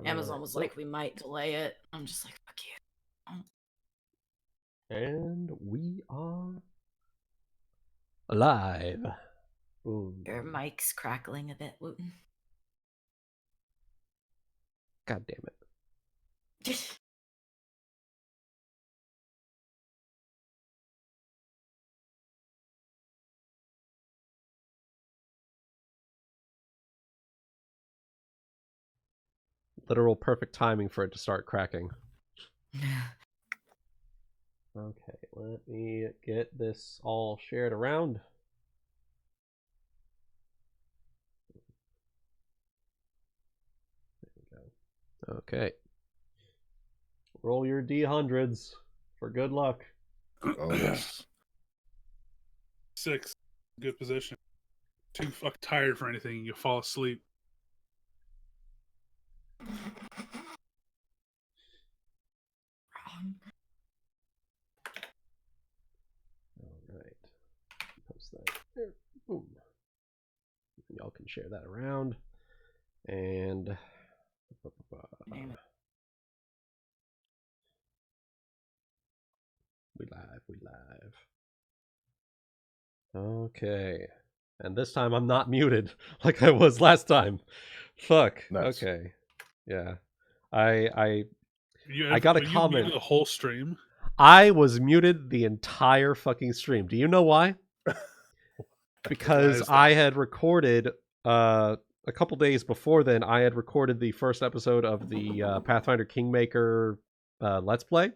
Amazon was like, we might delay it. I'm just like, fuck you. And we are alive. Boom. Your mic's crackling a bit, Wuten. God damn it. Literal perfect timing for it to start cracking. Okay, let me get this all shared around. There we go. Okay. Roll your D100s for good luck. Oh, yes. 6. Good position. Too fuck tired for anything. You fall asleep. Alright. Post that there. Boom. Y'all can share that around. And we live. Okay. And this time I'm not muted like I was last time. Fuck. Nice. Okay. Yeah. I I got a comment. You the whole stream? I was muted the entire fucking stream. Do you know why? Because I had recorded a couple days before then. I had recorded the first episode of the Pathfinder Kingmaker Let's Play.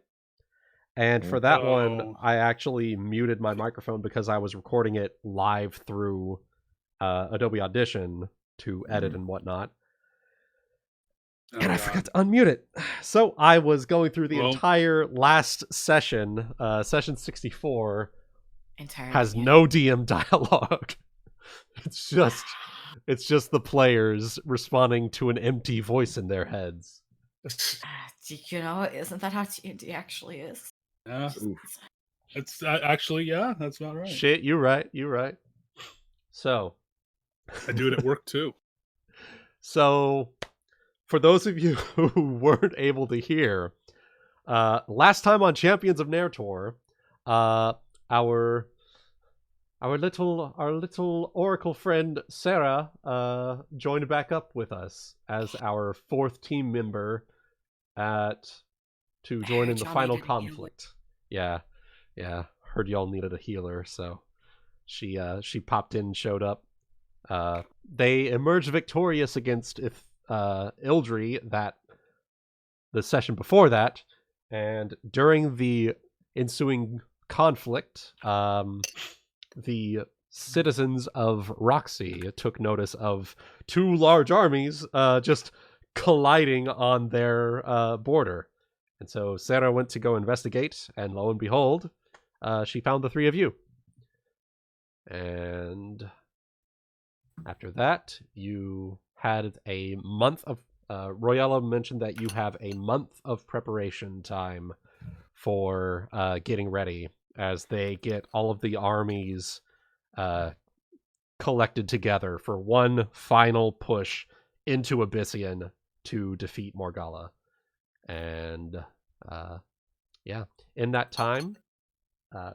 And for that one, I actually muted my microphone because I was recording it live through Adobe Audition to edit and whatnot. And I forgot to unmute it. So I was going through the entire last session, session 64, has no DM dialogue. It's just the players responding to an empty voice in their heads. You know, isn't that how D&D actually is? Yeah. It's actually, yeah, that's about right. Shit, you're right. So. I do it at work too. So, for those of you who weren't able to hear, last time on Champions of Narr'tor, our little oracle friend Sera joined back up with us as our 4th team member to join in the final conflict. Yeah. Heard y'all needed a healer, so she popped in, showed up. They emerged victorious against Ildry the session before that, and during the ensuing conflict, the citizens of Roxy took notice of 2 large armies just colliding on their border. And so Sera went to go investigate, and lo and behold, she found the 3 of you. And after that, you had a month of... Royella mentioned that you have a month of preparation time for getting ready, as they get all of the armies collected together for one final push into Abyssian to defeat Morgalla. And yeah, in that time,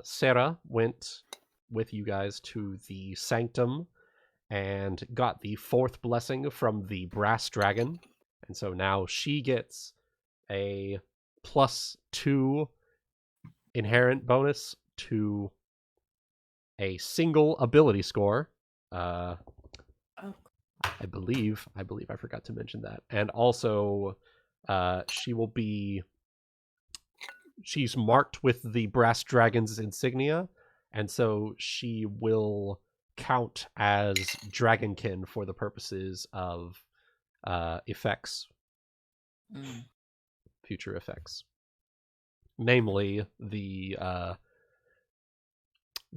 Sera went with you guys to the Sanctum and got the 4th blessing from the Brass Dragon. And so now she gets a +2 inherent bonus to a single ability score. I believe I forgot to mention that. And also, she's marked with the Brass Dragon's insignia, and so she will count as Dragonkin for the purposes of effects. Future effects. Namely, the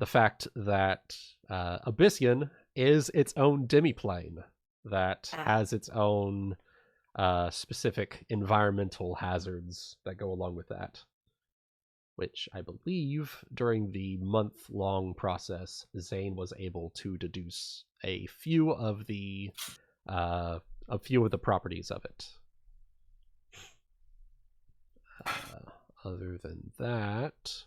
fact that Abyssian is its own demiplane that has its own specific environmental hazards that go along with that, which I believe during the month-long process, Zayne was able to deduce a few of the properties of it. other than that,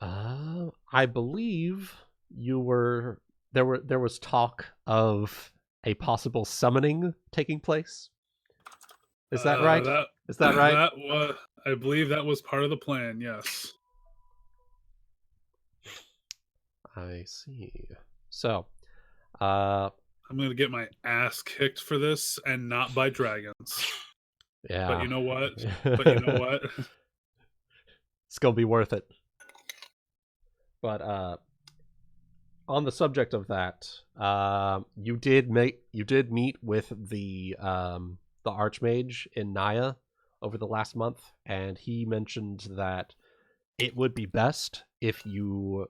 I believe there was talk of a possible summoning taking place. Is that right? Is that right? I believe that was part of the plan. Yes. I see. So, I'm gonna get my ass kicked for this, and not by dragons. yeah. But you know what? It's gonna be worth it. But on the subject of that, you did meet with the Archmage in Naya over the last month, and he mentioned that it would be best if you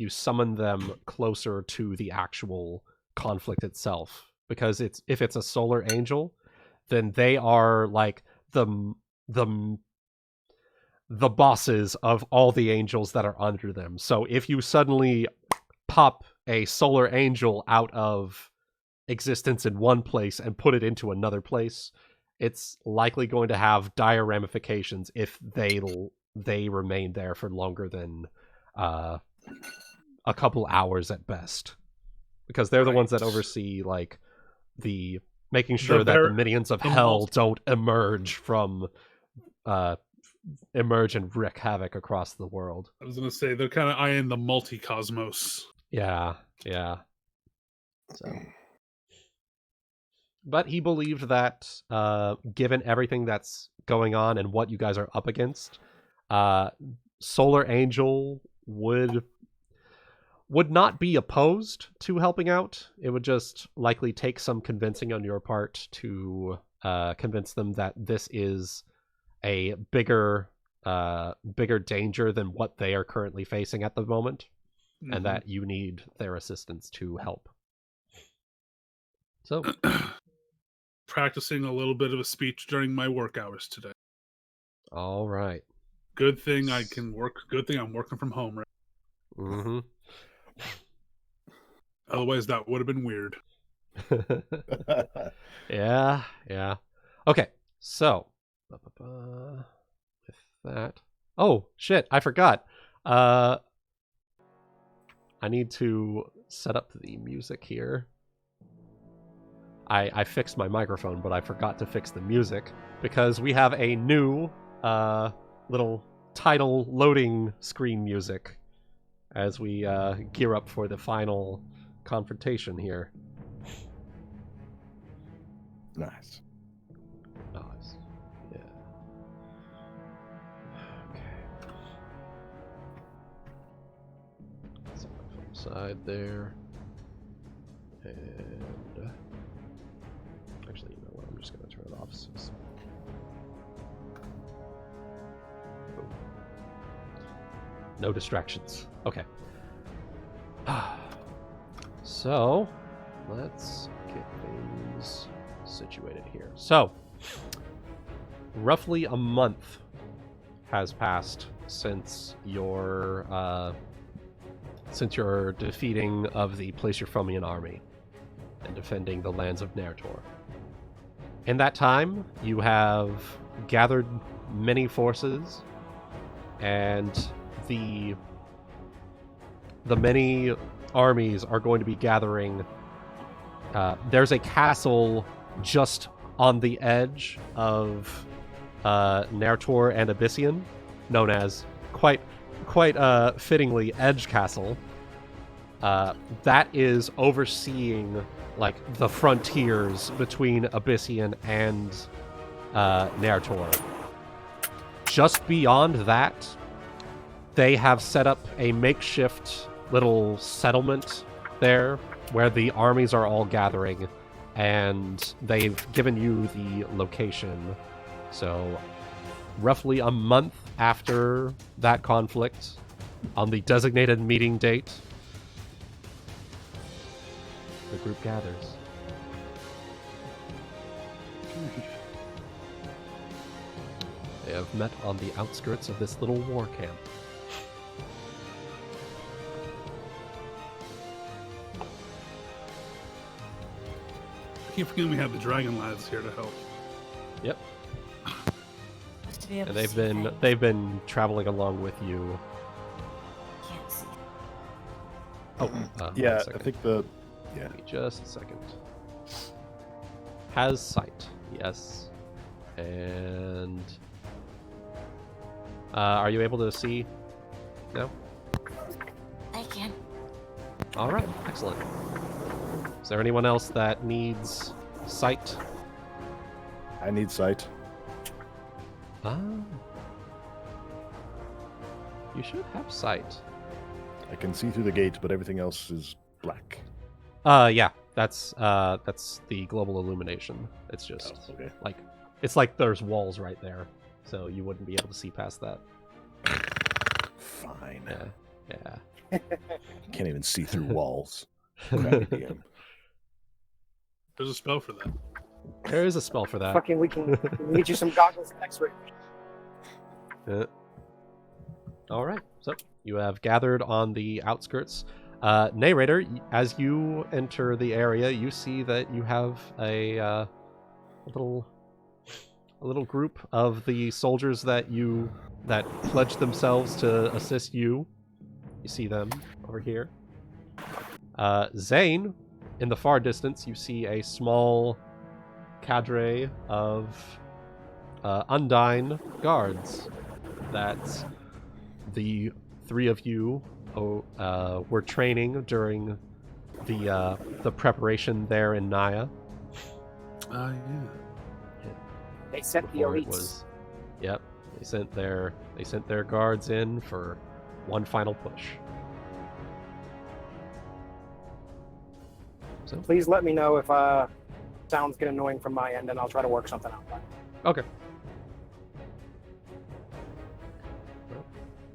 summon them closer to the actual conflict itself, because if it's a solar angel, then they are like the bosses of all the angels that are under them. So if you suddenly pop a solar angel out of existence in one place and put it into another place, it's likely going to have dire ramifications if they remain there for longer than a couple hours at best, because they're the ones that oversee like the making sure that the minions of hell don't emerge and wreak havoc across the world. I was gonna say they're kind of eyeing the multi-cosmos. Yeah. So, but he believed that given everything that's going on and what you guys are up against, Solar Angel would not be opposed to helping out. It would just likely take some convincing on your part to convince them that this is a bigger danger than what they are currently facing at the moment, and that you need their assistance to help. So, practicing a little bit of a speech during my work hours today. All right. Good thing I can work. Good thing I'm working from home, right? Mm-hmm. Otherwise, that would have been weird. Yeah. Okay, so with that, oh shit, I forgot. I need to set up the music here. I fixed my microphone, but I forgot to fix the music because we have a new little title loading screen music as we gear up for the final confrontation here. Nice. Yeah. Okay. Set that from the side there. And actually, you know what? I'm just going to turn it off. No distractions. Okay. So, let's get things situated here. So, roughly a month has passed since your defeating of the Placerphomian army and defending the lands of Narr'tor. In that time, you have gathered many forces, and the many armies are going to be gathering. There's a castle just on the edge of Narr'tor and Abyssian, known as quite fittingly Edge Castle. That is overseeing like the frontiers between Abyssian and Narr'tor. Just beyond that, they have set up a makeshift little settlement there where the armies are all gathering, and they've given you the location. So, roughly a month after that conflict, on the designated meeting date, the group gathers. They have met on the outskirts of this little war camp. I keep forgetting we have the Dragon Lads here to help. Yep. be able And to see they've been traveling along with you. Can't see. Oh, yeah, one I second. think yeah. Give me just a second. Has sight, yes. And are you able to see? No. I can. All right, excellent. Is there anyone else that needs sight? I need sight. Ah. You should have sight. I can see through the gate, but everything else is black. Yeah, that's the global illumination. It's just Okay. like it's like there's walls right there, so you wouldn't be able to see past that. Fine. Yeah. Can't even see through walls. Crappy DM. There's a spell for that. There is a spell for that. Fucking, we can get you some goggles and X-ray. All right, so you have gathered on the outskirts. Neighrator, as you enter the area, you see that you have a little group of the soldiers that pledged themselves to assist you. You see them over here. Zayne, in the far distance, you see a small cadre of Undine guards that the three of you were training during the preparation there in Naya. Yeah. They sent the Before it elites. was, yep, they sent their guards in for one final push. So Please let me know if sounds get annoying from my end, and I'll try to work something out. okay. Well,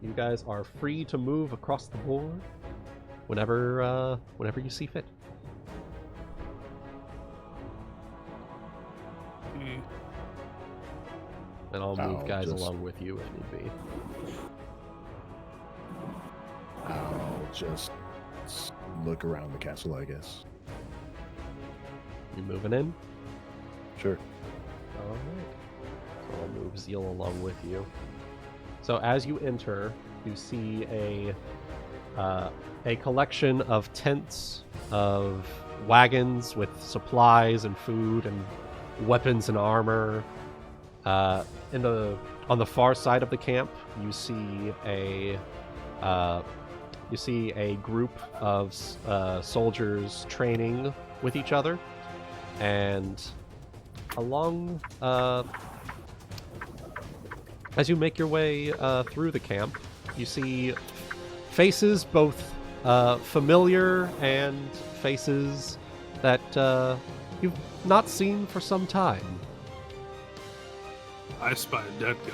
you guys are free to move across the board whenever you see fit. And I'll move guys along with you if need be. I'll just look around the castle, I guess. You moving in? Sure. Alright. So I'll move Zeal along with you. So as you enter, you see a collection of tents, of wagons with supplies and food and weapons and armor. On the far side of the camp, you see a group of soldiers training with each other, and along as you make your way through the camp, you see faces both familiar and faces that you've not seen for some time. I spy a dead guy.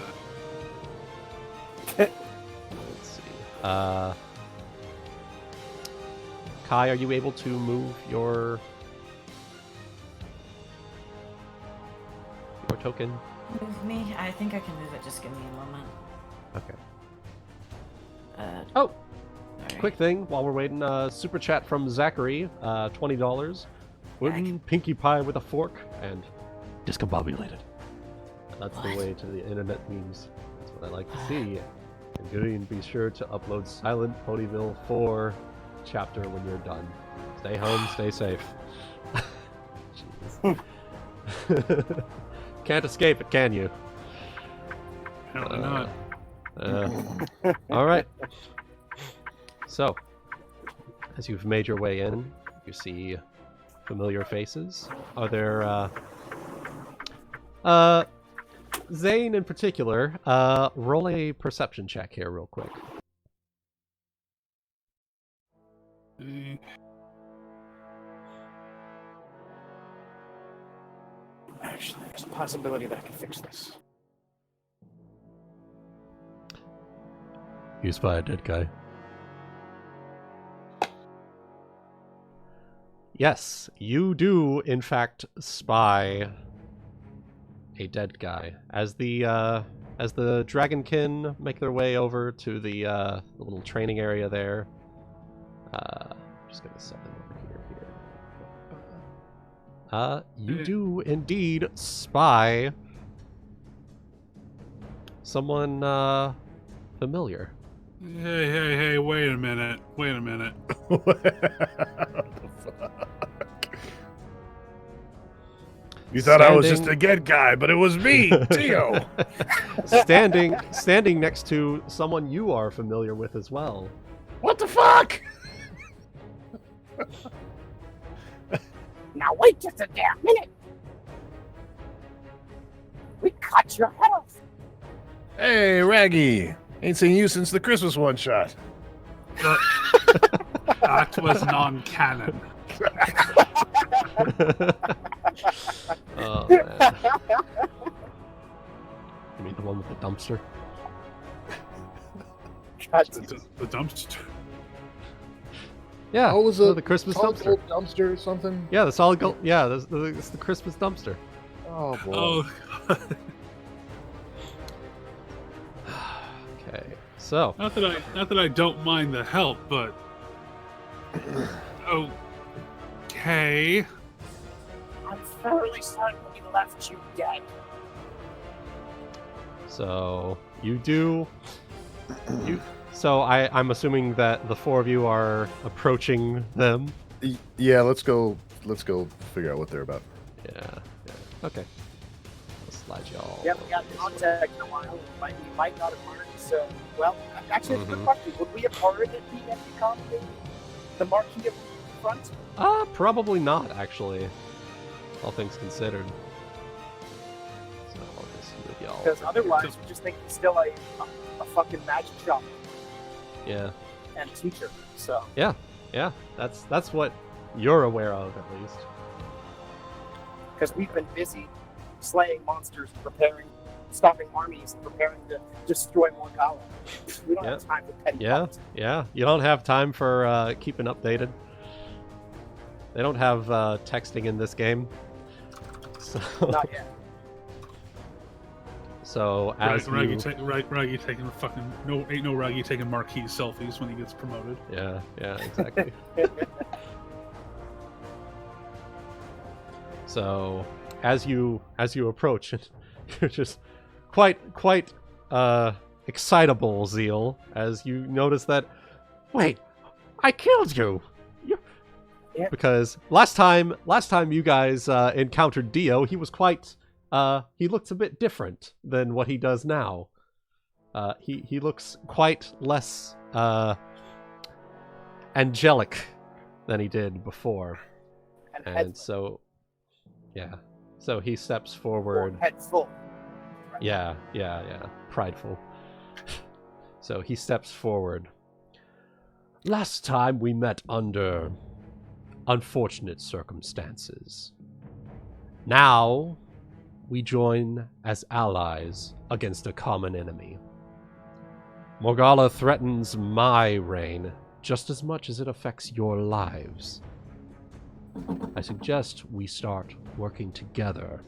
Let's see. Kai, are you able to move your token? Move me? I think I can move it. Just give me a moment. Okay. Sorry. Quick thing while we're waiting. Super chat from Zachary, $20. Wooden pinkie pie with a fork and discombobulated. That's the way to the internet memes. That's what I like to see. And Gutian, be sure to upload Silent Ponyville 4 chapter when you're done. Stay home, stay safe. Jeez. Can't escape it, can you? Apparently not. All right. So, as you've made your way in, you see familiar faces. Are there Zayne in particular, roll a perception check here real quick. Actually, there's a possibility that I can fix this. You spy a dead guy. Yes, you do, in fact, spy a dead guy. As the Dragonkin make their way over to the little training area there. Just gonna set them over here. You do indeed spy someone familiar. Hey, wait a minute. What the fuck? You thought I was just a good guy, but it was me, Tio. standing next to someone you are familiar with as well. What the fuck? Now wait just a damn minute. We cut your head off. Hey, Raggy. Ain't seen you since the Christmas one-shot. That was non-canon. Oh, man. You mean the one with the dumpster? The dumpster. Yeah. Oh, was the Christmas solid dumpster? gold dumpster or something? Yeah, the solid gold. Yeah, it's the Christmas dumpster. Oh boy. Oh, Okay, so not that I don't mind the help, but okay. I'm thoroughly certain we left you dead. So So I'm assuming that the four of you are approaching them. Yeah, let's go figure out what they're about. Yeah. Okay. I'll slide y'all. Yeah, we got contact in a while. We might not have heard. So, well, actually, it's a good question. Would we have heard that he had become the Marquis of Front? Probably not, actually. All things considered. So I'll just with y'all. Because otherwise, we just think he's still a fucking magic shop Yeah. and teacher. So Yeah. That's what you're aware of, at least. because we've been busy slaying monsters, stopping armies, and preparing to destroy Morgala. We don't have time for petty fights. Yeah. You don't have time for keeping updated. They don't have texting in this game. So, Not yet. So as Raggy taking the fucking ain't no Raggy taking marquee selfies when he gets promoted. Yeah, exactly. So as you approach, you're just quite excitable, Zeal, as you notice that. Wait, I killed you. Yeah. Because last time you guys encountered Dio, he was quite. He looks a bit different than what he does now. He looks quite less angelic than he did before, and so he steps forward. Head full. Yeah, prideful. So he steps forward. Last time we met under unfortunate circumstances. Now we join as allies against a common enemy. Morgala threatens my reign just as much as it affects your lives. I suggest we start working together.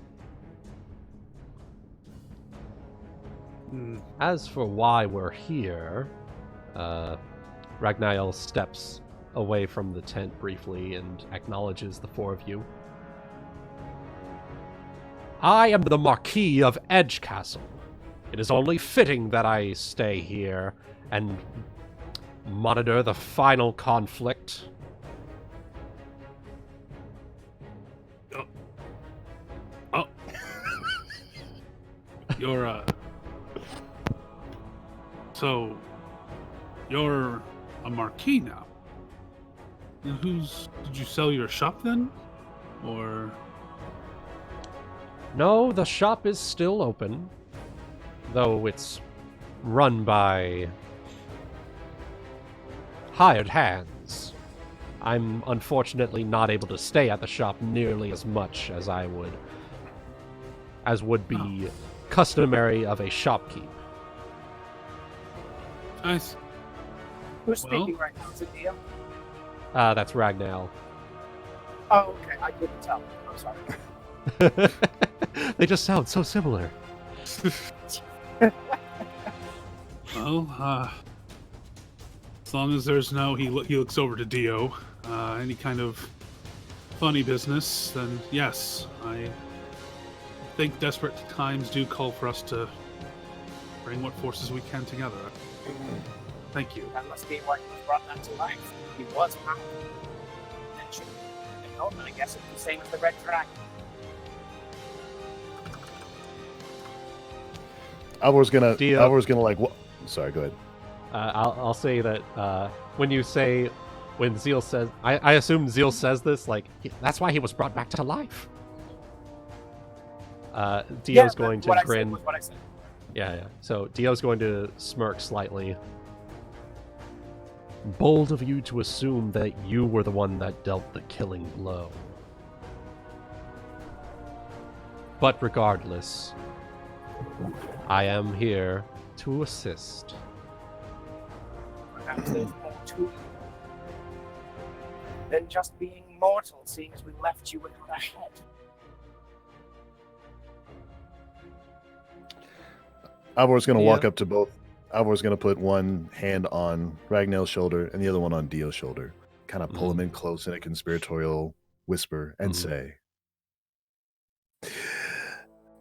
As for why we're here, Ragnael steps away from the tent briefly and acknowledges the four of you. I am the Marquis of Edgecastle. It is only fitting that I stay here and monitor the final conflict. Oh. So, you're a Marquis now. And did you sell your shop then? Or... No, the shop is still open, though it's run by hired hands. I'm unfortunately not able to stay at the shop nearly as much as would be customary of a shopkeep. Nice. Who's speaking right now? Is it Dio? That's Ragnael. Oh, okay. I couldn't tell. I'm sorry. They just sound so similar. Well, as long as there's he looks over to Dio, any kind of funny business, then yes, I think desperate times do call for us to bring what forces we can together. Thank you. That must be why he was brought back to life. He was powerful. I guess it's the same as the Red Dragon. Alvor's gonna like. Sorry, go ahead. I'll say that when Zeal says, I assume Zeal says this like that's why he was brought back to life. Dio's going to grin. What I said. Yeah. So Dio's going to smirk slightly. Bold of you to assume that you were the one that dealt the killing blow. But regardless, I am here to assist. Perhaps there's more to you than just being mortal, seeing as we left you without a head. Alvor's going to walk up to both. Alvor's going to put one hand on Ragnell's shoulder and the other one on Dio's shoulder. Kind of pull him in close in a conspiratorial whisper and say,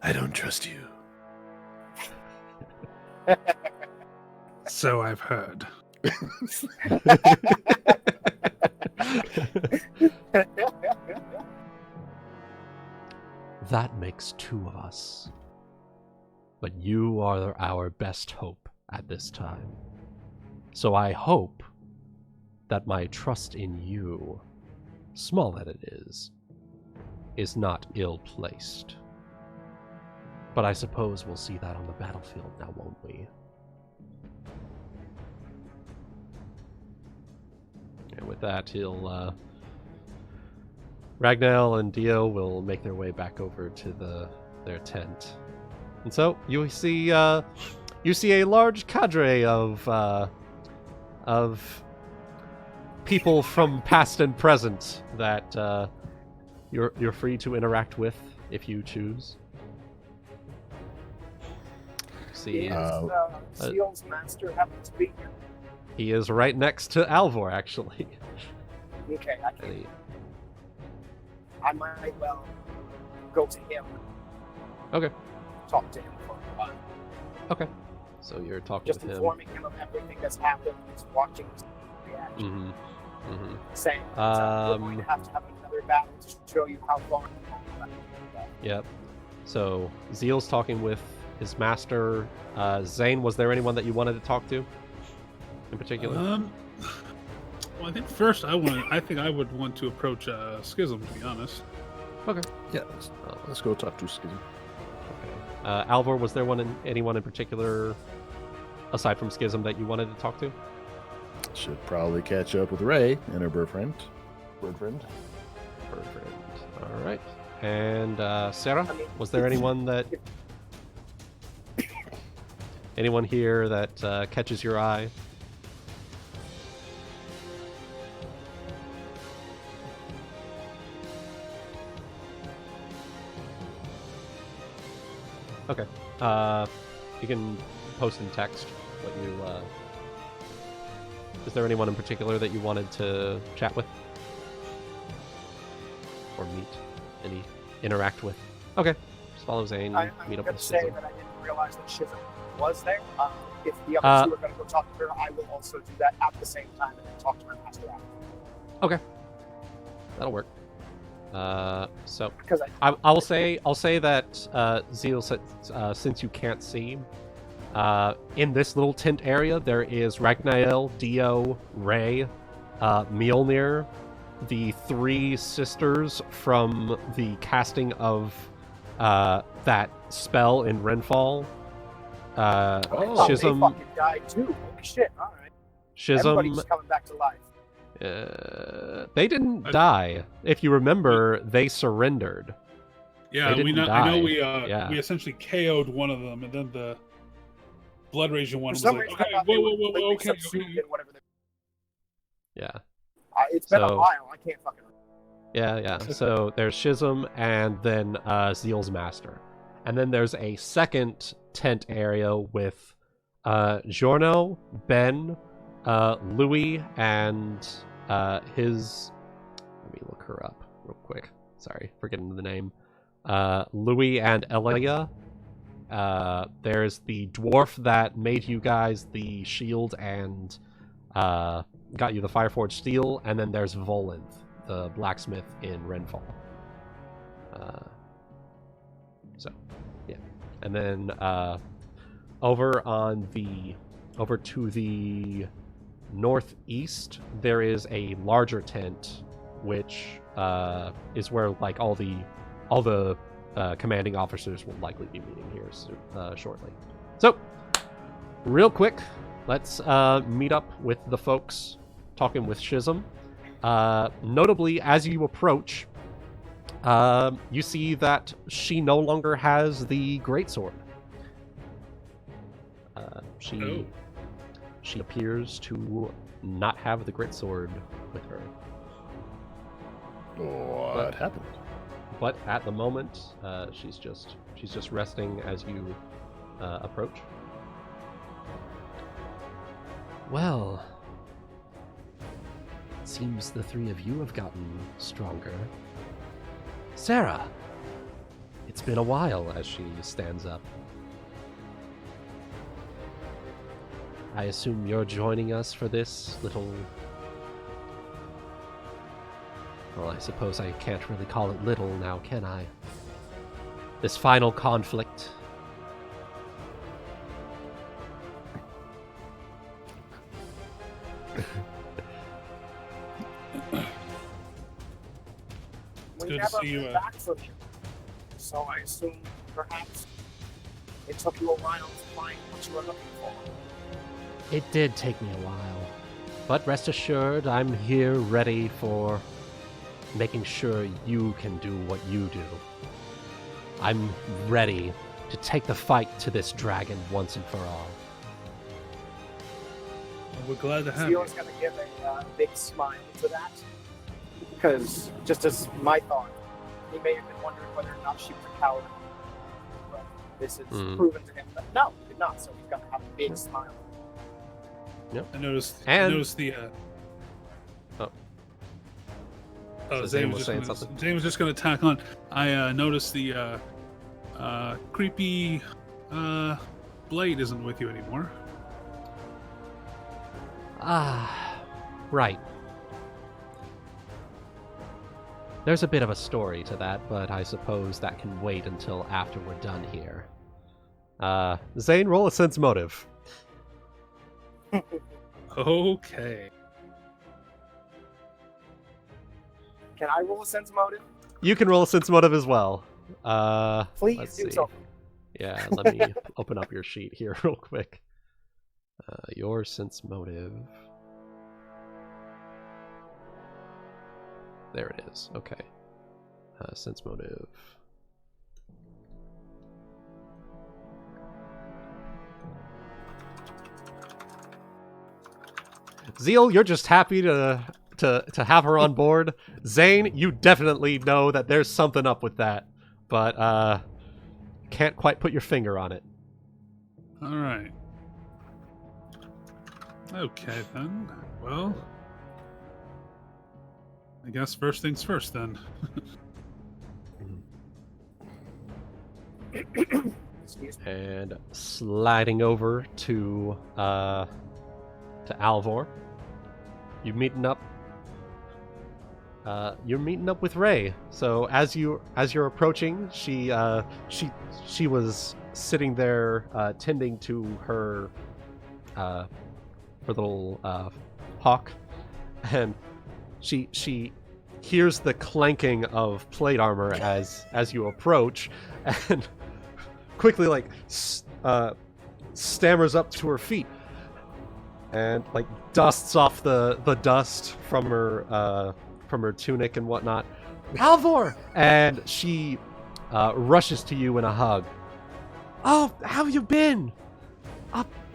I don't trust you. So I've heard. That makes two of us. But you are our best hope at this time. So I hope that my trust in you, small that it is not ill-placed. But I suppose we'll see that on the battlefield now, won't we? And with that, Ragnell and Dio will make their way back over to their tent. And so you see a large cadre of people from past and present that you're free to interact with if you choose. See, Zeal's master happens to be here. He is right next to Alvor, actually. Okay, I might well go to him. Okay. Talk to him for a while. Okay. So you're talking Just with him. informing him of everything that's happened. He's watching his reaction. Saying that we're going to have another battle to show you how far. Yep. So Zeal's talking with his master. Zayne, was there anyone that you wanted to talk to in particular? Well, I think first I think I would want to approach Schism, to be honest. Okay. Yeah, let's go talk to Schism. Okay. Alvor, was there anyone in particular aside from Schism that you wanted to talk to? Should probably catch up with Ray and her boyfriend. All right. And Sera, was there anyone here that catches your eye? Okay. You can post in text what you. Is there anyone in particular that you wanted to chat with? Or interact with? Okay. Just follow Zayne, meet up with say Schism. that I didn't realize that Schism was there. If the other two are going to go talk to her, I will also do that at the same time and then talk to her after that. Okay. That'll work. So Because I'll say that Zeal, since you can't see, in this little tent area there is Ragnael, Dio, Ray, Mjolnir, the three sisters from the casting of that spell in Renfall. Schism. they fucking died too. Holy shit! All right. Schism. Everybody's coming back to life. They didn't die. If you remember, they surrendered. Yeah, they I know we essentially KO'd one of them, and then the Blood Raging one was like, okay, whoa, okay. Yeah. It's been a while. I can't fucking remember. Yeah. So there's Schism and then Zeal's master. And then there's a second tent area with Giorno, Ben, Louis, and his... Let me look her up real quick. Sorry, forgetting the name. Louis and Elia. There's the dwarf that made you guys the shield and got you the Fireforged steel, and then there's Volanth, the blacksmith in Renfall. Yeah. And then over to the northeast, there is a larger tent, which is where like all the commanding officers will likely be meeting here shortly. So, real quick, let's meet up with the folks talking with Schism. Notably, as you approach, you see that she no longer has the greatsword. She appears to not have the greatsword with her. What happened? But at the moment, she's just resting as you approach. Well, it seems the three of you have gotten stronger. Sera, It's been a while, as she stands up. I assume you're joining us for this little... Well, I suppose I can't really call it little now, can I? This final conflict. It's We good to never see you. heard back from you. So I assume perhaps it took you a while to find what you were looking for. It did take me a while. But rest assured, I'm here ready for making sure you can do what you do. I'm ready to take the fight to this dragon once and for all. We're glad to have you. Zeal's going to give a big smile to that. Because, just as my thought, he may have been wondering whether or not she was a coward. But this is proven to him that no, he did not. So he's going to have a big smile. Yep. I noticed the. So Zayne was saying something. Zayne was just going to tack on. I noticed the creepy blade isn't with you anymore. Ah, right. There's a bit of a story to that, but I suppose that can wait until after we're done here. Zayne, roll a sense motive. Okay. Can I roll a sense motive? You can roll a sense motive as well. Please let's do see. so. Yeah, let me open up your sheet here real quick. Your sense motive. There it is. Okay. Sense motive. Zeal, you're just happy to have her on board. Zayne, you definitely know that there's something up with that, but can't quite put your finger on it. All right. Okay then. Well, I guess first things first then. Excuse me. And sliding over to Alvor. You're meeting up with Ray. So as you're approaching, she was sitting there tending to her little hawk, and she hears the clanking of plate armor as you approach, and quickly stammers up to her feet and dusts off the dust from her tunic and whatnot. Alvor! And she rushes to you in a hug. Oh, how have you been?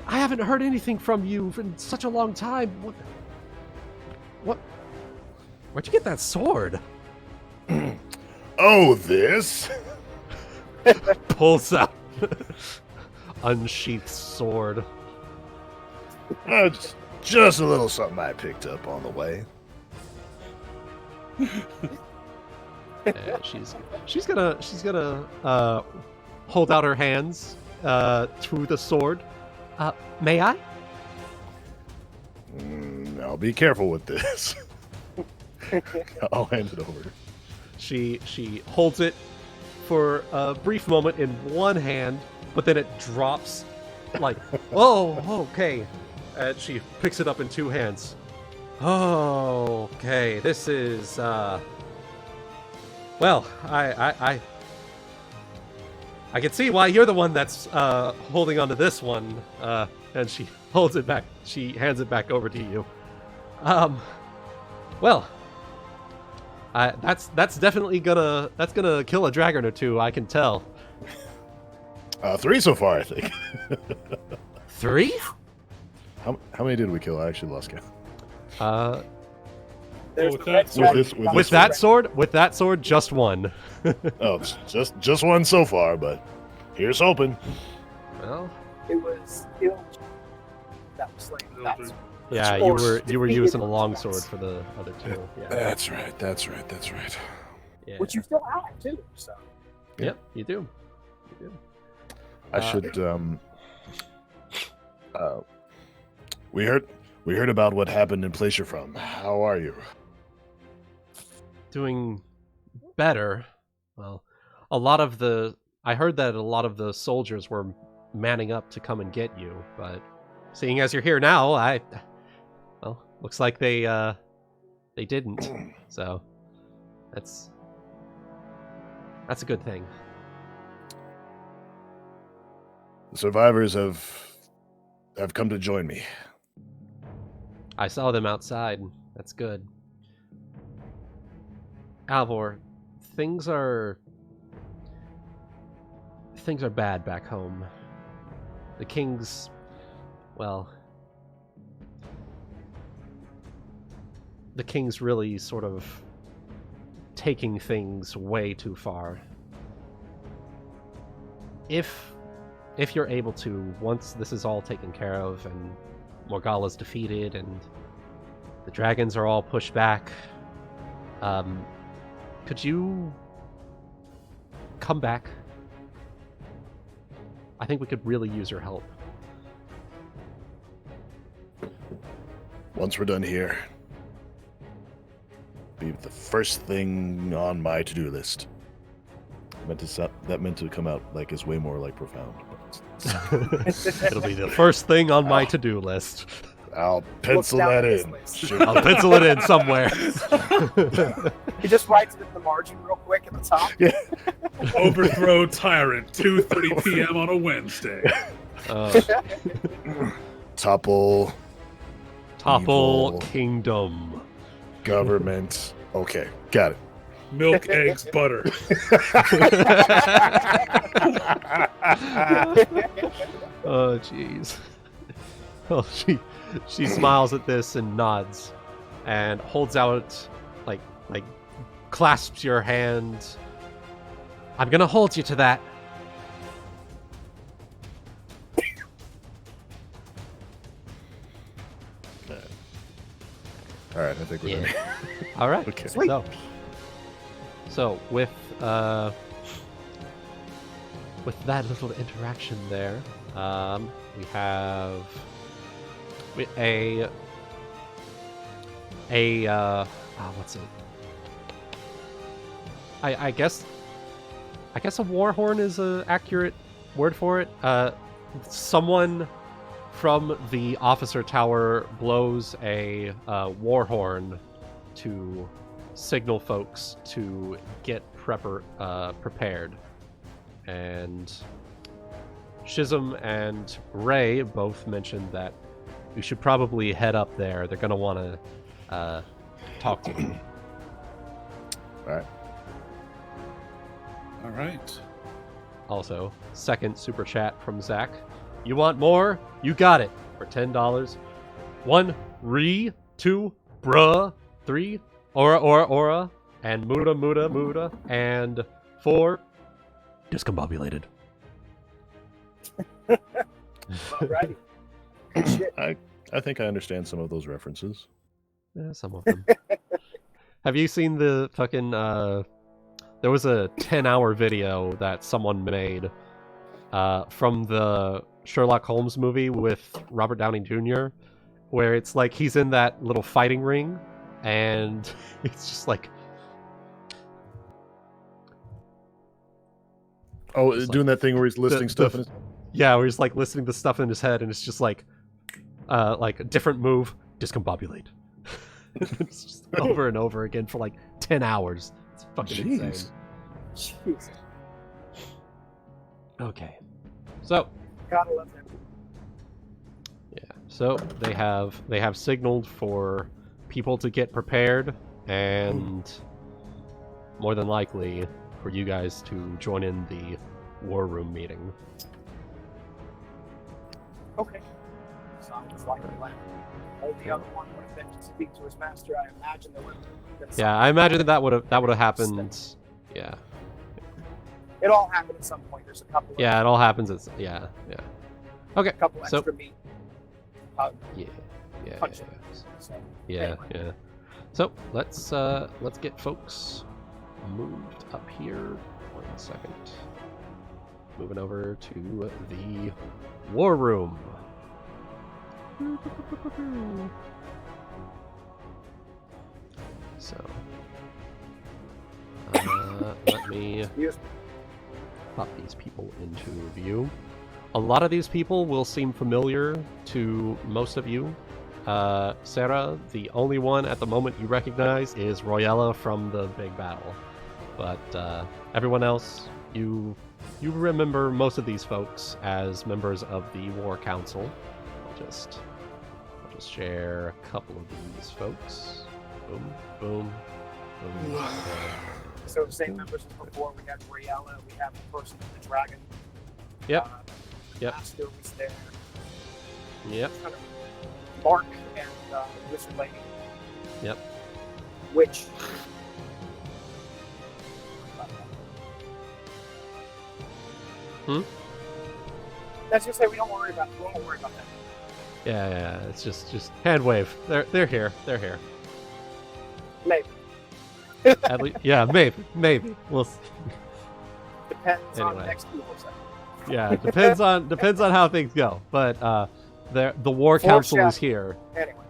I haven't heard anything from you in such a long time. What? Where'd you get that sword? Oh, this? Pulls out unsheathed sword. Just a little something I picked up on the way. And she's gonna hold out her hands to the sword. May I? I'll be careful with this. I'll hand it over. She holds it for a brief moment in one hand, but then it drops like, oh, okay. And she picks it up in two hands. Oh, okay. This is, well, I can see why you're the one that's holding onto this one. And she holds it back. She hands it back over to you. Well, that's definitely gonna kill a dragon or two. I can tell. 3 so far, I think. 3? How many did we kill? I actually lost count. There's with the that red sword- dragon. With that sword, just one. Oh, it's just one so far, but here's hoping. Well, It was Ilge that was slain. That's yeah, Or you were defeated using a the longsword giants. for the other two. Yeah. That's right. Yeah. which you still have too. So Yep, you do. I should. We heard about what happened in place you're from. How are you? Doing better. Well, I heard that a lot of the soldiers were manning up to come and get you, but seeing as you're here now, well, looks like they didn't. So that's a good thing. The survivors have come to join me. I saw them outside. That's good. Alvor, things are bad back home. The king's, well, the king's really sort of taking things way too far. If you're able to, once this is all taken care of and Morgala's defeated and the dragons are all pushed back, could you come back? I think we could really use your help. Once we're done here, be the first thing on my to-do list. That meant to come out like it's way more like profound. It'll be the first thing on my to-do list. I'll pencil down that at his in. list. Sure. I'll pencil it in somewhere. he just writes it in the margin real quick at the top. Yeah. Overthrow Tyrant, 2:30 p.m. on a Wednesday. Topple Topple Evil. Kingdom. government. Okay, got it. Milk, eggs, butter. Oh, jeez. Oh, she smiles at this and nods, and holds out, like clasps your hand. I'm gonna hold you to that. All right, I think we're ready. All right. Okay. Sweet. So with that little interaction there, we have what's it? I guess a war horn is a accurate word for it. Someone from the officer tower blows a war horn to signal folks to get prepared. And Shizm and Ray both mentioned that we should probably head up there. They're going to want to talk to you. All right. All right. Also, second super chat from Zach. You want more? You got it for $10. 1, re, 2, bruh, 3, aura, and muda, and 4, discombobulated. Alrighty. Good shit. I think I understand some of those references. Yeah, some of them. Have you seen the fucking, there was a 10-hour video that someone made from the Sherlock Holmes movie with Robert Downey Jr., where it's like he's in that little fighting ring, and it's just like... Oh, It's doing that thing where he's listing stuff in his... Yeah, where he's like listening to stuff in his head, and it's just like a different move, discombobulate. It's just over and over again for like 10 hours. It's fucking insane. Jeez. Okay. So, Gotta love him. yeah. So they have signaled for people to get prepared, and more than likely for you guys to join in the war room meeting. Okay. Sounds like a plan. The other one would have been to speak to his master. I imagine there would have been Yeah, I imagine that would have happened. Yeah. It all happened at some point. There's a couple. Yeah, it all happens. Yeah. Okay. A couple So extra meat. yeah. Punch. So, Yeah. anyway. Yeah. So let's get folks moved up here. 1 second. Moving over to the war room. So, let me pop these people into view. A lot of these people will seem familiar to most of you. Sera, the only one at the moment you recognize, is Royella from the big battle. But everyone else, you remember most of these folks as members of the War Council. I'll just share a couple of these folks. Boom, boom, boom. So same members as before. We have Royella. We have the person with the dragon. Yep. Yep. Master was there. Yep. Mark and Wizard Lady. Yep. Which. Let's just say we don't worry about. We won't worry about that. Yeah. It's just hand wave. They're here. They're here. Maybe. At least, yeah, maybe. We'll see. Depends on the Anyway. next people. Yeah, it depends on how things go. But the War Council is here. Anyway.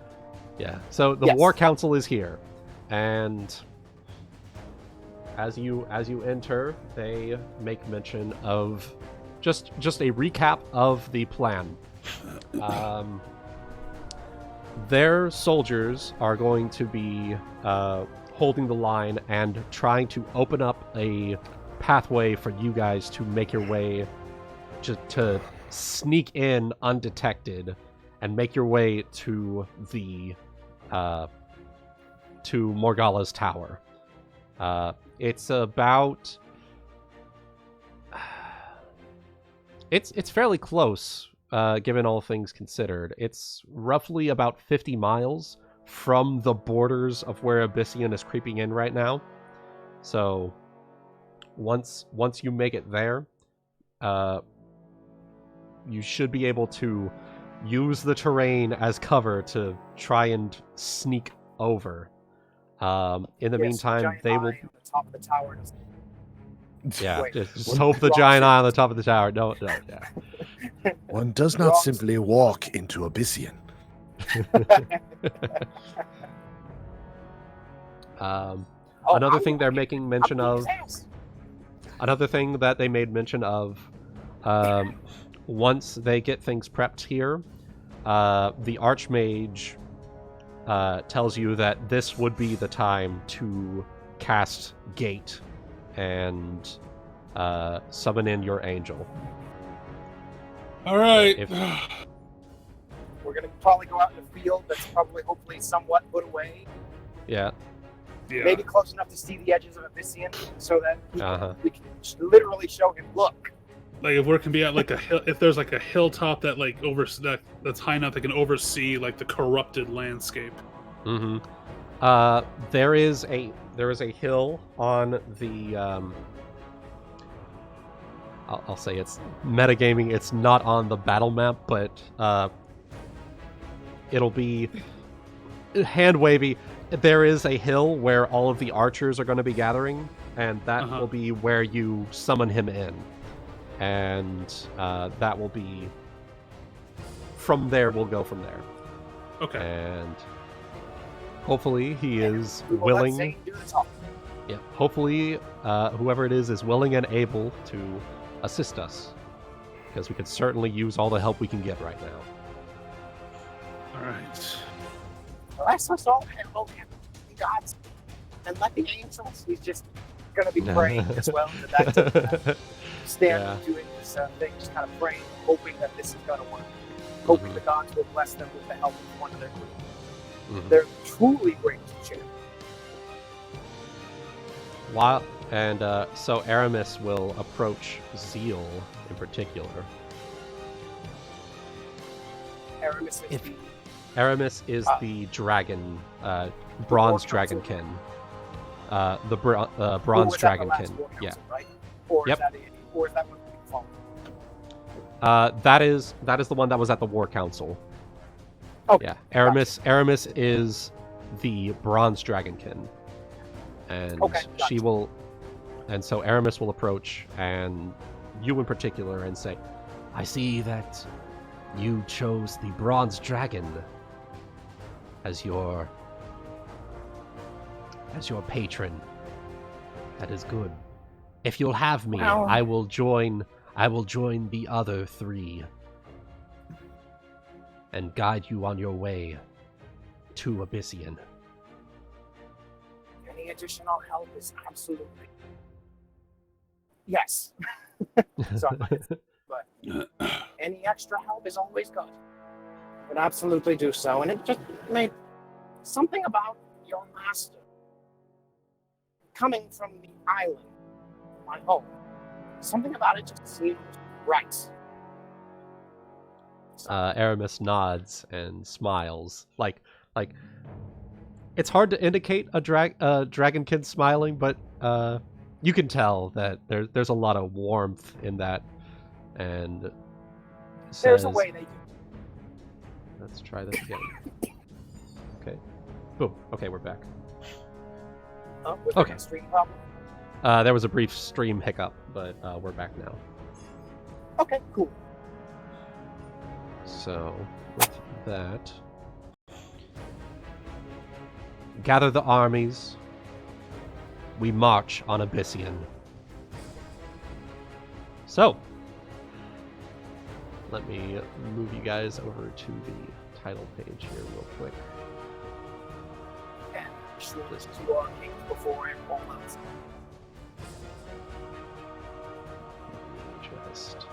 Yeah. So the Yes. War Council is here, and as you enter, they make mention of just a recap of the plan. Their soldiers are going to be holding the line and trying to open up a pathway for you guys to make your way to sneak in undetected and make your way to the to Morgala's tower. It's about it's fairly close, given all things considered. It's roughly about 50 miles from the borders of where Abyssian is creeping in right now. So once you make it there, you should be able to use the terrain as cover to try and sneak over. In the meantime, they will. On the top of the tower. Yeah, Wait, just hope the giant eye on the top of the tower. No, yeah. One does not simply walk into Abyssian. Another thing they're making mention of. Another thing that they made mention of. Once they get things prepped here, the Archmage tells you that this would be the time to cast Gate and summon in your angel. All right. We're gonna probably go out in the field that's probably, hopefully, somewhat put away. Yeah. Maybe close enough to see the edges of Abyssian, so that we can literally show him, look. Like if we can be at like a hill, if there's like a hilltop that like that's high enough that can oversee like the corrupted landscape. Mm-hmm. There is a hill on the I'll say it's metagaming. It's not on the battle map, but it'll be hand wavy. There is a hill where all of the archers are going to be gathering, and that will be where you summon him in. and that will be from there. We'll go from there, Okay. and hopefully he is We will let willing. Zayne do the talking. Yeah, hopefully whoever it is willing and able to assist us, because we could certainly use all the help we can get right now. All right. Bless us all, and oh, gods, and let the angels. He's just going to be praying as well. That stand Yeah. doing this thing, just kind of praying, hoping that this is going to work. Hoping the gods will bless them with the help of one of their group. They're truly great to share. So Aramis will approach Zeal in particular. Aramis is the Aramis is the dragon, bronze dragonkin. The bronze dragonkin. Yeah. Right? Or Yep. Is that one fallen? That is the one that was at the War Council. Oh, Yeah. Aramis is the bronze dragonkin. And she will, and so Aramis will approach, and you in particular, and say, "I see that you chose the bronze dragon as your patron. That is good. If you'll have me, Well, I will join the other three and guide you on your way to Abyssian." any additional help is absolutely yes. Sorry, but any extra help is always good. Would absolutely do so, and it just made something about your master coming from the island, my home. Something about it just seemed right. So, Aramis nods and smiles. Like it's hard to indicate a dragonkin smiling, but you can tell that there's a lot of warmth in that. And there's a way they do. Let's try this again. Okay. Boom. Okay, we're back. Oh, was there Okay. a stream problem? There was a brief stream hiccup, but we're back now. Okay, cool. So, with that, gather the armies. We march on Abyssian. So, let me move you guys over to the title page here real quick. And this to our king before and all else. Just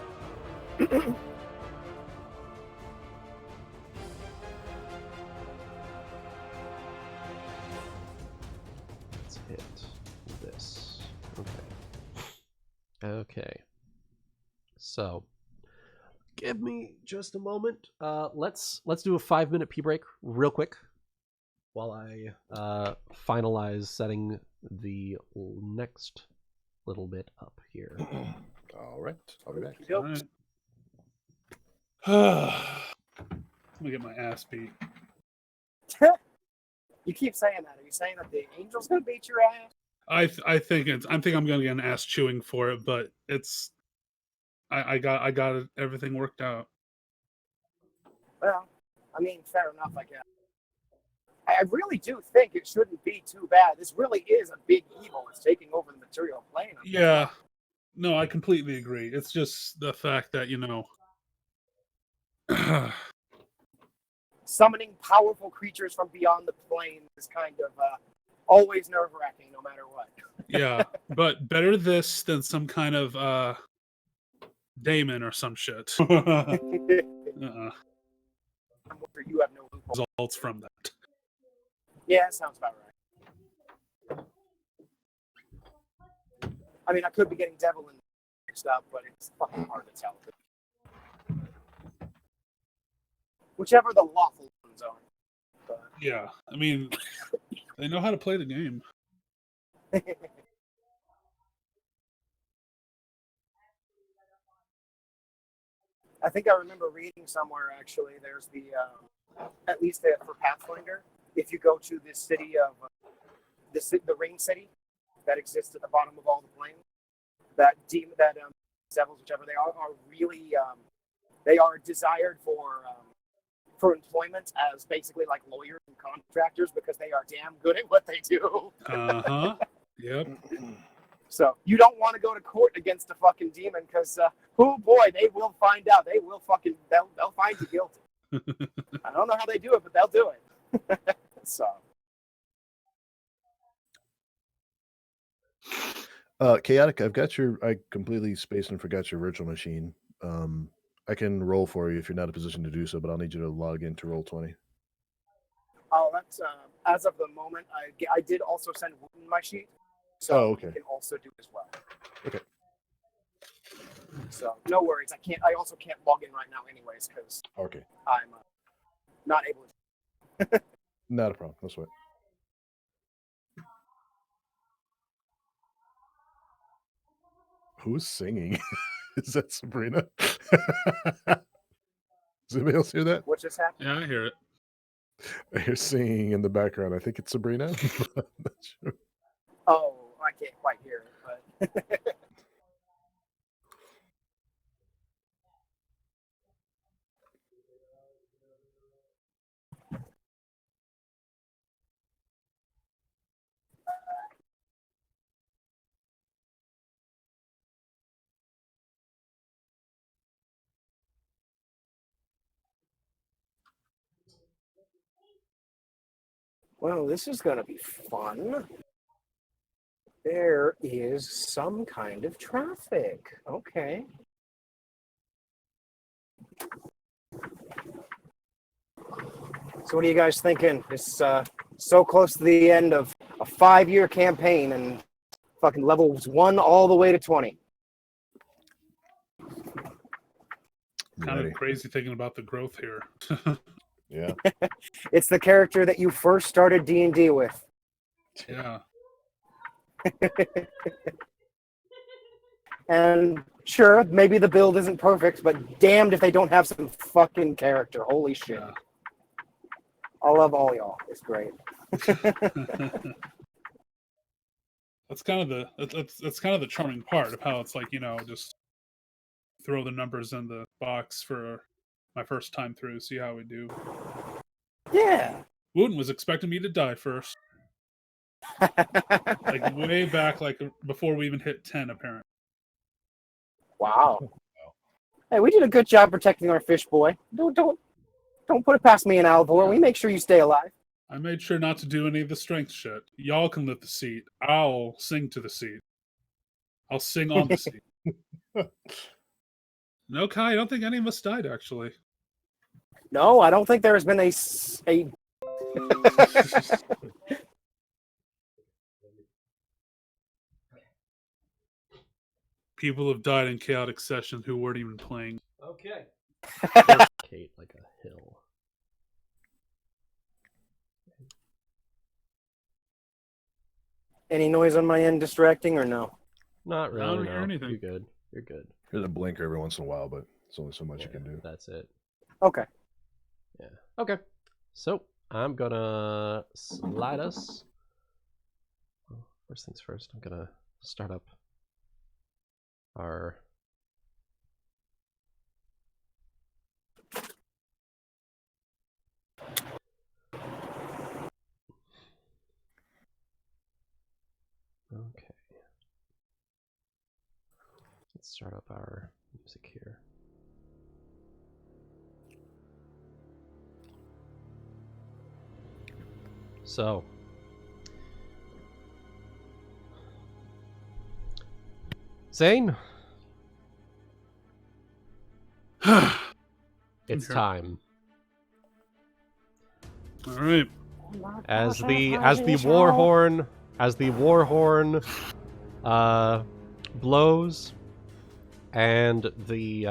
let's hit this. Okay. So, give me just a moment. Let's do a 5-minute pee break real quick while I finalize setting the next little bit up here. All right, I'll be back. All right. Let me get my ass beat. You keep saying that. Are you saying that the angel's gonna beat your ass? I think I'm gonna get an ass chewing for it, but it's I got it, everything worked out. Well, I mean, fair enough, I guess. I really do think it shouldn't be too bad. This really is a big evil. It's taking over the material plane. Yeah. No, I completely agree. It's just the fact that, Summoning powerful creatures from beyond the plane is kind of always nerve-wracking, no matter what. yeah, but better this than some kind of daemon or some shit. I'm sure you have no loophole. Results from that. Yeah, sounds about right. I mean, I could be getting devil and mixed up, but it's fucking hard to tell. Whichever the lawful ones are. But... Yeah, I mean, they know how to play the game. I think I remember reading somewhere, actually, there's the, at least for Pathfinder, if you go to this city of, the ring city that exists at the bottom of all the planes, that devils, whichever they are really they are desired for employment as basically like lawyers and contractors because they are damn good at what they do. Yep. So you don't want to go to court against a fucking demon because, oh boy, they will find out. They will fucking, they'll find you guilty. I don't know how they do it, but they'll do it. So. Chaotic, I completely spaced and forgot your virtual machine. I can roll for you if you're not in a position to do so, but I'll need you to log in to Roll20. Oh, that's, as of the moment, I did also send Wuten my sheet. So okay. You can also do as well. Okay. So no worries. I also can't log in right now anyways because okay. I'm not able to. Not a problem. No sweat. Who's singing? Is that Sabrina? Does anybody else hear that? What just happened? Yeah, I hear it. I hear singing in the background. I think it's Sabrina. I'm not sure. Oh, I can't quite hear it, but well, this is going to be fun. There is some kind of traffic. Okay. So what are you guys thinking? It's so close to the end of a 5-year campaign and fucking levels 1 all the way to 20. Kind of crazy thinking about the growth here. Yeah. It's the character that you first started D&D with. Yeah. And sure, maybe the build isn't perfect, but damned if they don't have some fucking character. Holy shit. Yeah. I love all y'all. It's great. That's kind of the charming part of how it's like, just throw the numbers in the box for my first time through, see how we do. Yeah. Wuten was expecting me to die first. Like way back, like before we even hit 10, apparently. Wow. Hey, we did a good job protecting our fish boy. Don't put it past me and Alvor. Yeah. We make sure you stay alive. I made sure not to do any of the strength shit. Y'all can lift the seat. I'll sing to the seat. I'll sing on the seat. No, Kai, I don't think any of us died, actually. No, I don't think there has been a People have died in chaotic sessions who weren't even playing. Okay. Kate like a hill. Any noise on my end distracting or no? Not really. I don't hear anything. You're good. You're good. There's a blinker every once in a while, but it's only so much Yeah, you can do. That's it. Okay. Yeah. Okay. So I'm gonna slide us. Well, first things first, I'm gonna start up our okay. Let's start up our music here. So, Zayne, it's time. All right. As the war horn blows, and the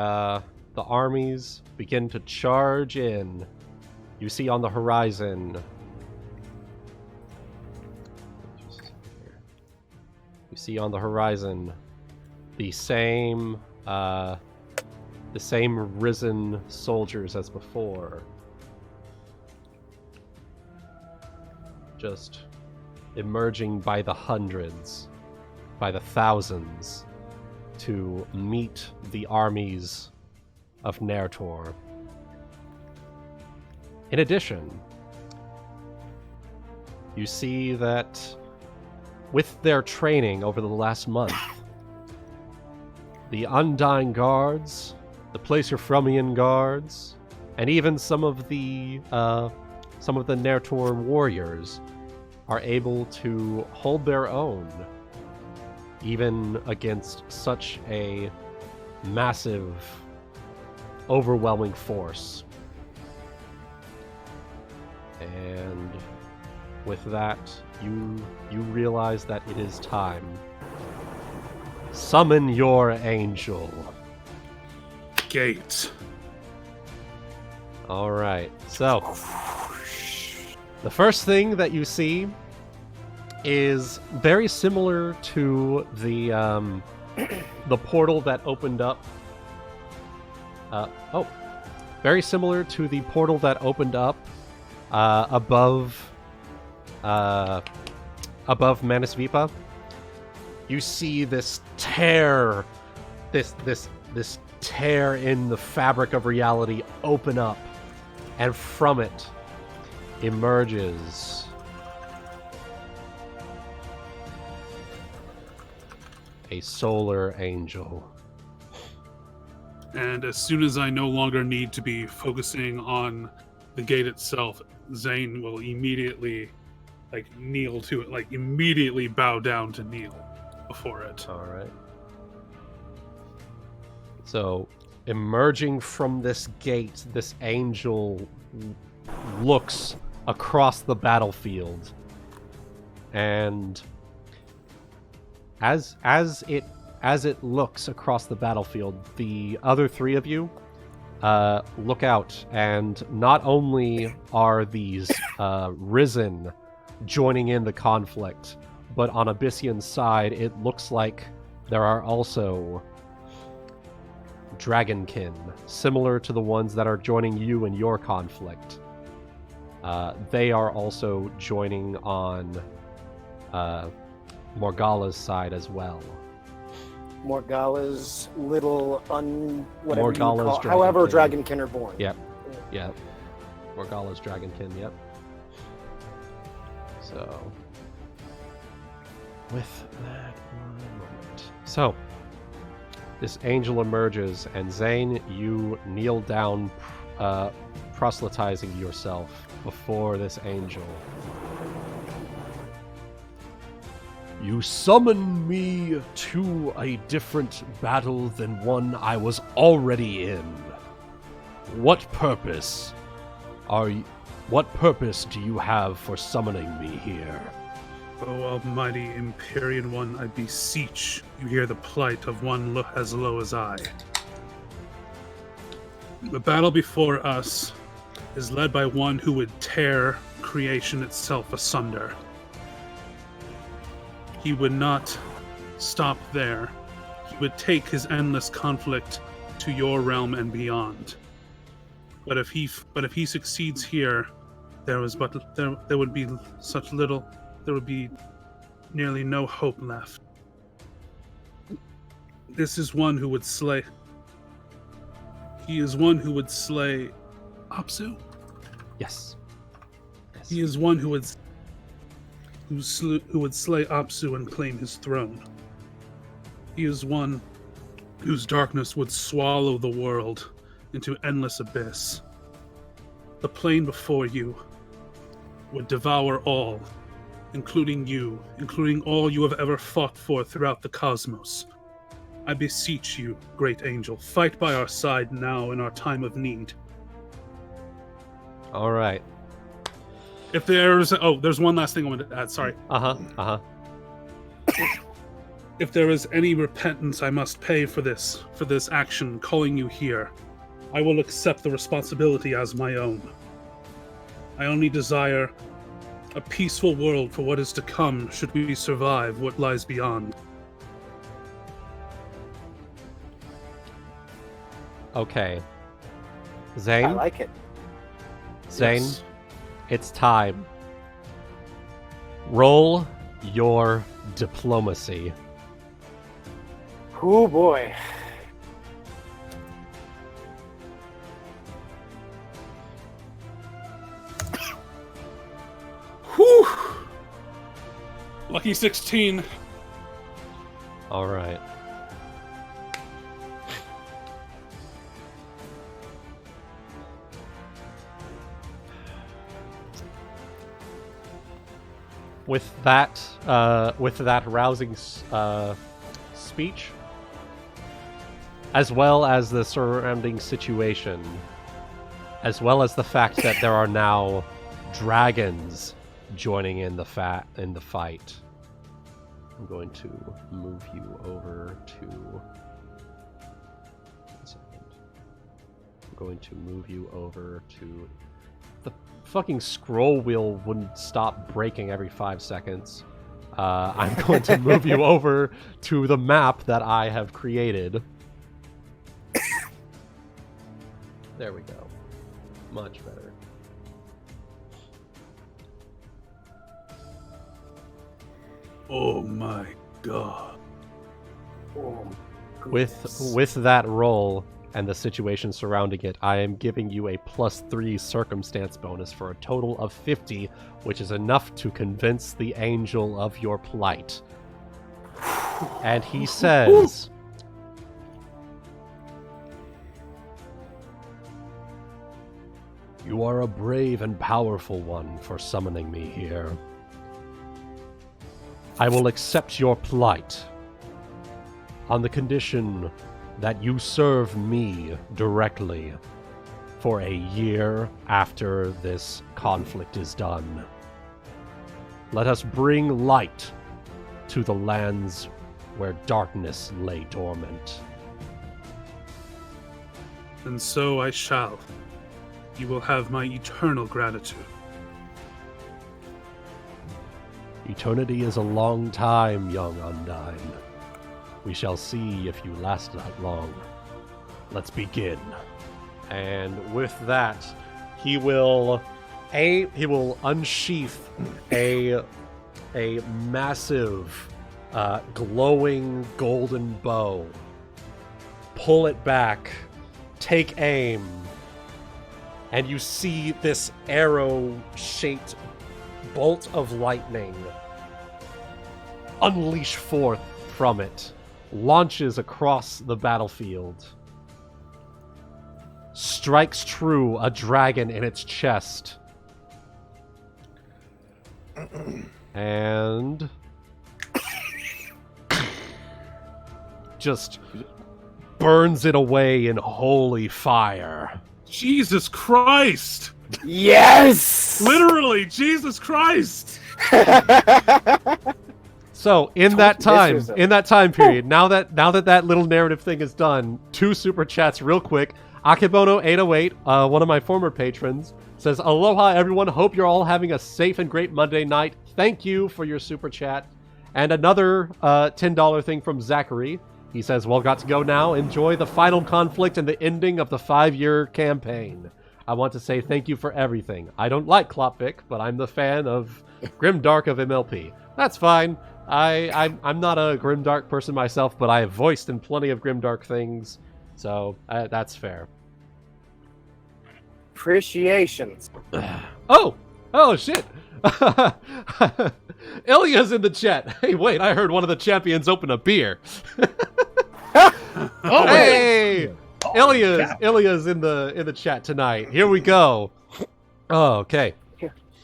armies begin to charge in, you see on the horizon. You see on the horizon the same risen soldiers as before, just emerging by the hundreds, by the thousands, to meet the armies of Narr'tor. In addition, you see that with their training over the last month, the Undine guards, the Placer Frumian guards, and even some of the Narr'tor warriors are able to hold their own, even against such a massive, overwhelming force. And with that, you realize that it is time. Summon your angel. Gate. Alright, so the first thing that you see is very similar to the portal that opened up. Very similar to the portal that opened up above Manasvipa. You see this tear, this tear in the fabric of reality open up, and from it emerges a solar angel. And as soon as I no longer need to be focusing on the gate itself, Zayne will immediately kneel to it, immediately bow down to kneel before it. Alright. So, emerging from this gate, this angel looks across the battlefield. And as it looks across the battlefield, the other three of you look out, and not only are these Risen joining in the conflict, but on Abyssian's side, it looks like there are also Dragonkin, similar to the ones that are joining you in your conflict. They are also joining on Morgala's side as well. Morgala's little whatever you Morgala's call, however Dragonkin. Dragonkin are born. Yep. Morgala's Dragonkin, yep. So, with that one moment. So, this angel emerges, and Zayne, you kneel down, proselytizing yourself before this angel. You summon me to a different battle than one I was already in. What purpose do you have for summoning me here? O almighty Empyrean One, I beseech you hear the plight of one as low as I. The battle before us is led by one who would tear creation itself asunder. He would not stop there. He would take his endless conflict to your realm and beyond. But if he succeeds here, there would be nearly no hope left. This is one who would slay. He is one who would slay Apsu? Yes. He is one who would slay Apsu and claim his throne. He is one whose darkness would swallow the world into endless abyss. The plane before you would devour all, including you, including all you have ever fought for throughout the cosmos. I beseech you, great angel, fight by our side now in our time of need. All right. If there's one last thing I wanted to add. Sorry. If there is any repentance I must pay for this action, calling you here, I will accept the responsibility as my own. I only desire a peaceful world for what is to come should we survive what lies beyond. Okay. Zayne? I like it. Zayne, Yes. it's time. Roll your diplomacy. Oh boy. Whew. Lucky 16. All right. With that rousing speech, as well as the surrounding situation, as well as the fact that there are now dragons joining in the fight, I'm going to move you over to. One second. I'm going to move you over to. The fucking scroll wheel wouldn't stop breaking every 5 seconds. I'm going to move you over to the map that I have created. There we go. Much better. Oh my god. Oh, With that roll and the situation surrounding it, I am giving you a +3 circumstance bonus for a total of 50, which is enough to convince the angel of your plight. And he says, "You are a brave and powerful one for summoning me here. I will accept your plight on the condition that you serve me directly for a year after this conflict is done. Let us bring light to the lands where darkness lay dormant." And so I shall. You will have my eternal gratitude. Eternity is a long time, young Undine. We shall see if you last that long. Let's begin. And with that, he will unsheath a massive glowing golden bow, pull it back, take aim, and you see this arrow-shaped bolt of lightning unleash forth from it, launches across the battlefield, strikes true a dragon in its chest, and just burns it away in holy fire. Jesus Christ! Yes! Literally, Jesus Christ! So in that time period, Ooh. now that little narrative thing is done, 2 super chats real quick. Akebono808, one of my former patrons, says, "Aloha everyone, hope you're all having a safe and great Monday night. Thank you for your super chat." And another $10 thing from Zachary. He says, "Well, got to go now. Enjoy the final conflict and the ending of the 5-year campaign. I want to say thank you for everything. I don't like Klopvik, but I'm the fan of Grimdark of MLP." That's fine. I'm not a Grimdark person myself, but I have voiced in plenty of Grimdark things, so that's fair. Appreciations. Oh shit! Ilya's in the chat. Hey, wait! I heard one of the champions open a beer. Oh, hey, Ilya's in the chat tonight. Here we go. Oh, okay.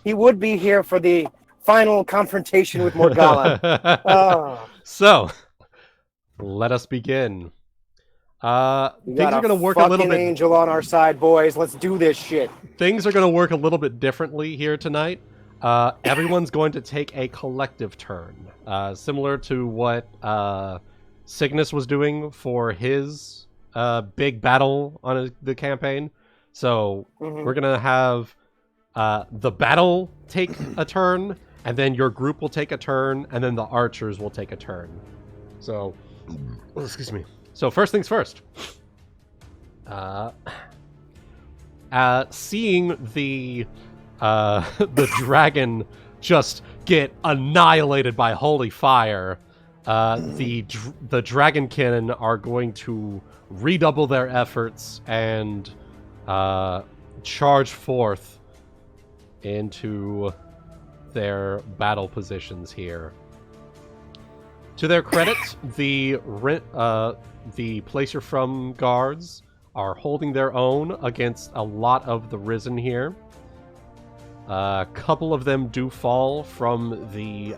He would be here for the final confrontation with Morgana. Oh. So, let us begin. Things are going to work a little bit. Angel on our side, boys. Let's do this shit. Things are going to work a little bit differently here tonight. Everyone's going to take a collective turn, similar to what Cygnus was doing for his big battle on the campaign. So we're going to have the battle take a turn, and then your group will take a turn, and then the archers will take a turn. So, excuse me. So first things first. Seeing the dragon just get annihilated by holy fire, the Dragonkin are going to redouble their efforts and charge forth into their battle positions here. To their credit, the Place You're From guards are holding their own against a lot of the Risen here. A couple of them do fall from the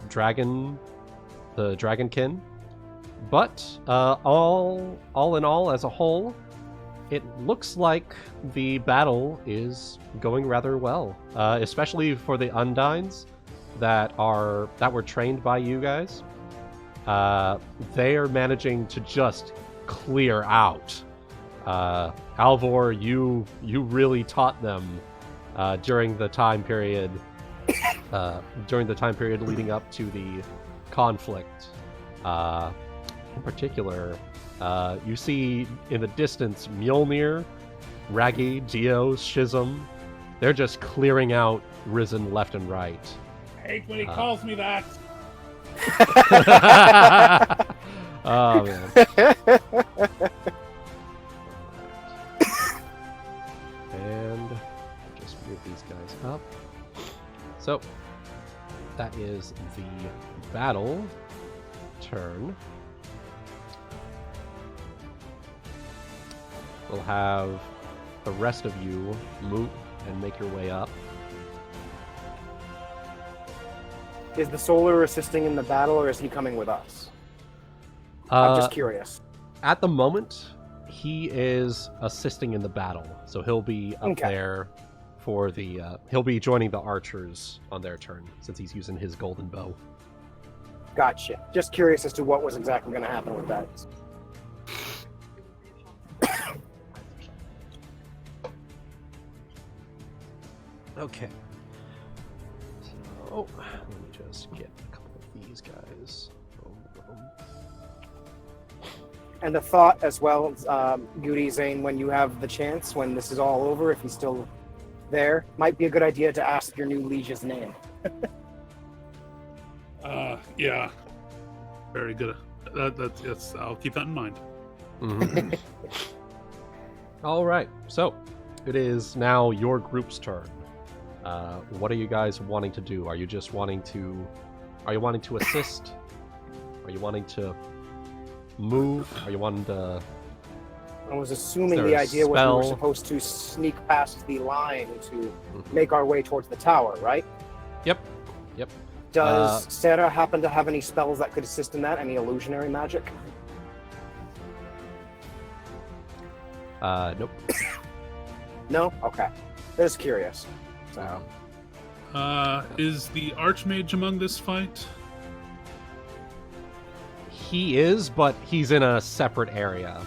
Dragonkin, but all in all, as a whole, it looks like the battle is going rather well, especially for the Undines that were trained by you guys. They are managing to just clear out. Alvor, you really taught them during the time period leading up to the conflict. In particular, you see in the distance Mjolnir, Raggy, Dio, Schism. They're just clearing out Risen left and right. I hate when he calls me that. Oh man. And I'll just move these guys up. So that is the battle turn. We'll have the rest of you move and make your way up. Is the Solar assisting in the battle, or is he coming with us? I'm just curious. At the moment, he is assisting in the battle, so he'll be up there for the. He'll be joining the archers on their turn since he's using his golden bow. Gotcha. Just curious as to what was exactly going to happen with that. Okay. So let me just get a couple of these guys. And a thought as well, Zayne, when you have the chance, when this is all over, if he's still there, might be a good idea to ask your new liege's name. Yeah. Very good. That's I'll keep that in mind. Mm-hmm. All right. So it is now your group's turn. What are you guys wanting to do? Are you wanting to assist? Are you wanting to move? Are you wanting to... I was assuming the idea was we were supposed to sneak past the line to make our way towards the tower, right? Yep. Does Sera happen to have any spells that could assist in that? Any illusionary magic? Nope. No? Okay. Just curious. So. Is the Archmage among this fight? He is, but he's in a separate area.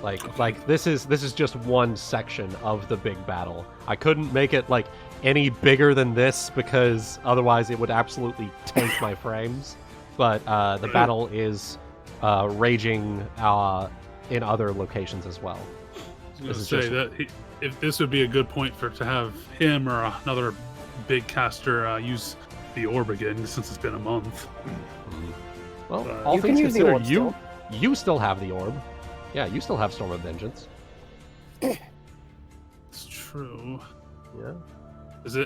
Like this is just one section of the big battle. I couldn't make it like any bigger than this because otherwise it would absolutely tank my frames. But the battle is raging in other locations as well. I was going to say that if this would be a good point to have him or another big caster use the orb again since it's been a month. Well, all you things can use the orb considered, you still have the orb. Yeah, you still have Storm of Vengeance. It's true. Yeah.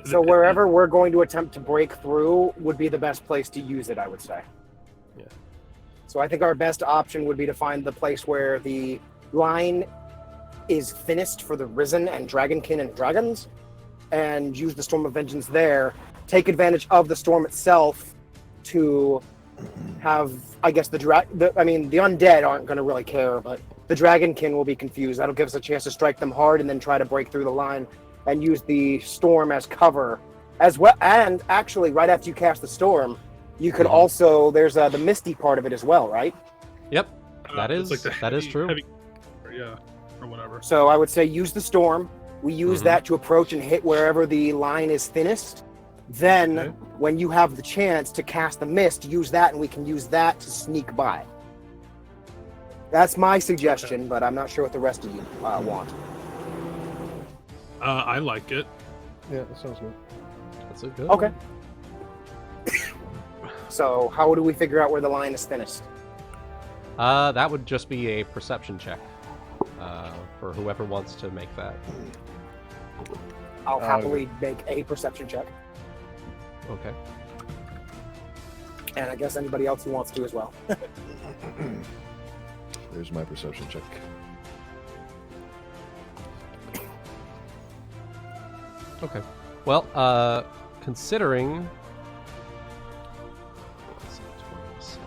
So wherever we're going to attempt to break through would be the best place to use it, I would say. Yeah. So I think our best option would be to find the place where the line is thinnest for the Risen and Dragonkin and Dragons, and use the Storm of Vengeance there. Take advantage of the storm itself to have, I guess, the undead aren't going to really care, but the Dragonkin will be confused. That'll give us a chance to strike them hard and then try to break through the line and use the storm as cover as well. And actually, right after you cast the storm, you could also, there's the misty part of it as well, right? Yep, that is true. Yeah, or whatever. So I would say use the storm. We use that to approach and hit wherever the line is thinnest. Then, when you have the chance to cast the mist, use that, and we can use that to sneak by. That's my suggestion, but I'm not sure what the rest of you want. I like it. Yeah, that sounds good. That's a good Okay. one. So how do we figure out where the line is thinnest? That would just be a perception check for whoever wants to make that. I'll happily make a perception check. Okay. And I guess anybody else who wants to as well. There's my perception check. Okay. Well, considering... So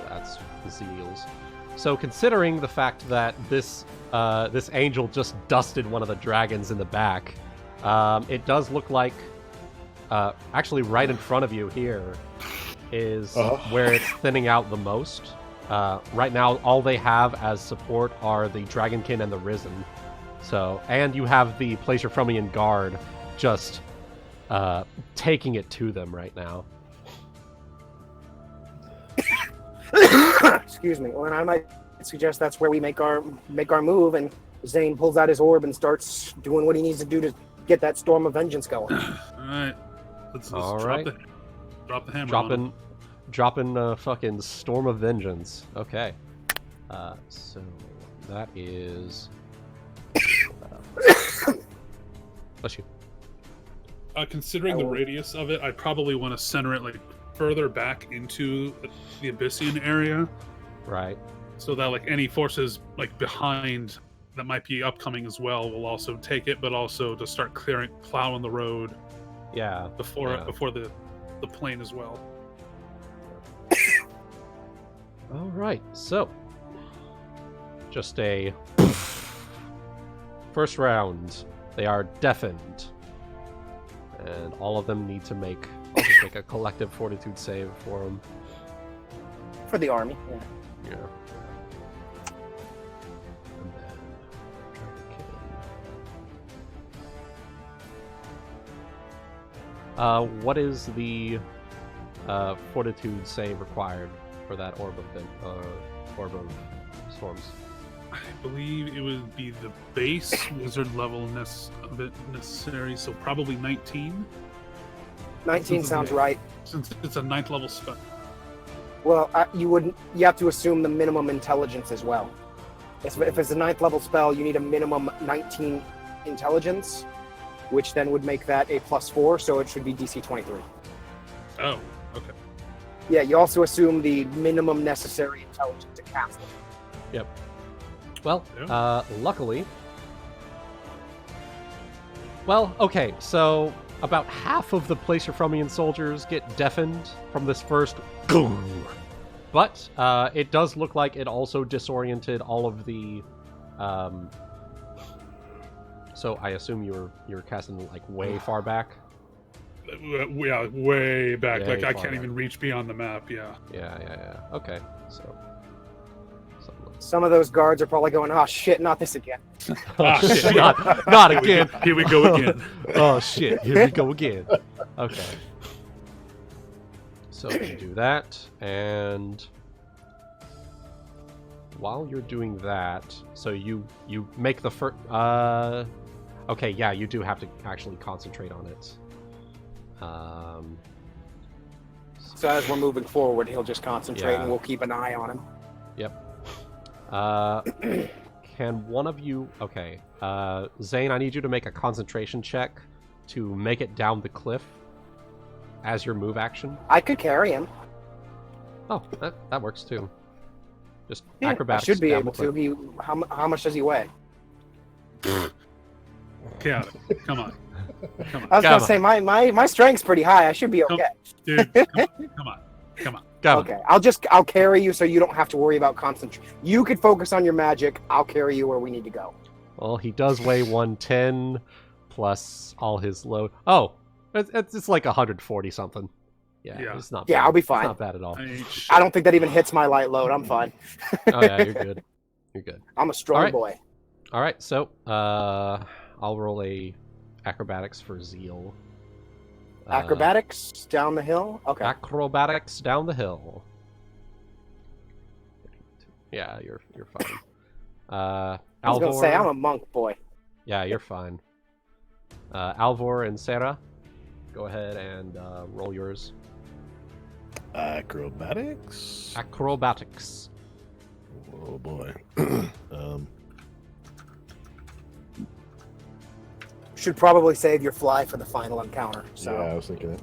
that's Zeal's. So considering the fact that this angel just dusted one of the dragons in the back, it does look like... actually right in front of you here is where it's thinning out the most. Right now, all they have as support are the Dragonkin and the Risen. So, and you have the Placerfrumian Guard just taking it to them right now. Excuse me. Well, and I might suggest that's where we make our move, and Zayne pulls out his orb and starts doing what he needs to do to get that storm of vengeance going. All right. Let's All drop right. Drop the hammer on him. Dropping fucking Storm of Vengeance. Okay. So that is... bless you. Considering the radius of it, I probably want to center it like further back into the Abyssian area. Right. So that like any forces like behind that might be upcoming as well will also take it, but also to start plowing the road. Yeah. Before the plane as well. All right. So just a first round. They are deafened, and all of them need to make. I'll just make a collective fortitude save for them. For the army. Yeah. And then what is the fortitude save required for that orb of storms? I believe it would be the base wizard levelness of it necessary, so probably 19. 19 sounds right. Since it's a 9th level spell. Well, you have to assume the minimum intelligence as well. If it's a 9th level spell, you need a minimum 19 intelligence, which then would make that a +4, so it should be DC 23. Oh, okay. Yeah, you also assume the minimum necessary intelligence to cast it. Yep. Well, luckily... Well, okay, so about half of the Placerfrumian soldiers get deafened from this first boom. But it does look like it also disoriented all of the... So I assume you're casting like way far back? Yeah, way back. Yeah, like I can't back. even reach beyond the map, yeah. Yeah. Okay, so... Some of those guards are probably going, oh shit, not this again. Oh shit, not again. Here we go again. Oh shit, here we go again. Okay. So you do that, and while you're doing that, so you make the first... okay, yeah, you do have to actually concentrate on it. So as we're moving forward, he'll just concentrate and we'll keep an eye on him. Yep. Can one of you... Okay. Zayne, I need you to make a concentration check to make it down the cliff as your move action. I could carry him. Oh, that works too. Just Yeah, acrobatics. I should be down able the cliff. to. How much does he weigh? Get Come on. I was going to say, my strength's pretty high. I should be okay. Dude, come on. Come on. Okay, I'll carry you so you don't have to worry about concentration. You could focus on your magic. I'll carry you where we need to go. Well, he does weigh 110 plus all his load. Oh, it's like 140 something. Yeah. It's not bad. Yeah, I'll be fine. It's not bad at all. I don't think that even hits my light load. I'm fine. Oh yeah, you're good. You're good. I'm a strong Alright. boy. All right, so I'll roll a acrobatics for Zeal. Acrobatics down the hill? Okay. Acrobatics down the hill. Yeah, you're fine. I was going to Alvor, say, I'm a monk boy. yeah, you're fine. Alvor and Sera, go ahead and roll yours. Acrobatics? Acrobatics. Oh boy. Should probably save your fly for the final encounter. So. Yeah, I was thinking that.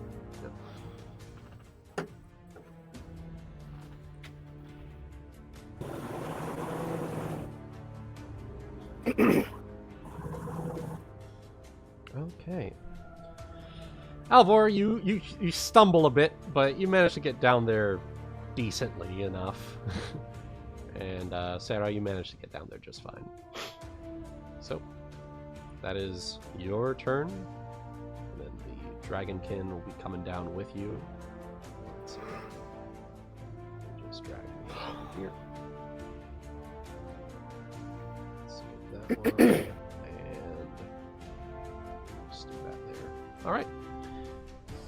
Okay. Alvor, you stumble a bit, but you manage to get down there decently enough. And Sera, you managed to get down there just fine. So, that is your turn. And then the Dragonkin will be coming down with you. Let's see. Just drag me over here. Let's get that one. And just do that there. Alright.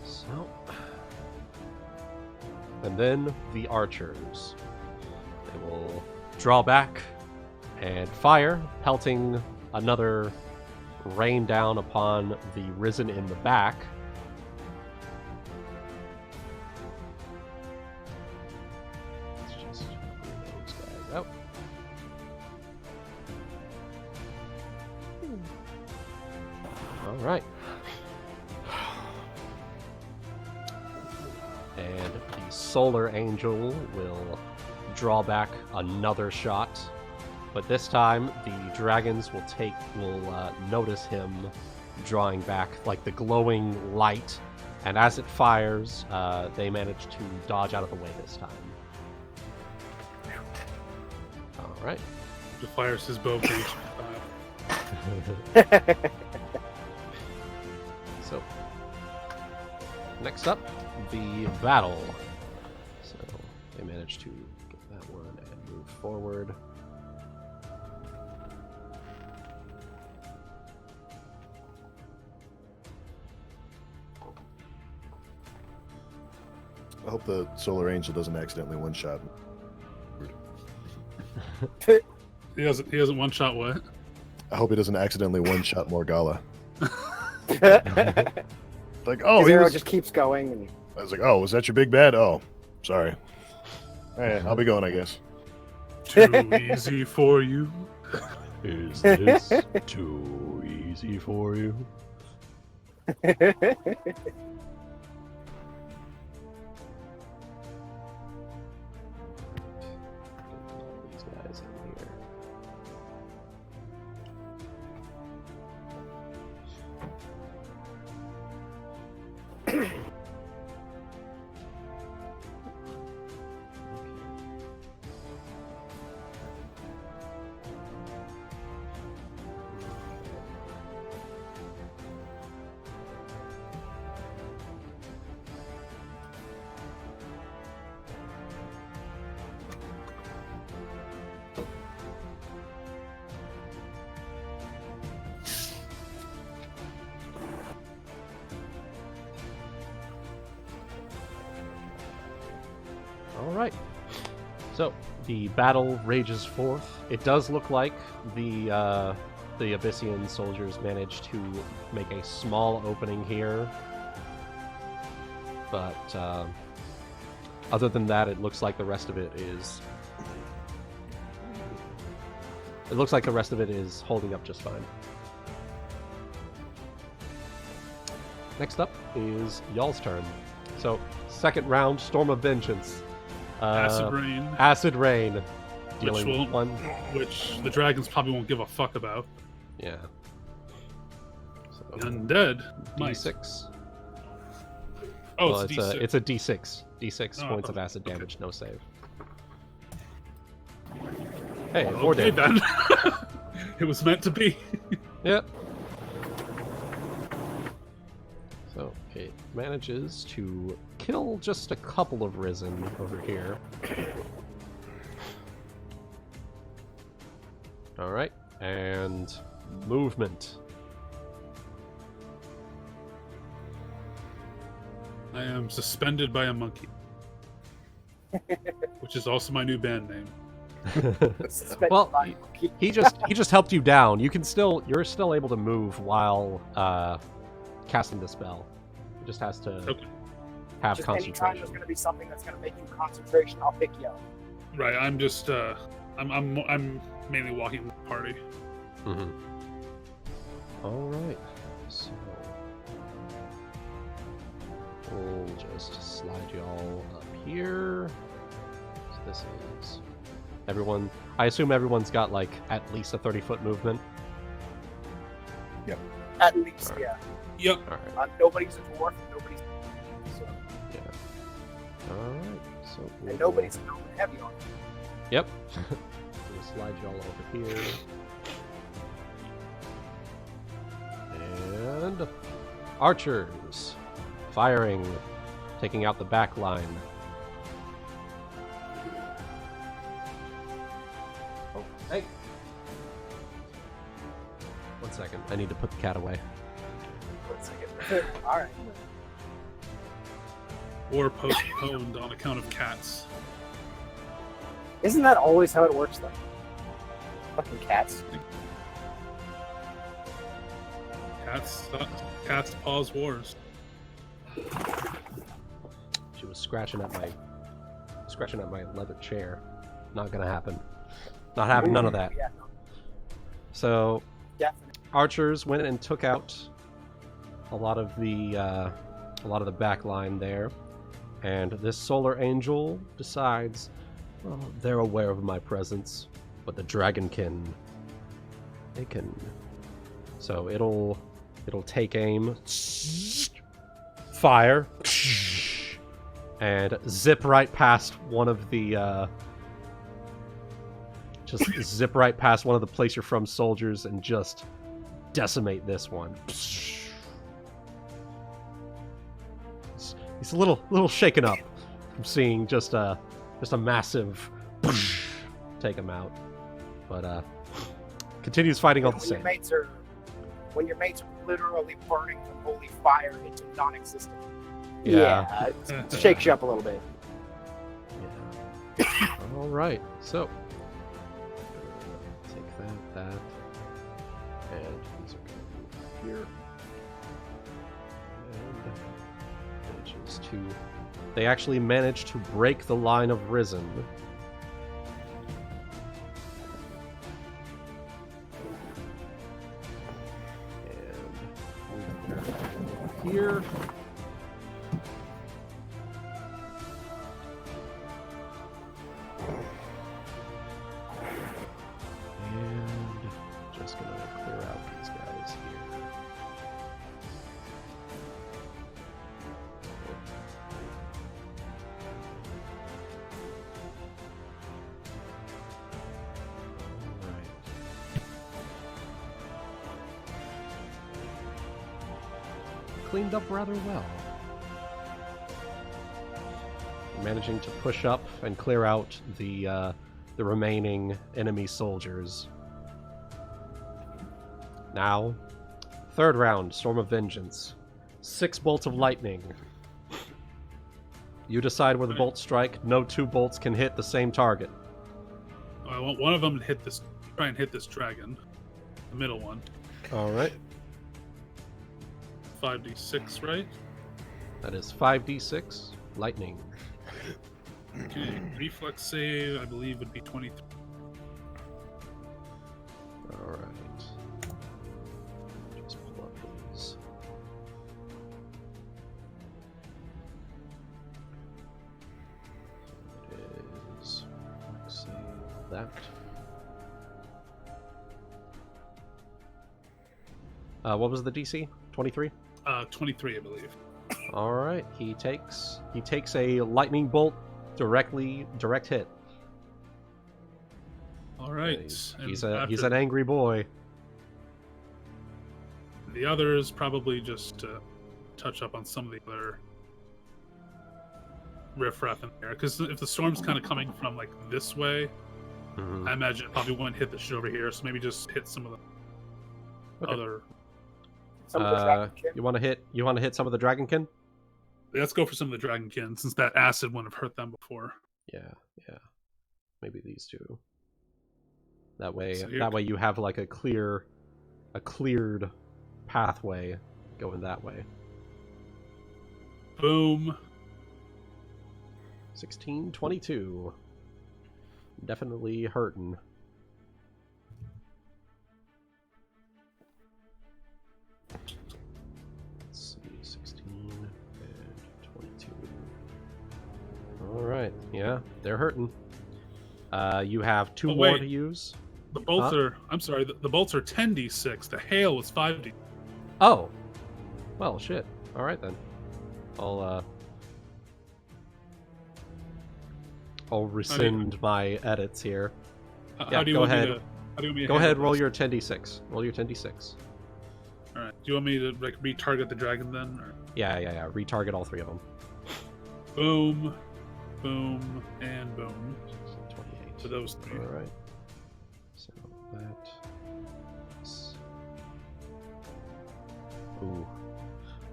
So. And then the archers. They will draw back and fire, pelting another rain down upon the risen in the back. Let's just clear those guys out. All right. And the Solar Angel will draw back another shot, but this time the dragons will notice him drawing back, like the glowing light, and as it fires, they manage to dodge out of the way this time. All right. He fires his bow cage. So, next up, the battle. So they manage to get that one and move forward. I hope the Solar Angel doesn't accidentally one-shot. He hasn't one-shot what? I hope he doesn't accidentally one-shot Morgala. The Like, oh, he arrow was... just keeps going. And... I was like, oh, was that your big bad? Oh, sorry. Hey, I'll be going, I guess. Too easy for you. Is this too easy for you? These guys in here. All right. So the battle rages forth. It does look like the Abyssian soldiers managed to make a small opening here, but other than that, it looks like the rest of it is. It looks like the rest of it is holding up just fine. Next up is y'all's turn. So, second round, Storm of Vengeance. Acid Rain. Acid Rain. Dealing Which the dragons probably won't give a fuck about. Yeah. So, Undead. D6. Oh, Well, it's D6. it's a D6. D6 Oh, points of okay. acid damage, no save. Hey, Okay, 4 damage. then. It was meant to be. Yep. So it manages to kill just a couple of Risen over here. Alright, and movement. I am suspended by a monkey. Which is also my new band name. Suspended Well, by- he just helped you down. You're still able to move while casting the spell. He just has to Okay. have Just anytime concentration. there's going to be something that's going to make you concentration, I'll pick you up. Right. I'm just. I'm mainly walking with the party. Mm-hmm. All right. So we'll just slide y'all up here. So this is everyone. I assume everyone's got like at least a 30-foot movement. At least, Alright. yeah. Yep. All right. Nobody's a dwarf, nobody's so, Yeah. All right. So and nobody's a gnome heavy on it. Yep. We'll slide y'all over here. And archers firing, taking out the back line. Oh, hey. 1 second. I need to put the cat away. 1 second. Alright. Or postponed on account of cats. Isn't that always how it works, though? Fucking cats. Cats pause wars. She was scratching at my leather chair. Not gonna happen. Not having none of that. Yeah, So definitely. archers went and took out a lot of the back line there, and this solar angel decides, well, they're aware of my presence, but the dragonkin, they can. So it'll take aim, fire, and zip right past one of the just zip right past one of the place you're from soldiers and just decimate this one. He's a little shaken up from seeing just a massive take him out, but continues fighting on the same. When your mates are literally burning from holy fire into non-existent. Yeah. It shakes you up a little bit. Yeah. All right, so take that, and these are going to move here. And Legends 2. They actually managed to break the line of Risen. And here. And just gonna clear out these guys here. Alright. Cleaned up rather well. Managing to push up and clear out the remaining enemy soldiers. Now, third round, Storm of Vengeance. 6 bolts of lightning. You decide where the bolts strike. No 2 bolts can hit the same target. I want one of them to hit this. Try and hit this dragon, the middle one. All right. 5d6, right? That is 5d6 lightning. Okay. Reflex save, I believe, would be 23. All right. Just pull up these. It is. Let's save that. What was the DC? 23. 23, I believe. All right. He takes a lightning bolt direct hit. All right. He's And an angry boy. The others probably just touch up on some of the other riffraff in there, because if the storm's kind of coming from like this way, Mhm. I imagine it probably wouldn't hit the shit over here. So maybe just hit some of the Okay. other. Some of the dragonkin. You want to hit some of the dragonkin? Let's go for some of the dragonkin, since that acid wouldn't have hurt them before. Yeah. Maybe these two. That way So here- you have like a cleared pathway going that way. Boom. 16, 22. Definitely hurting. Let's see, 16 and 22. Alright, yeah, they're hurting. You have two more to use. The bolts are, I'm sorry, the bolts are 10d6. The hail was 5d. Oh. Well, shit. Alright then. I'll rescind my edits here. How do you go want ahead. me to, how do you want me to Go ahead, handle roll this? your 10d6. Roll your 10d6. Alright. Do you want me to like retarget the dragon then? Or... Yeah. Retarget all three of them. Boom, boom, and boom. 28. For those three. Alright. So that's... Ooh.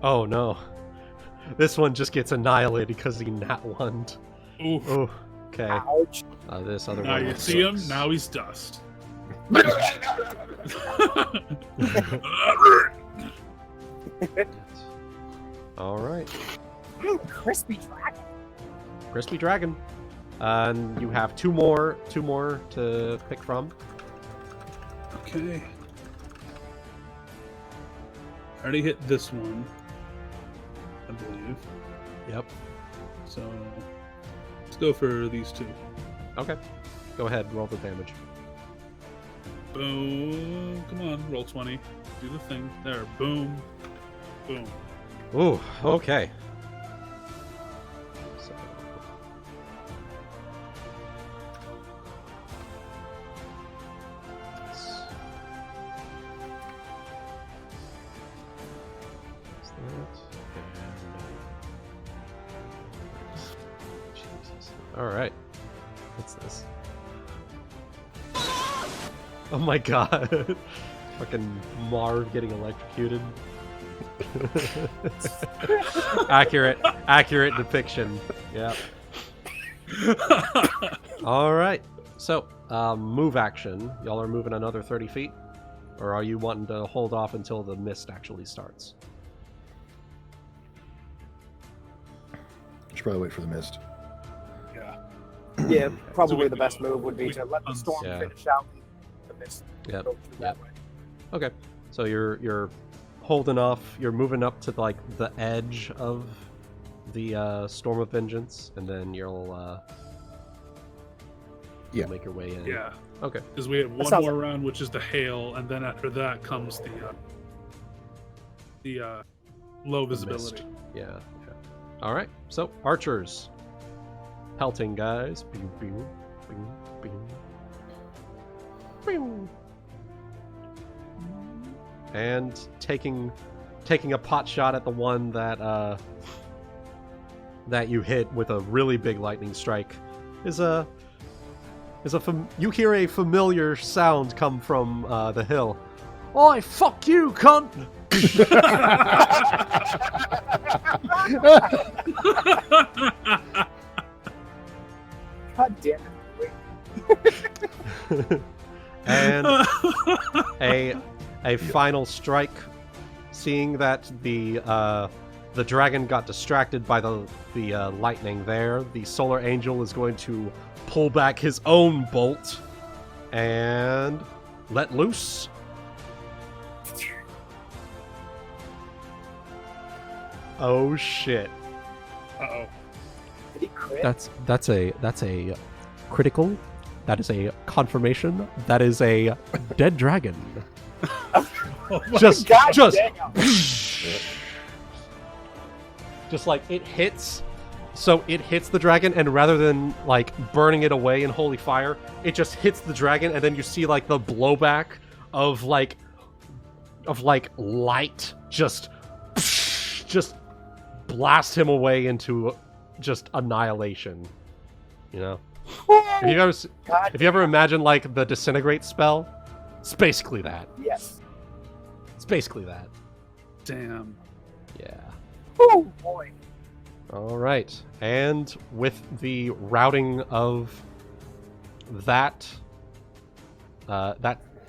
Oh no. This one just gets annihilated because he nat one. Ooh. Oh, okay. Ouch. This other Now one. you see him. sucks. Now he's dust. Alright. Crispy dragon. Crispy Dragon. And you have two more to pick from. Okay. I already hit this one, I believe. Yep. So let's go for these two. Okay. Go ahead, roll the damage. Boom. Come on, roll 20. Do the thing. There. Boom. Boom. Ooh, okay. So... Jesus. Alright. What's this? Oh my god. Fucking Marv getting electrocuted. Accurate depiction. Yeah. Alright. So, move action. Y'all are moving another 30 feet? Or are you wanting to hold off until the mist actually starts? Should probably wait for the mist. Yeah. Yeah, probably So we- the best move would be to let the storm Yeah. finish out the mist. Yep, Go through that way. Okay. So you're holding off, you're moving up to like the edge of the Storm of Vengeance, and then you'll Yeah. make your way in. Yeah. Okay. Because we have one sounds more round, which is the hail, and then after that comes the low The visibility. mist. Yeah. Alright, so archers. Pelting guys. Bing, bing, bing, bing. Bing. And taking a pot shot at the one that that you hit with a really big lightning strike you hear a familiar sound come from the hill. Oi, fuck you, cunt! God damn it. And a final strike. Seeing that the dragon got distracted by the lightning there, the Solar Angel is going to pull back his own bolt and let loose. Oh shit! Uh-oh. Did he crit? That's a critical. That is a confirmation. That is a dead dragon. just God just damn. just like it hits. So it hits the dragon, and rather than like burning it away in holy fire, it just hits the dragon, and then you see like the blowback of light just blast him away into just annihilation. You know? If you ever imagine like the disintegrate spell, it's basically that. Yes. It's basically that. Damn. Yeah. Oh boy. All right, and with the routing of that,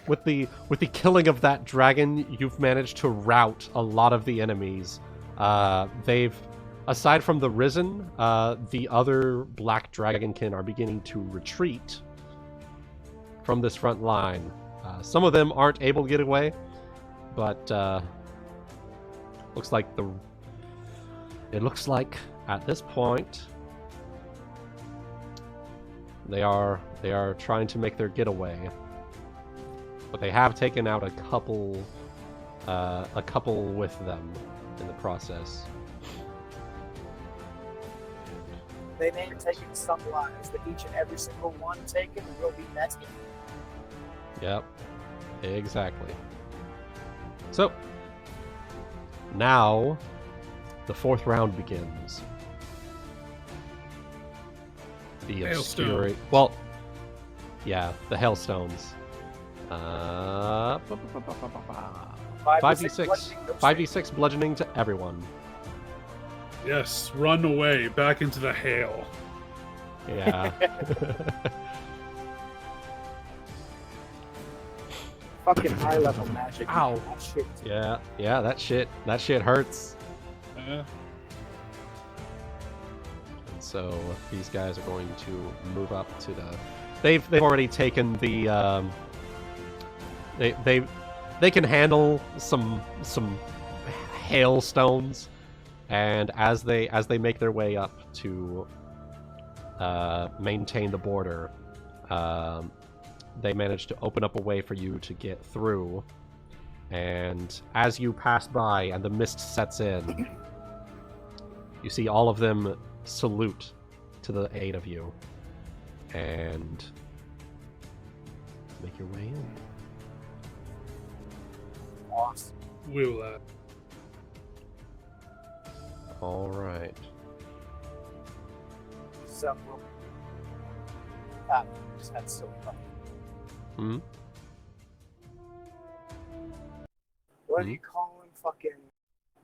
with the killing of that dragon, you've managed to rout a lot of the enemies. They've aside from the Risen, the other Black Dragonkin are beginning to retreat from this front line. Some of them aren't able to get away, but looks like at this point they are trying to make their getaway, but they have taken out a couple with them in the process. They may have taken some lives, but each and every single one taken will be met in. Yep, exactly. So, now, the 4th round begins. The Hailstone. Well, yeah, the hailstones. 5d6 bludgeoning to everyone. Yes, run away back into the hail. Yeah. Fucking high level magic. Ow. That shit. Yeah, that shit hurts. Yeah. And so these guys are going to move up to the. They've already taken the. They can handle some hailstones, and as they make their way up to maintain the border, they manage to open up a way for you to get through. And as you pass by and the mist sets in, you see all of them salute to the aid of you and make your way in. Awesome. We'll All right. Several. Just had so much. Hmm? What do you call them? Fucking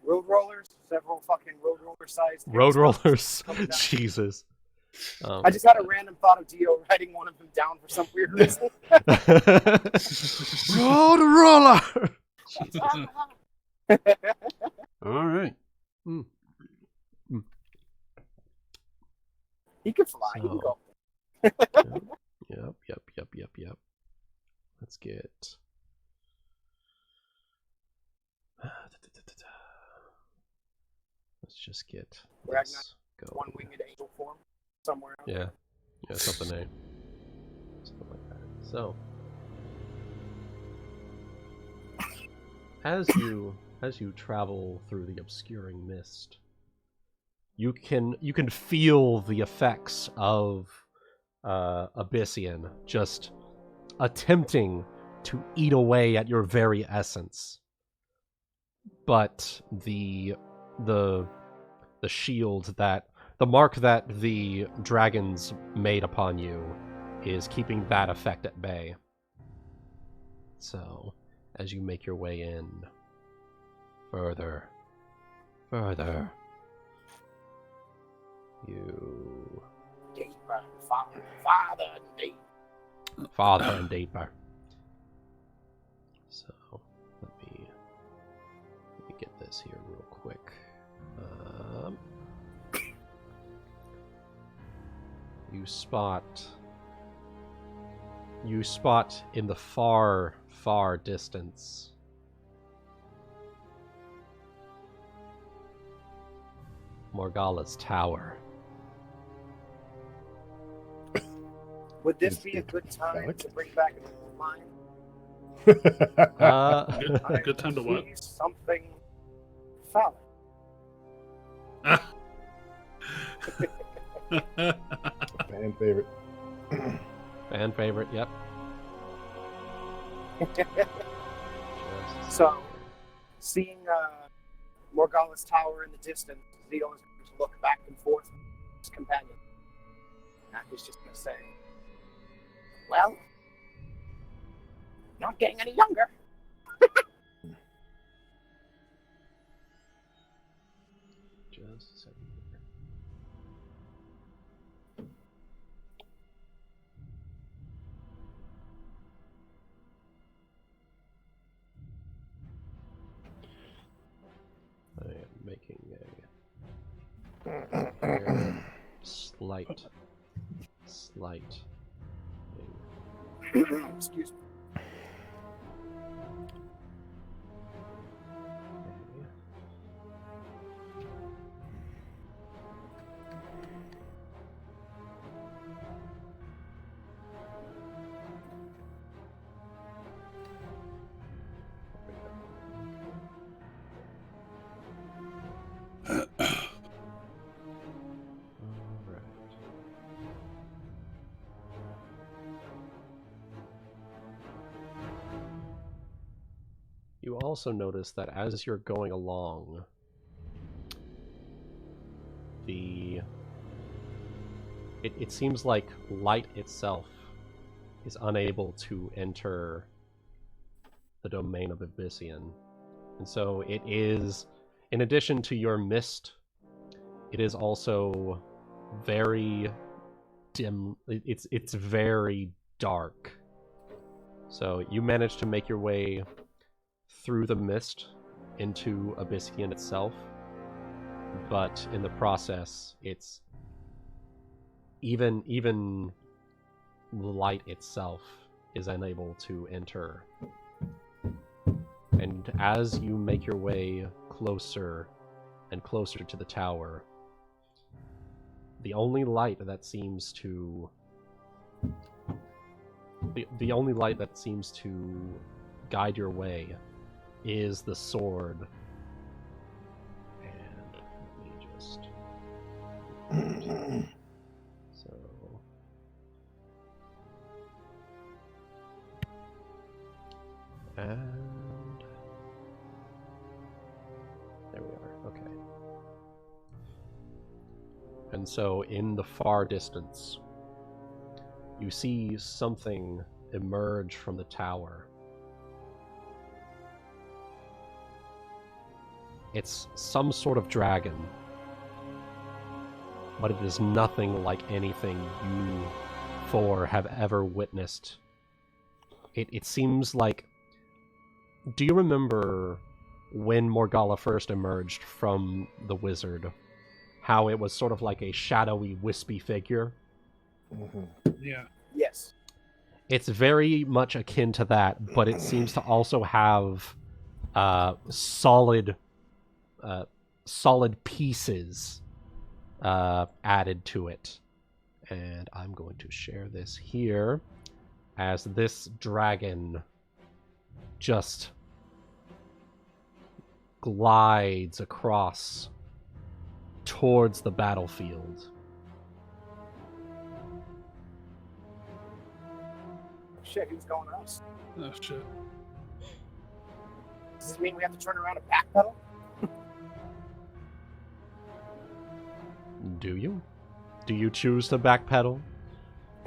road rollers? Several fucking road roller sized. Road rollers. Jesus. I just had a random thought of Dio writing one of them down for some weird reason. Road roller. All right. He can fly. He can go. Yep. Let's get. Let's just get this going. One-winged angel form somewhere. Yeah, something like that. So, as you travel through the obscuring mist, you can feel the effects of Abyssian just attempting to eat away at your very essence. But the shield the mark that the dragons made upon you is keeping that effect at bay. So, as you make your way in further, you Deeper, farther and deeper. So, let me get this here real quick. You spot in the far distance Morgala's tower. Would this be a good time to bring back an old line? Good time to what? Something solid. Fan favorite. Fan favorite, yep. So, seeing Morgala's tower in the distance, Zeal is going to look back and forth with his companion. And he's just going to say, well, not getting any younger. Just a second. I am making a slight Excuse me. You also notice that as you're going along, it seems like light itself is unable to enter the domain of Abyssian. And so it is, in addition to your mist, it is also very dim. It's very dark. So you manage to make your way through the mist into Abyssian itself, but in the process, it's even light itself is unable to enter. And as you make your way closer and closer to the tower, the only light that seems to guide your way is the sword. And let me just so and there we are. Okay. And so in the far distance, you see something emerge from the tower. It's some sort of dragon, but it is nothing like anything you four have ever witnessed. It seems like... Do you remember when Morgalla first emerged from the wizard? How it was sort of like a shadowy, wispy figure? Mm-hmm. Yeah. Yes. It's very much akin to that, but it seems to also have solid pieces added to it. And I'm going to share this here as this dragon just glides across towards the battlefield. Shit, who's going to us? Oh, shit. Does this mean we have to turn around and backpedal? Do you? Do you choose to backpedal?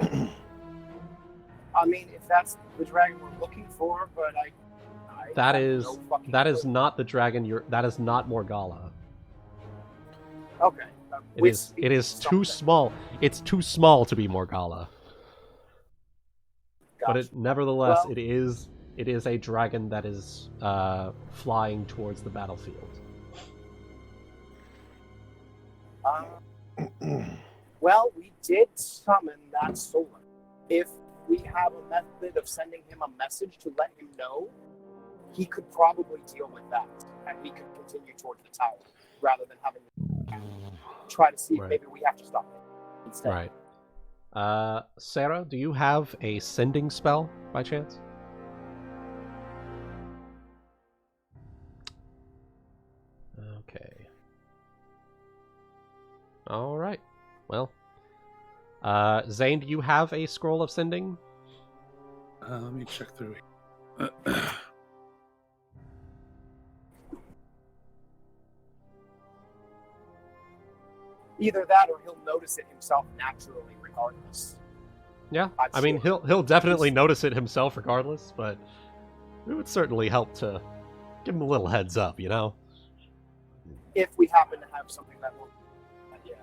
I mean, if that's the dragon we're looking for, but I That have is no fucking that is clue. not the dragon that is not Morgalla. Okay. It is too small. It's too small to be Morgalla. But Gotcha. nevertheless, Well- it is a dragon that is flying towards the battlefield. Well, we did summon that sword. If we have a method of sending him a message to let him know, he could probably deal with that, and we could continue towards the tower rather than having to try to see if Right. maybe we have to stop him instead. Right. Sera, do you have a sending spell by chance? Okay. All right. Well, Zayne, do you have a scroll of sending? Let me check through. Either that, or he'll notice it himself naturally, regardless. Yeah, I'm I mean, sure. he'll definitely notice it himself regardless, but it would certainly help to give him a little heads up, you know? If we happen to have something that will, yeah.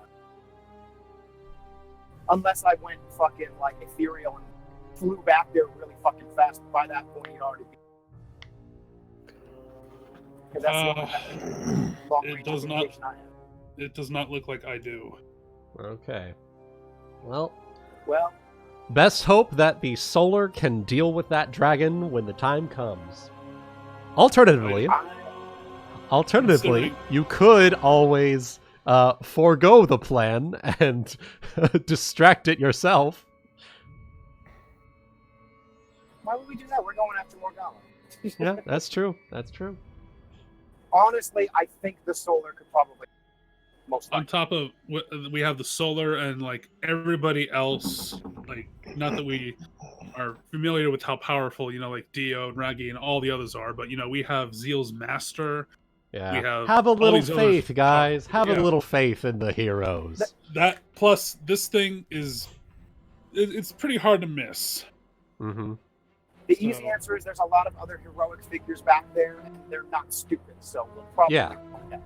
Unless I went fucking like ethereal and flew back there really fucking fast. By that point, he'd already be. Because that's the only long it range does not- communication I have. It does not look like I do. Okay. Well, best hope that the Solar can deal with that dragon when the time comes. Alternatively, you could always forego the plan and distract it yourself. Why would we do that? We're going after Morgana. Yeah, that's true. That's true. Honestly, I think the Solar could probably most likely. On top of we have the Solar and like everybody else, like not that we are familiar with how powerful, like Dio and Raggi and all the others are, but we have Zeal's master. Yeah. We have a little these faith, guys. Have yeah. a little faith in the heroes. That plus this thing it's pretty hard to miss. Mm-hmm. The easy answer is there's a lot of other heroic figures back there, and they're not stupid, so we'll probably find out.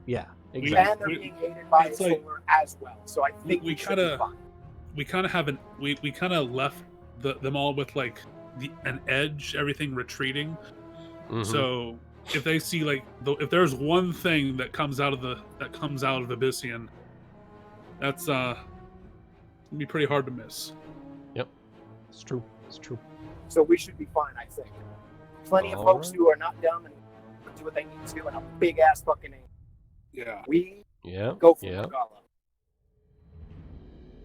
Yeah, Exactly. And they're being aided by the Solar as well, so I think we should be fine. We kind of have we kind of left them all with like an edge, everything retreating. Mm-hmm. So if they see if there's one thing that comes out of the Abyssian, that's gonna be pretty hard to miss. Yep, it's true. It's true. So we should be fine, I think. Plenty of folks who are not dumb and do what they need to, and a big ass fucking aim. Yeah. We go for Morgana.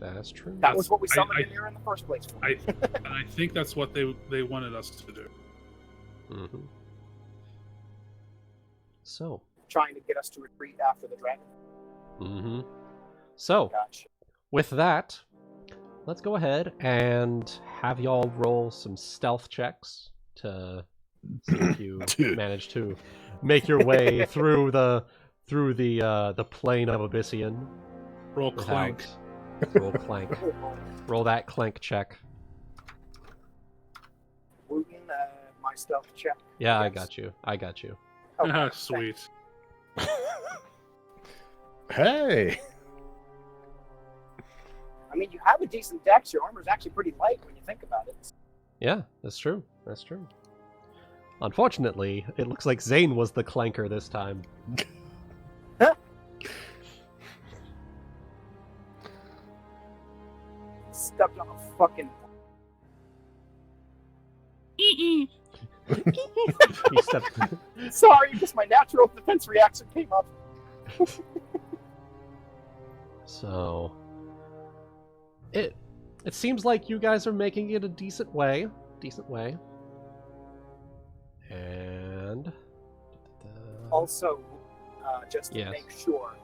That's true. That was what we summoned in here in the first place. And I think that's what they wanted us to do. Mm-hmm. So. Trying to get us to retreat after the dragon. Mm-hmm. So, with that, let's go ahead and have y'all roll some stealth checks to see if you manage to make your way through the plane of Abyssian. Roll clank. Roll clank. Roll that clank check. Wuten, my stealth check. Yeah, yes. I got you. Okay, sweet. Hey. I mean, you have a decent dex. Your armor's actually pretty light when you think about it. Yeah, that's true. That's true. Unfortunately, it looks like Zayne was the clanker this time. Stepped on a fucking... He stepped... Sorry, just my natural defense reaction came up. So... It seems like you guys are making it a decent way. And... Also, just to make sure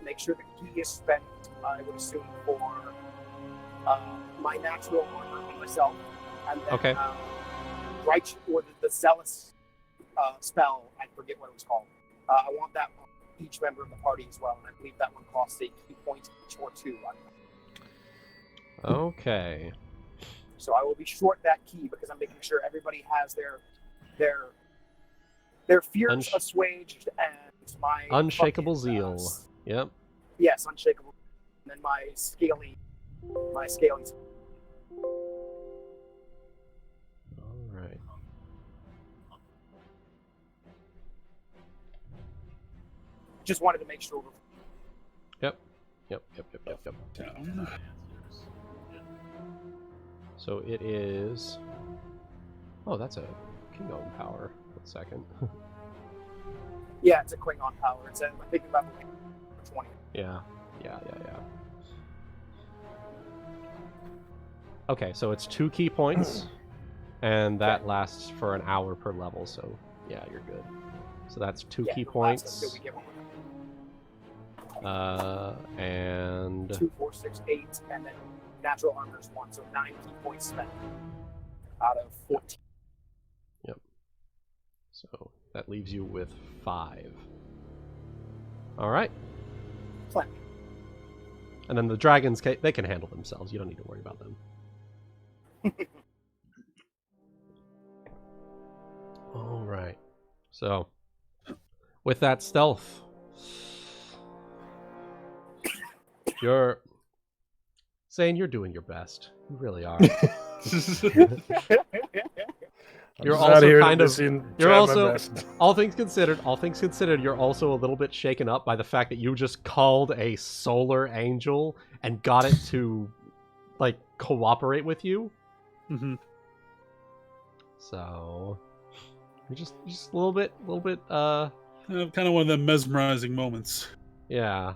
the key is spent, I would assume, for my natural armor on myself. And then, right, or the Zealous spell, I forget what it was called. I want that on each member of the party as well, and I believe that one costs a key point each or two. Okay. So I will be short that key because I'm making sure everybody has their fears assuaged and my unshakable zeal. Yep. Yes, unshakable. And then my scaly. All right. Just wanted to make sure. Yep. Down. So it is... Oh, that's a Klingon power. 1 second. Yeah, it's a Klingon power. It's I'm thinking about the 20. Yeah. Okay, so it's 2 key points, and that lasts for an hour per level, so yeah, you're good. So that's 2 key points. And 2, 4, 6, 8, and then natural armor's 1, so 9 key points spent out of 14. Yep. So that leaves you with 5. All right. Plenty. And then the dragons, they can handle themselves. You don't need to worry about them. All right. So, with that stealth, Zayne, you're doing your best. You really are. You're also kind of. You're also, all things considered, you're also a little bit shaken up by the fact that you just called a solar angel and got it to like cooperate with you. Mm-hmm. So just a little bit Kind of one of the mesmerizing moments. yeah.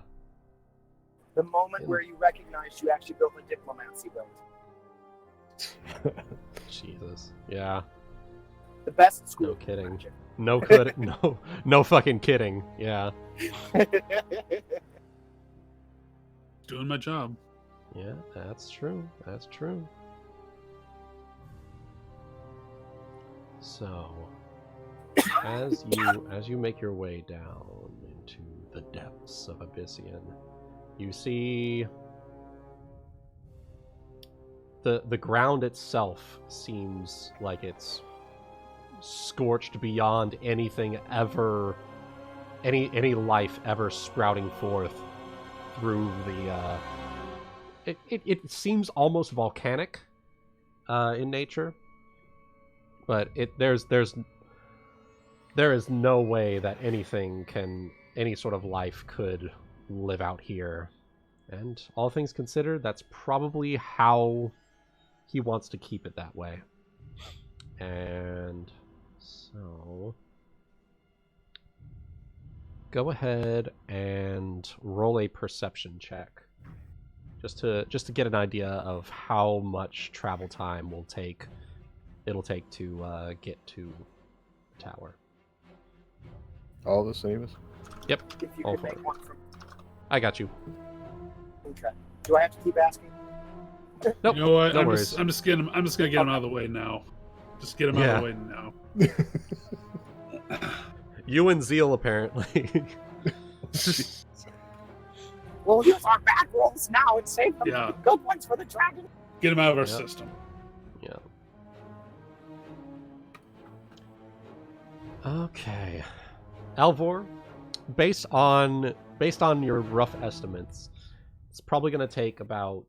The moment where you recognized you actually built a diplomacy build. Jesus. Yeah. The best school. No kidding. Magic. No fucking kidding. Yeah. Doing my job. Yeah, that's true. That's true. So, as you make your way down into the depths of Abyssian, you see the ground itself seems like it's scorched beyond anything ever, any life ever sprouting forth through the. It seems almost volcanic in nature, but there is no way that any sort of life could live out here. And all things considered, that's probably how he wants to keep it that way. And so go ahead and roll a perception check. Just to get an idea of how much travel time it'll take to get to the tower. All the same as? Yep. If you all could four. make one from. I got you. Okay. Do I have to keep asking? Nope. You know what? No I'm worries. just gonna get him out of the way now. Just get him out of the way now. You and Zeal apparently. We'll use our bad rolls now and save them Yeah. good ones for the dragon. Get him out of our Yep. system. Yeah. Okay. Alvor, based on your rough estimates, it's probably going to take about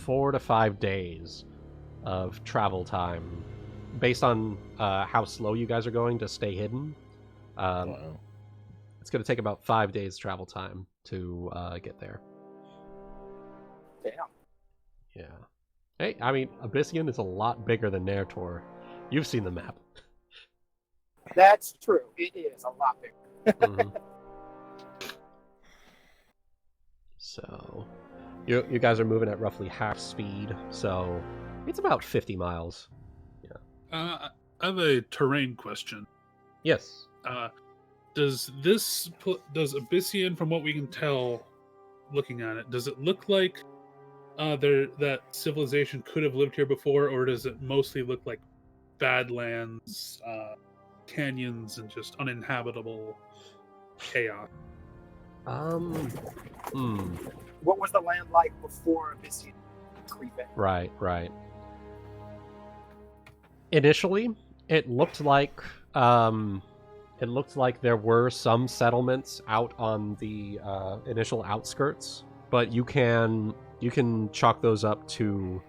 4 to 5 days of travel time, based on how slow you guys are going to stay hidden. Wow. It's going to take about 5 days travel time to get there. Damn. Yeah. Hey, I mean, Abyssian is a lot bigger than Narr'tor. You've seen the map. That's true. It is a lot bigger. Mhm. So, you guys are moving at roughly half speed, so it's about 50 miles. I have a terrain question. Yes. Does Abyssian, from what we can tell, looking at it, does it look like that civilization could have lived here before, or does it mostly look like badlands, canyons, and just uninhabitable chaos? What was the land like before Abyssian creeping? Right. Initially, it looked like there were some settlements out on the initial outskirts, but you can chalk those up to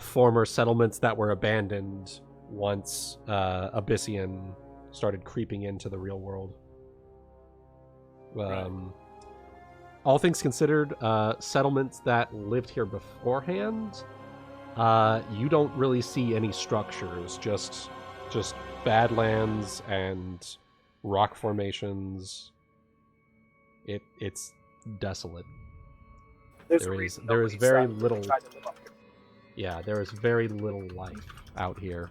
former settlements that were abandoned once Abyssian started creeping into the real world. All things considered, settlements that lived here beforehand, you don't really see any structures, just badlands and rock formations. It's desolate. There's a There reason is nobody very decided little. to try to live up here. Yeah, there is very little life out here.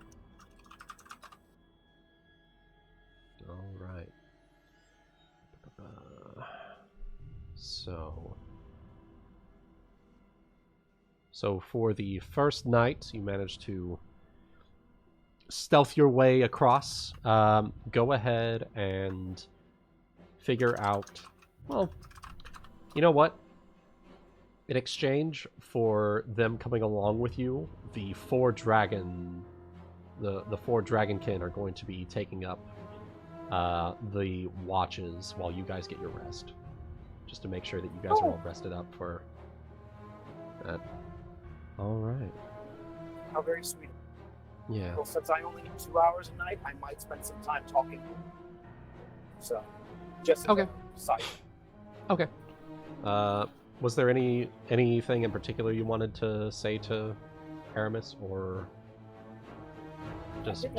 All right. So for the first night, you managed to stealth your way across. Go ahead and figure out. Well, you know what? In exchange for them coming along with you, the four dragonkin are going to be taking up the watches while you guys get your rest, just to make sure that you guys are all rested up for that. All right. How very sweet. Yeah. Well, since I only need 2 hours a night, I might spend some time talking. So, just as Okay. a side. Okay. Was there anything in particular you wanted to say to Aramis, or just in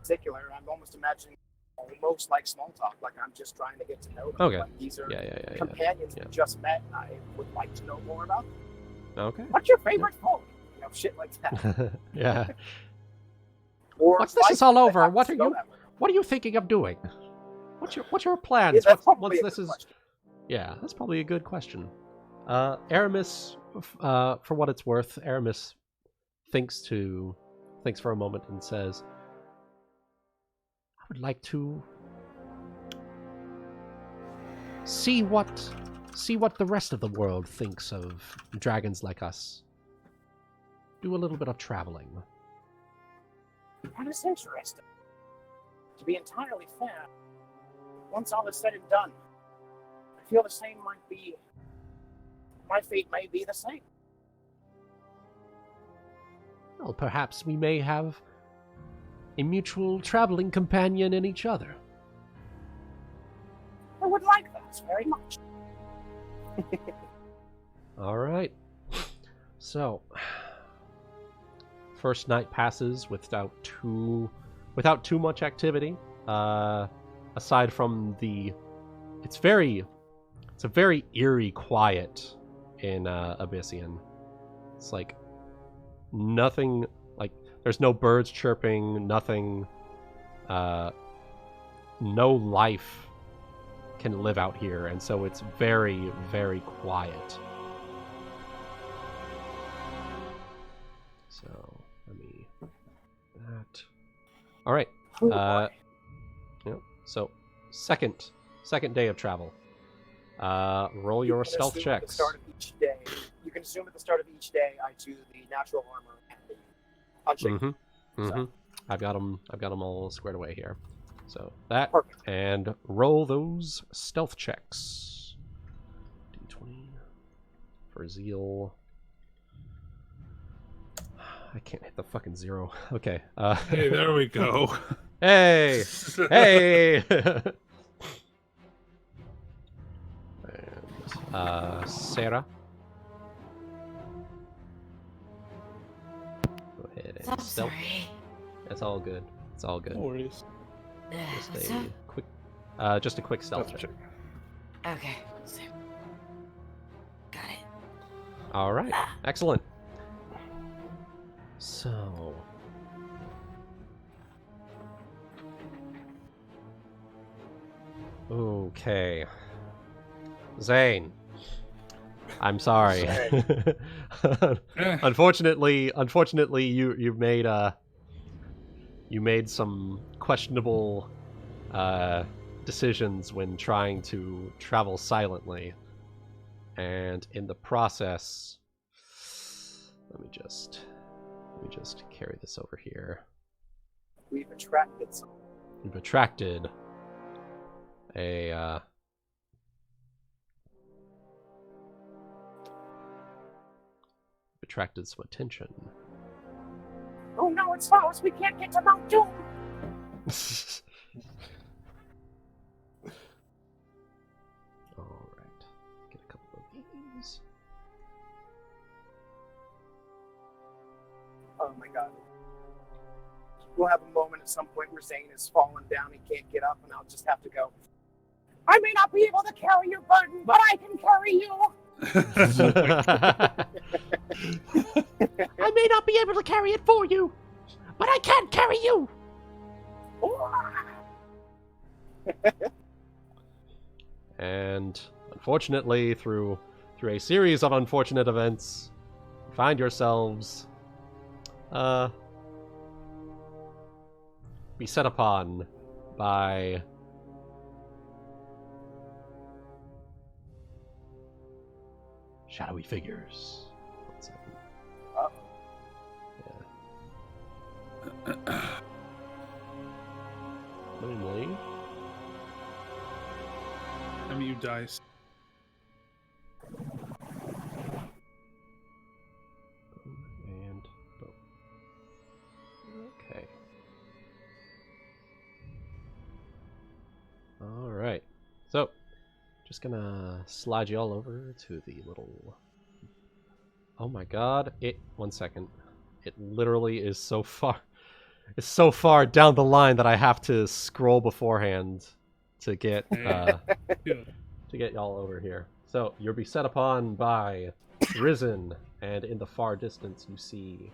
particular? I'm almost imagining almost like small talk, like I'm just trying to get to know them. Okay. Like these are yeah. companions we just met, and I would like to know more about them. Okay. What's your favorite food? You know, shit like that. Yeah. Or Once this is all life over, happens what to are go you that way. what are you thinking of doing? What's your plans? Yeah, that's once probably a this good is question. Yeah, that's probably a good question. Aramis, for what it's worth, Aramis thinks for a moment and says, I would like to see what the rest of the world thinks of dragons like us. Do a little bit of traveling. That is interesting. To be entirely fair, once all is said and done, I feel the same might be. My fate may be the same. Well, perhaps we may have a mutual traveling companion in each other. I would like that very much. All right. So, first night passes without too much activity. Aside from it's a very eerie quiet in Abyssian. It's like nothing, like there's no birds chirping, nothing, no life can live out here, and so it's very, very quiet. So let me that. All right. Yeah. So second day of travel. Roll your stealth checks. At the start of each day, you can assume at the start of each day I do the natural armor and the Unchained. So. I've got them all squared away here. So that Perfect. And roll those stealth checks. D20 for Zeal. I can't hit the fucking 0. Okay. Hey, there we go. Hey! Hey! And Sera. Go ahead and I'm stealth. sorry. That's all good. It's all good. No worries. What's up? Just a quick stealth check. Okay. So, got it. All right. Excellent. So, okay, Zayne. I'm sorry. Unfortunately, you made some questionable decisions when trying to travel silently, and in the process, let me just carry this over here. We've attracted some. You've attracted a attracted some attention. Oh no, it's false. We can't get to Mount Doom. All right, get a couple of these. Oh my god. We'll have a moment at some point where Zayne has fallen down, he can't get up, and I'll just have to go, I may not be able to carry your burden, but I can carry you! I may not be able to carry it for you, but I can carry you! And unfortunately, through a series of unfortunate events, you find yourselves be set upon by shadowy figures. 1 second. Yeah. Namely, I mean, you dice. and boom. Okay. All right. So, Just gonna slide you all over to the little... Oh my god, one second. It literally is so far... It's so far down the line that I have to scroll beforehand to get to get y'all over here. So you'll be set upon by Risen, and in the far distance you see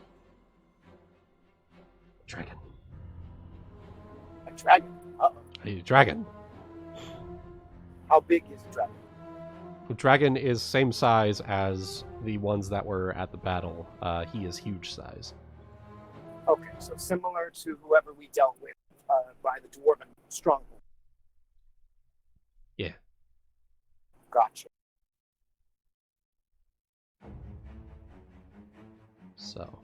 dragon. A dragon. A dragon. How big is the dragon? The dragon is same size as the ones that were at the battle. He is huge size. Okay, so similar to whoever we dealt with by the dwarven stronghold. Yeah. Gotcha. So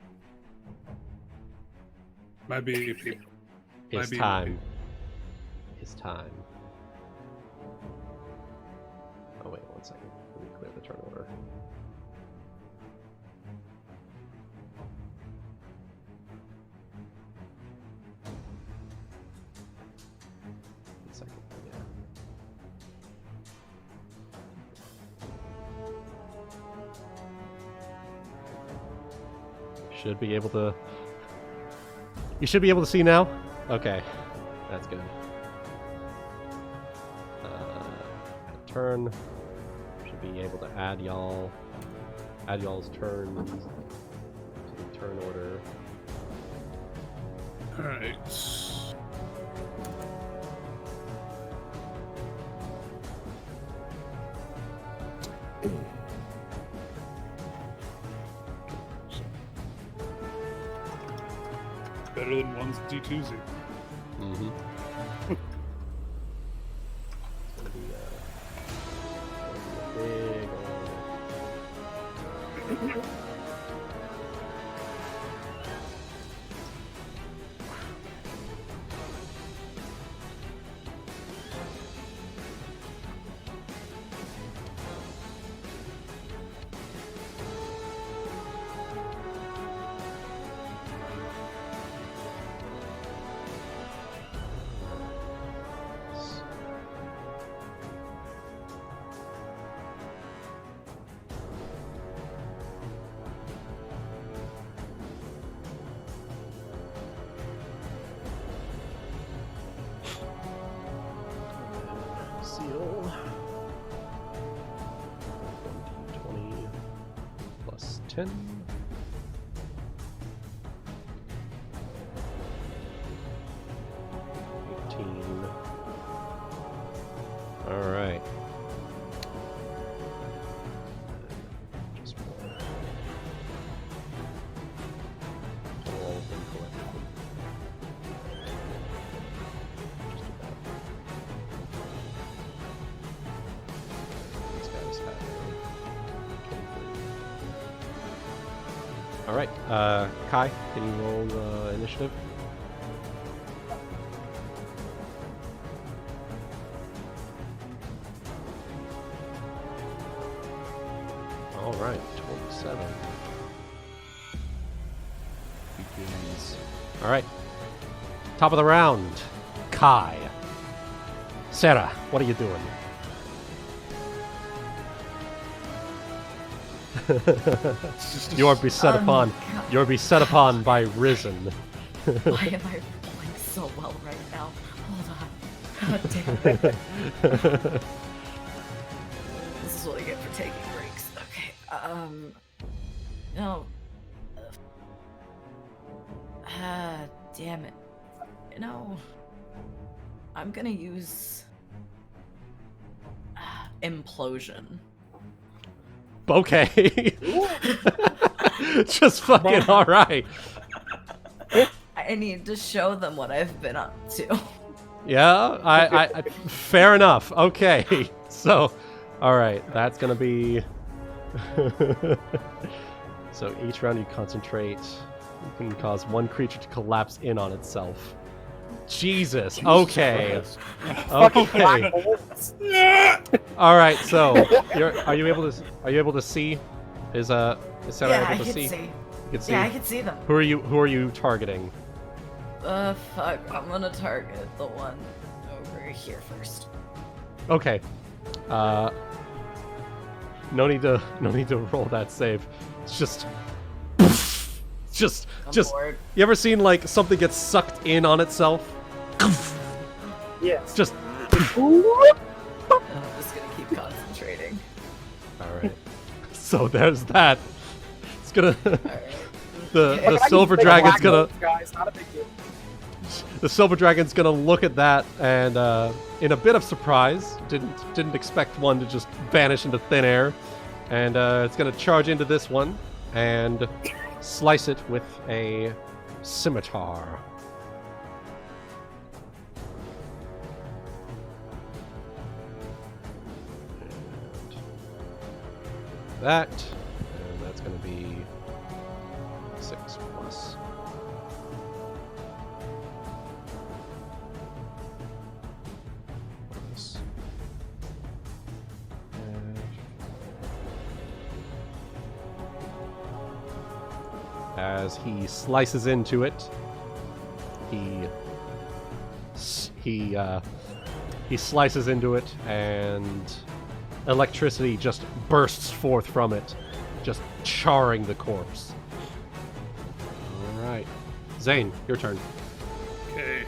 Might be people. it's time. It's time. Oh wait, one second. Let me clear the turn order. One second. Yeah. Should be able to. You should be able to see now. Okay, that's good. Turn. Should be able to add y'all's turns to the turn order. Alright. Better than one's D2Z. Mm-hmm. It's gonna be a big old... Zeal. 20 plus 10. All right. Just more. All of them collectively. Just about. These guys have 23. All right, Kai, can you roll initiative? All right, 27. Begins. All right, top of the round, Kai. Sera, what are you doing? You are beset upon. God. You are beset upon by Risen. Why am I playing so well right now? Hold on. God damn it. This is what I get for taking breaks. Okay. No. Damn it. You know, I'm gonna use implosion. Okay. Just fucking all right. I need to show them what I've been up to. Yeah, I fair enough. Okay. So, all right, that's going to be So each round you concentrate, you can cause one creature to collapse in on itself. Jesus. Okay. Okay. All right. So, are you able to see? Is Sera able to see? See. You can see. Yeah, I can see them. Who are you targeting? Fuck. I'm gonna target the one over here first. Okay. No need to roll that save. It's just I'm bored. You ever seen like something get sucked in on itself? Yes. Just I'm just gonna keep concentrating. all right. So there's that. It's gonna Alright. the silver dragon's gonna Guys, not a big deal. the silver dragon's gonna look at that and in a bit of surprise, didn't expect one to just vanish into thin air, and it's gonna charge into this one and slice it with a scimitar. And that, and that's gonna be 6 plus. As he slices into it, he slices into it, and electricity just bursts forth from it, just charring the corpse. All right, Zayne, your turn. Okay.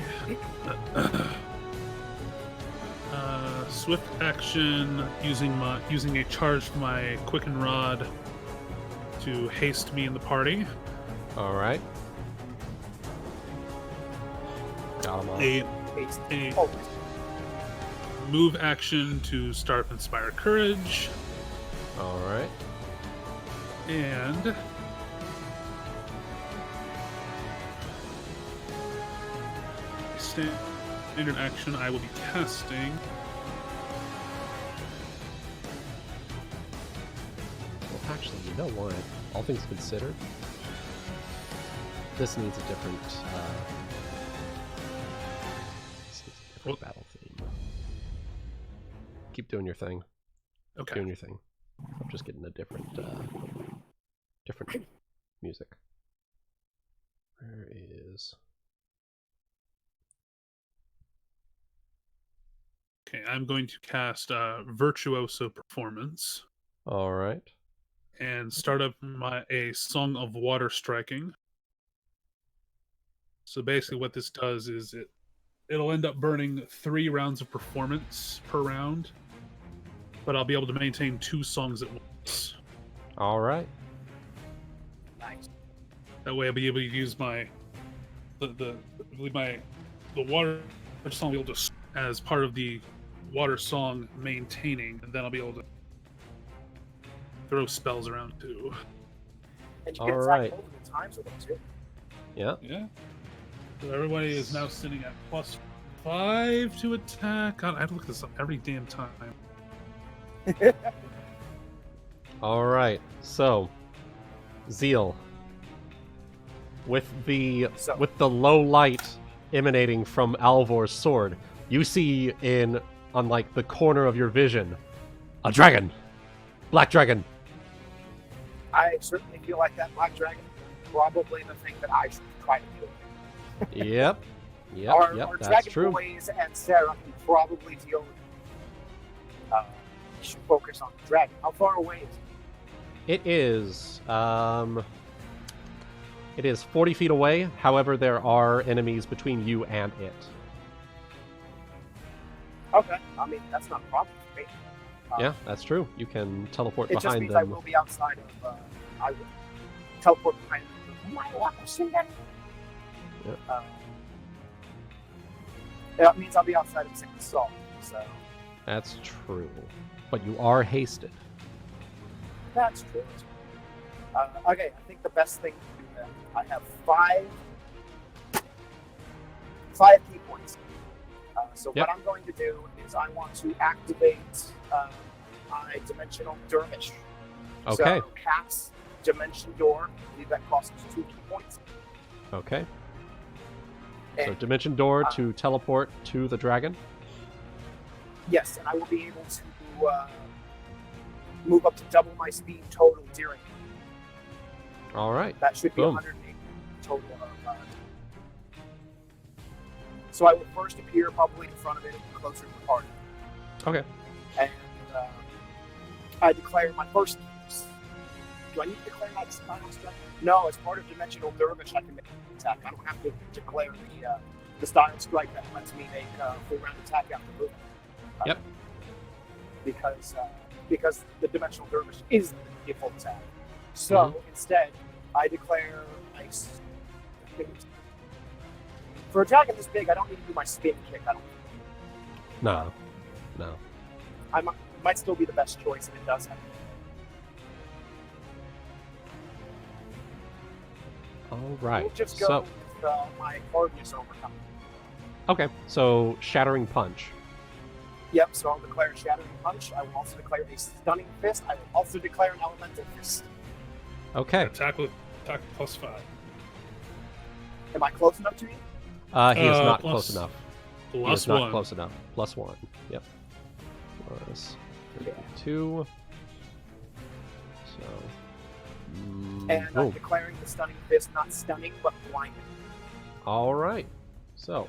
Swift action using a charge from my Quicken Rod to haste me in the party. All right. Got him all. A Oh, move action to start Inspire Courage, All right. and standard action I will be casting. Well, actually, you know what? All things considered, this needs a different battle theme. Keep doing your thing. Okay. Doing your thing. I'm just getting a different music. Where is? Okay, I'm going to cast Virtuoso Performance All right. and start up a Song of Water Striking. So basically what this does is it'll end up burning 3 rounds of performance per round, but I'll be able to maintain 2 songs at once. All right. nice. That way I'll be able to use my the water song will just as part of the water song maintaining, and then I'll be able to throw spells around too. And you All can attack right. multiple times with them too. Yeah. Yeah. So everybody is now sitting at +5 to attack. God, I have to look this up every damn time. All right. So, Zeal, with the low light emanating from Alvor's sword, you see on like the corner of your vision a dragon, black dragon. I certainly feel like that black dragon is probably the thing that I should try to deal with. Yep. Our That's dragon true. boys and Sera can probably deal with it. We should focus on the dragon. How far away is it? It is 40 feet away. However, there are enemies between you and it. Okay, I mean that's not a problem for me. Yeah, that's true. You can teleport It just behind means I them. will be outside of. I will teleport behind my Watersinger. Yep. That means I'll be outside of Sickness Salt. So That's true. But you are hasted. that's true. Okay, I think the best thing to do then. I have five key points. So Yep. what I'm going to do is I want to activate my Dimensional Dervish. Okay. So cast Dimension Door. I believe that costs 2 key points. Okay. So And, Dimension Door to teleport to the dragon. yes, and I will be able to move up to double my speed total during it. All right. That should be Boom. 108 total. So I will first appear probably in front of it, closer to the party. Okay. And my first. Do I need to declare that style strike? No, as part of Dimensional Dervish, I can make an attack. I don't have to declare the style strike that lets me make a full round attack after movement. Yep. Because the Dimensional Dervish is the full attack. So instead, I declare Ice. For attacking this big, I don't need to do my spin kick. I don't. No. I might still be the best choice, and it does have. All right. We'll just go with my hardness overcome. Okay, so Shattering Punch. Yep, so I'll declare Shattering Punch. I will also declare a Stunning Fist. I will also declare an Elemental Fist. Okay. Attack +5. Am I close enough to you? He is not close enough. He is not +1. close enough. +1. Yep. +2. So. And I'm declaring the Stunning Fist not stunning, but blinding. All right. So,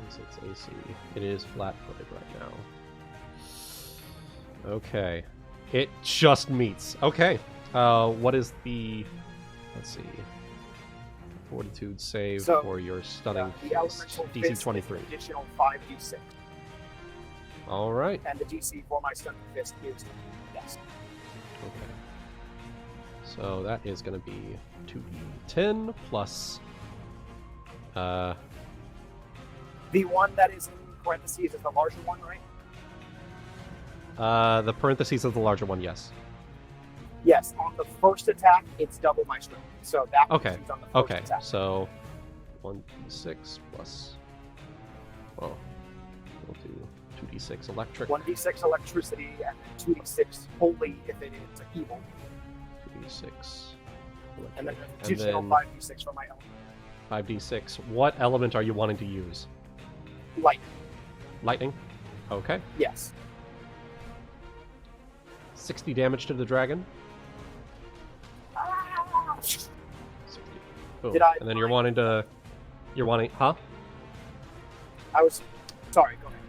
its AC. It is flat-footed right now. Okay. It just meets. Okay. What is the? Let's see. Fortitude save for your stunning fist. DC 23. Additional 5d6. All right. And the DC for my stunning fist is yes. Okay. So that is going to be 2d10 plus. The one that is in parentheses is the larger one, right? The parentheses is the larger one, yes. Yes, on the first attack, it's double my strength. So that okay. On the first attack. So 1d6 plus. Well, we'll do 2d6 electric. 1d6 electricity and then 2d6 holy if it is evil. 2d6 electric. And then an additional 5d6 for my element. 5d6. What element are you wanting to use? Lightning. Lightning? Okay. Yes. 60 damage to the dragon. 60. Boom. Did I and then you're wanting, huh? I was, sorry, go ahead.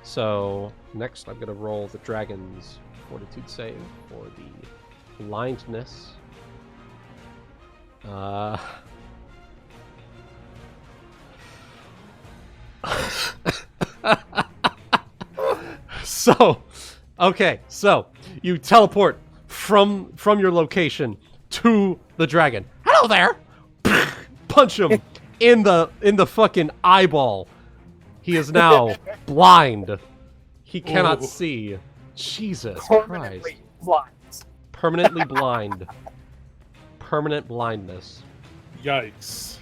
So, next I'm going to roll the dragon's fortitude save for the blindness. So you teleport from your location to the dragon. Hello there. Punch him in the fucking eyeball. He is now blind. He cannot see. Jesus Christ. Permanently blind. Permanent blindness. Yikes.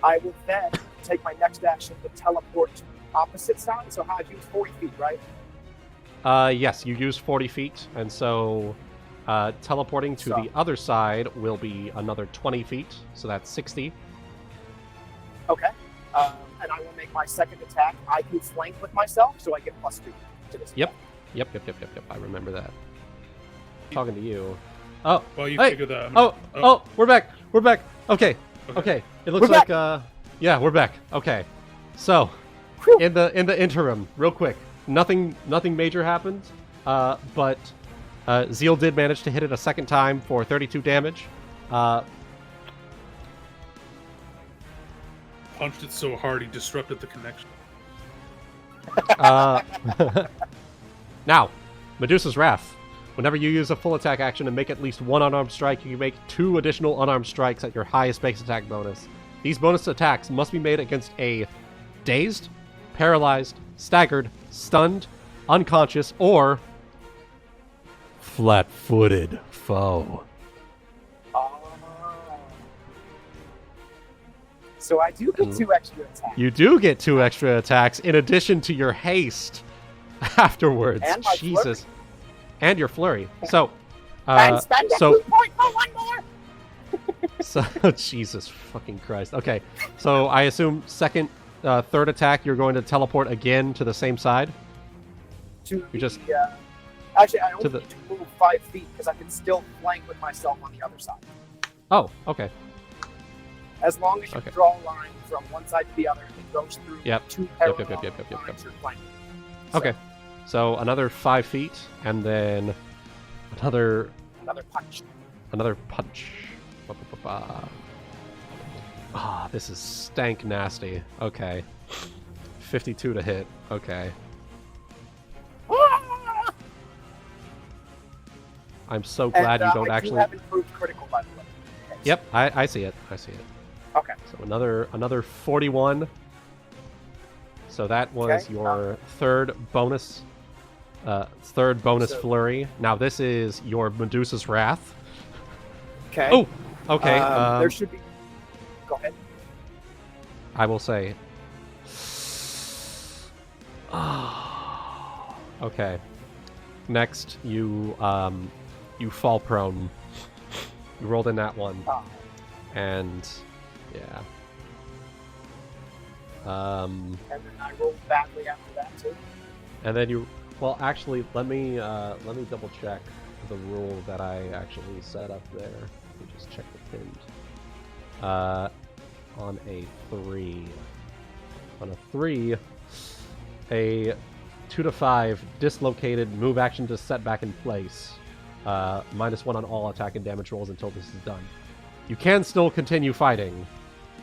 I will then take my next action to teleport to the opposite side. So how I use 40 feet, right? Yes, you use 40 feet, and so teleporting to the other side will be another 20 feet, so that's 60. Okay. And I will make my second attack. I can flank with myself, so I get +2 to this. Yep. Yep. I remember that. Talking to you. Oh. Well, you hey! figure that. Oh, we're back. Okay. It looks like yeah, we're back. Okay. So, in the interim, real quick, nothing major happened. But Zeal did manage to hit it a second time for 32 damage. Punched it so hard he disrupted the connection. Now, Medusa's Wrath. Whenever you use a full attack action and make at least one unarmed strike, you can make 2 additional unarmed strikes at your highest base attack bonus. These bonus attacks must be made against a dazed, paralyzed, staggered, stunned, unconscious, or flat-footed foe. So I do get 2 extra attacks. You do get 2 extra attacks in addition to your haste afterwards. And my Jesus. flurry. And your flurry. So, and spend a 2 point for 1 more! So, Jesus fucking Christ. Okay, so I assume third attack, you're going to teleport again to the same side? Actually, I only need to move 5 feet because I can still flank with myself on the other side. Oh, okay. As long as you draw a line from one side to the other, it goes through 2 parallel lines you're flanking. Okay. So another 5 feet, and then another punch. Another punch. Ah, this is stank nasty. Okay. 52 to hit. Okay. I'm so glad you don't I actually. do have improved critical, by the way. Okay, Yep, I see it. I see it. Okay. So another 41. So that was Okay, your third bonus So- flurry. Now this is your Medusa's Wrath. Okay. Oh, okay. There should be. Go ahead. I will say. Okay. Next, you fall prone. You rolled in that one, Oh. and yeah. And then I rolled badly after that too. And then you. Well, actually, let me double check the rule that I actually set up there. Let me just check the pinned. On a 3. On a 3, a 2 to 5 dislocated move action to set back in place. -1 on all attack and damage rolls until this is done. You can still continue fighting.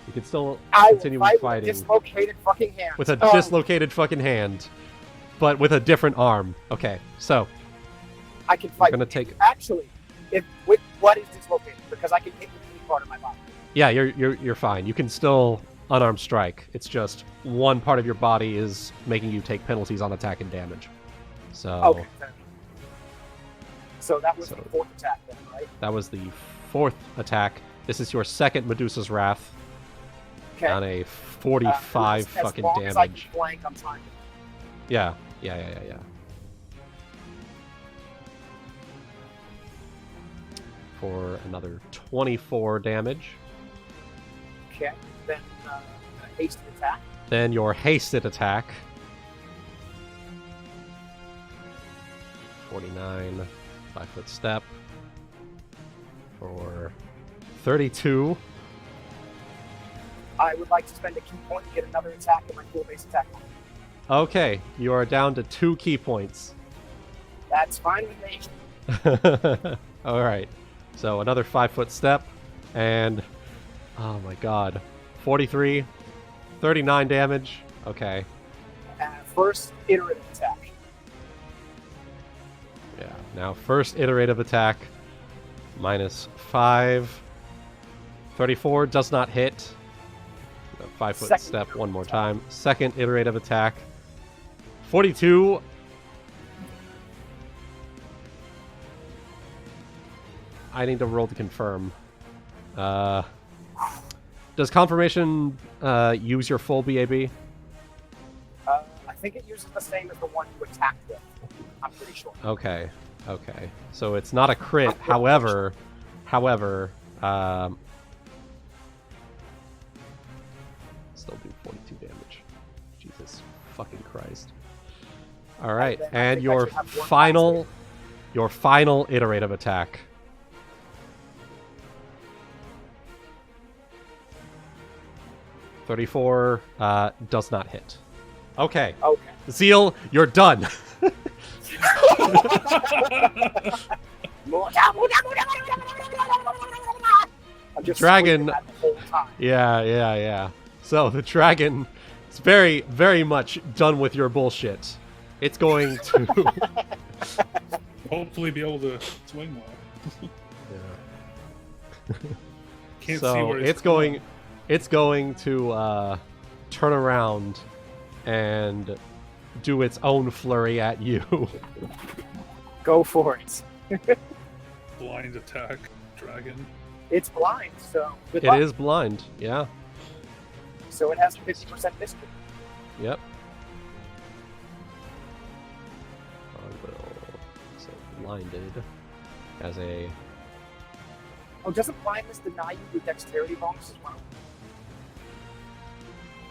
You can still continue fighting fighting with a dislocated fucking hand. with a dislocated fucking hand, but with a different arm. Okay, so I can fight. gonna take. Actually, what is dislocated? Because I can hit with any part of my body. Yeah, you're fine. You can still unarmed strike. It's just one part of your body is making you take penalties on attack and damage. So Okay. Fair enough. So that was the fourth attack, then, right? that was the 4th attack. This is your second Medusa's Wrath Okay. on a 45 fucking as long as I damage. can flank, I'm fine. Yeah. For another 24 damage. Okay. Then hasted attack. Then your hasted attack. 49, 5-foot step. For 32. I would like to spend a key point and get another attack in my full base attack. Okay, you are down to 2 key points. That's fine with me. Alright, so another 5-foot step, and oh my god, 43, 39 damage. Okay, First iterative attack. yeah, now first iterative attack, -5. 34 does not hit. 5-foot Second step iterative one more attack. time. Second iterative attack. 42. I need to roll to confirm. Does confirmation use your full BAB? I think it uses the same as the one you attacked with. I'm pretty sure. Okay. So it's not a crit. However, still do 42 damage. Jesus fucking Christ. All right, then I and think I your should have one final iterative attack. $34 does not hit. Okay, Okay. Zeal, you're done. I'm just Dragon- screaming that the whole time. Yeah. So the dragon is very, very much done with your bullshit. It's going to. Hopefully, be able to swing well. Can't see So where it's going to turn around and do its own flurry at you. Go for it. blind attack dragon. It's blind, so good It luck. is blind. Yeah. So it has 50% mystery. Yep. So blinded as a. Oh, doesn't blindness deny you your dexterity bonus as well?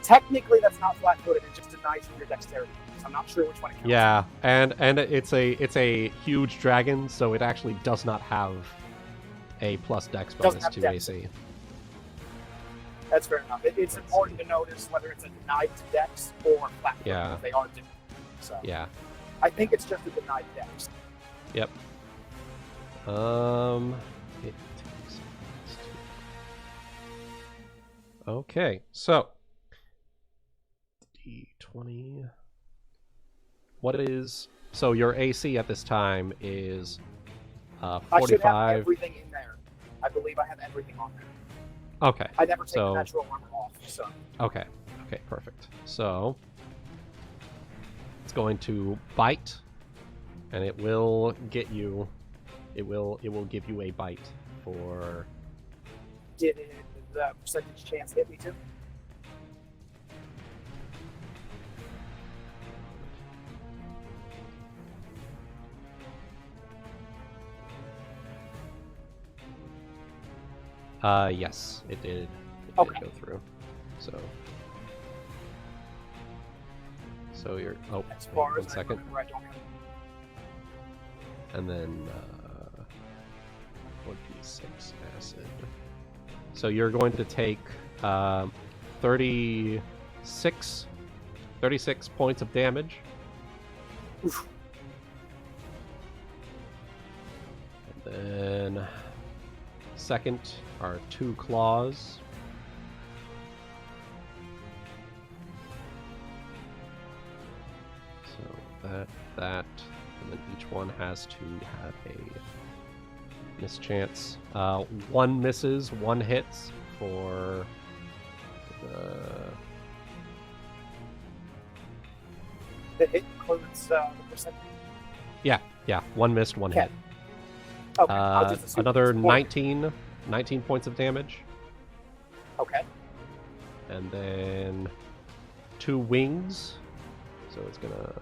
Technically, that's not flat-footed. It just denies you your dexterity bonus. I'm not sure which one it counts. Yeah, and it's a huge dragon, so it actually does not have a plus dex Doesn't bonus have to dex. AC. That's fair enough. It's important to notice whether it's a denied to dex or flat-footed. Yeah. They are different. So. Yeah. I think it's just a denied dex. Yep. It takes okay, so D20. What is so your AC at this time is 45. I should have everything in there. I believe I have everything on there. Okay. I never take so, the natural armor off, so. Okay. Okay, perfect. So it's going to bite, and it will get you. It will give you a bite for. Did the percentage chance hit me too? Yes, it did. It Okay. did go through. So you're. Oh, As wait, far one as I second. remember, I don't have. And then 1d6 acid. So you're going to take 36 points of damage. Oof. And then second are 2 claws. So that, and then each one has to have a mischance. 1 misses, 1 hits for The hit includes the percentage. yeah, 1 missed, 1 Okay. hit. Okay, I'll just assume Another it's 40. 19 points of damage, Okay. and then 2 wings. So it's gonna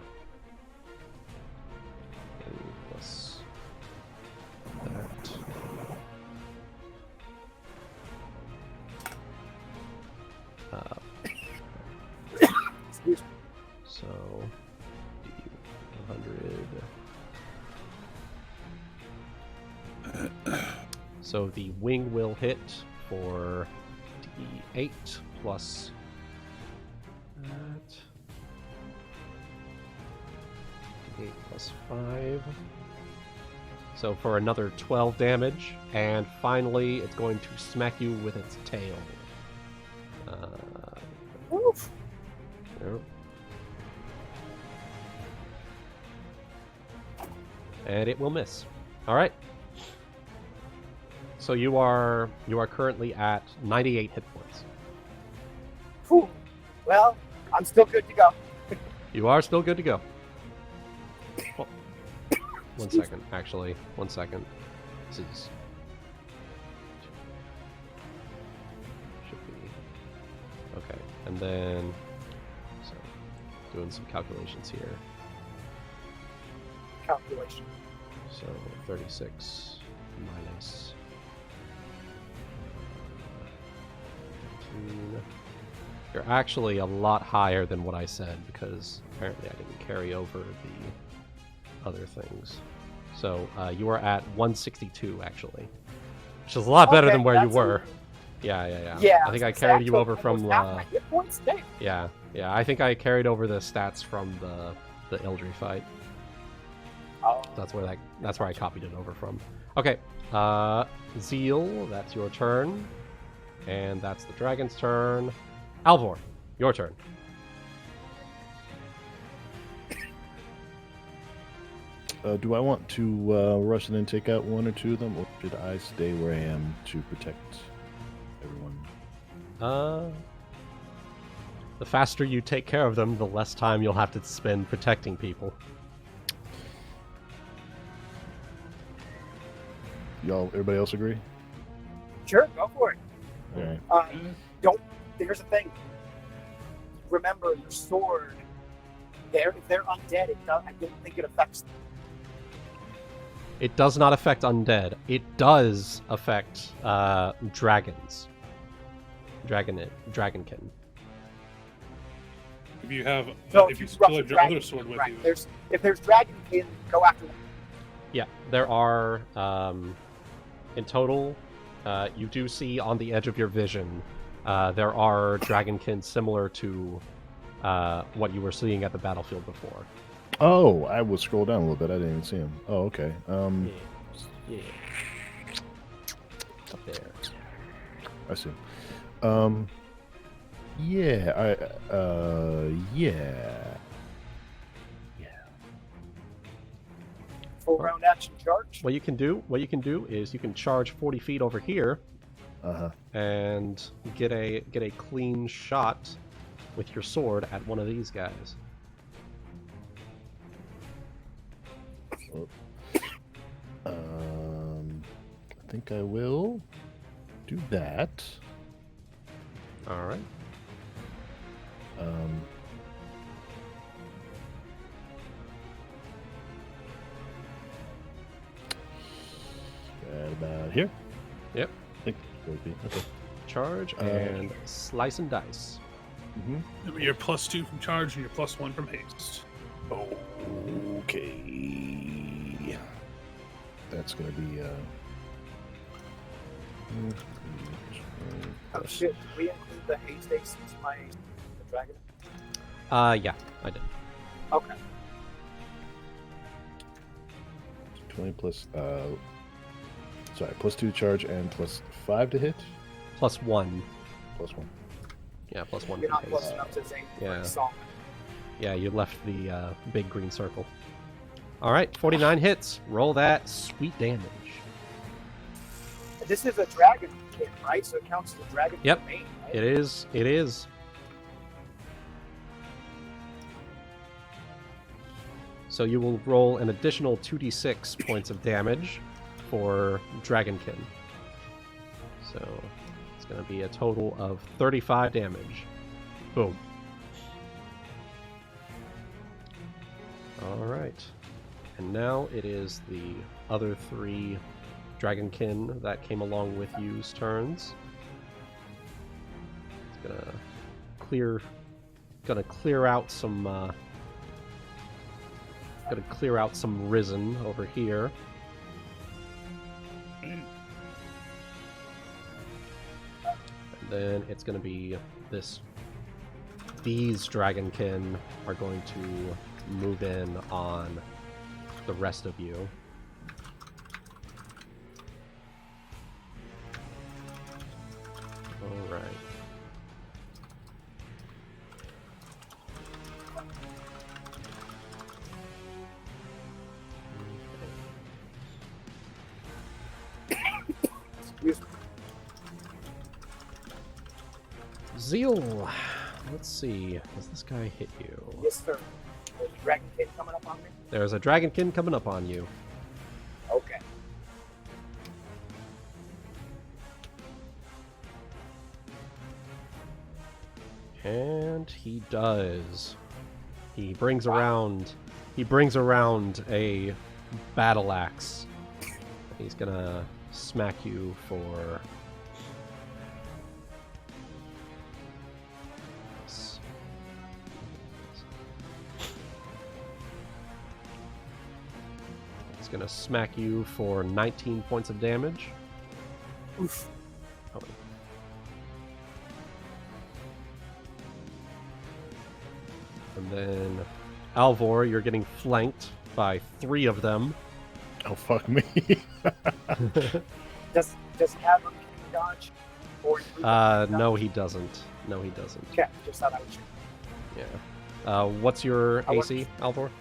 plus that. Excuse me. So 100. So the wing will hit for D8 plus that. D8 plus 5. So for another 12 damage, and finally it's going to smack you with its tail. Oof. Yep. And it will miss. All right. So you are currently at 98 hit points. Whew. Well, I'm still good to go. You are still good to go. Oh, one second, actually. 1 second. This is should be okay. And then so doing some calculations here. Calculation. So 36 minus 15. You're actually a lot higher than what I said because apparently I didn't carry over the other things. So you are at 162 actually, which is a lot better Okay, than where you that's were. a- Yeah. Yeah. I think I so carried you took over from. almost half my hit points. Damn. Yeah. I think I carried over the stats from the Eldry fight. Oh. That's where I copied it over from. Okay, Zeal, that's your turn, and that's the dragon's turn. Alvor, your turn. Do I want to rush in and take out 1 or 2 of them, or should I stay where I am to protect everyone? The faster you take care of them, the less time you'll have to spend protecting people. Everybody else agree? Sure, go for it. All right. Don't. Here's the thing. Remember, your sword. If they're undead, I don't think it affects them. It does not affect undead. It does affect dragons. Dragonkin. If you have, So if you rough still have your dragon, other sword with right. you, If there's dragon kin, go after them. Yeah, there are, in total, you do see on the edge of your vision, there are dragonkin similar to what you were seeing at the battlefield before. Oh, I will scroll down a little bit. I didn't even see him. Oh, okay. Yeah. It's up there. I see. Yeah. Yeah. Full round action charge. What you can do is you can charge 40 feet over here Uh-huh. and get a clean shot with your sword at one of these guys. I think I will do that. All right. Right about here. Yep. I think it would be. Okay. Charge and slice and dice. Mm-hmm. You're +2 from charge and you're +1 from haste. Okay. That's going to be... Oh shit, did we include the haste ace into the dragon? Yeah, I did. Okay. 20 plus... sorry, +2 charge and +5 to hit? +1. +1. Yeah, +1 You're from not close haste. enough to Zayne. Yeah. Song. Yeah, you left the big green circle. All right, 49 hits. Roll that sweet damage. This is a dragon kit, right? So it counts as a dragon Yep. domain, right? It is. It is. So you will roll an additional 2d6 points of damage for Dragonkin. So it's going to be a total of 35 damage. Boom. All right. And now it is the other 3 Dragonkin that came along with you's turns. It's gonna clear out some Risen over here. And then it's gonna be these Dragonkin are going to move in on the rest of you. All right. Excuse me. Zeal. Let's see. Does this guy hit you? Yes, sir. There's a dragon kid coming up on me. There's a Dragonkin coming up on you. Okay. And he does. He brings around a battle axe. He's gonna smack you for He's gonna smack you for 19 points of damage. Oof. Oh. And then Alvor, you're getting flanked by 3 of them. Oh, fuck me. Does he have a dodge? Or No, he doesn't. No, he doesn't. Okay, just thought I would check. Yeah. What's your I AC, Alvor?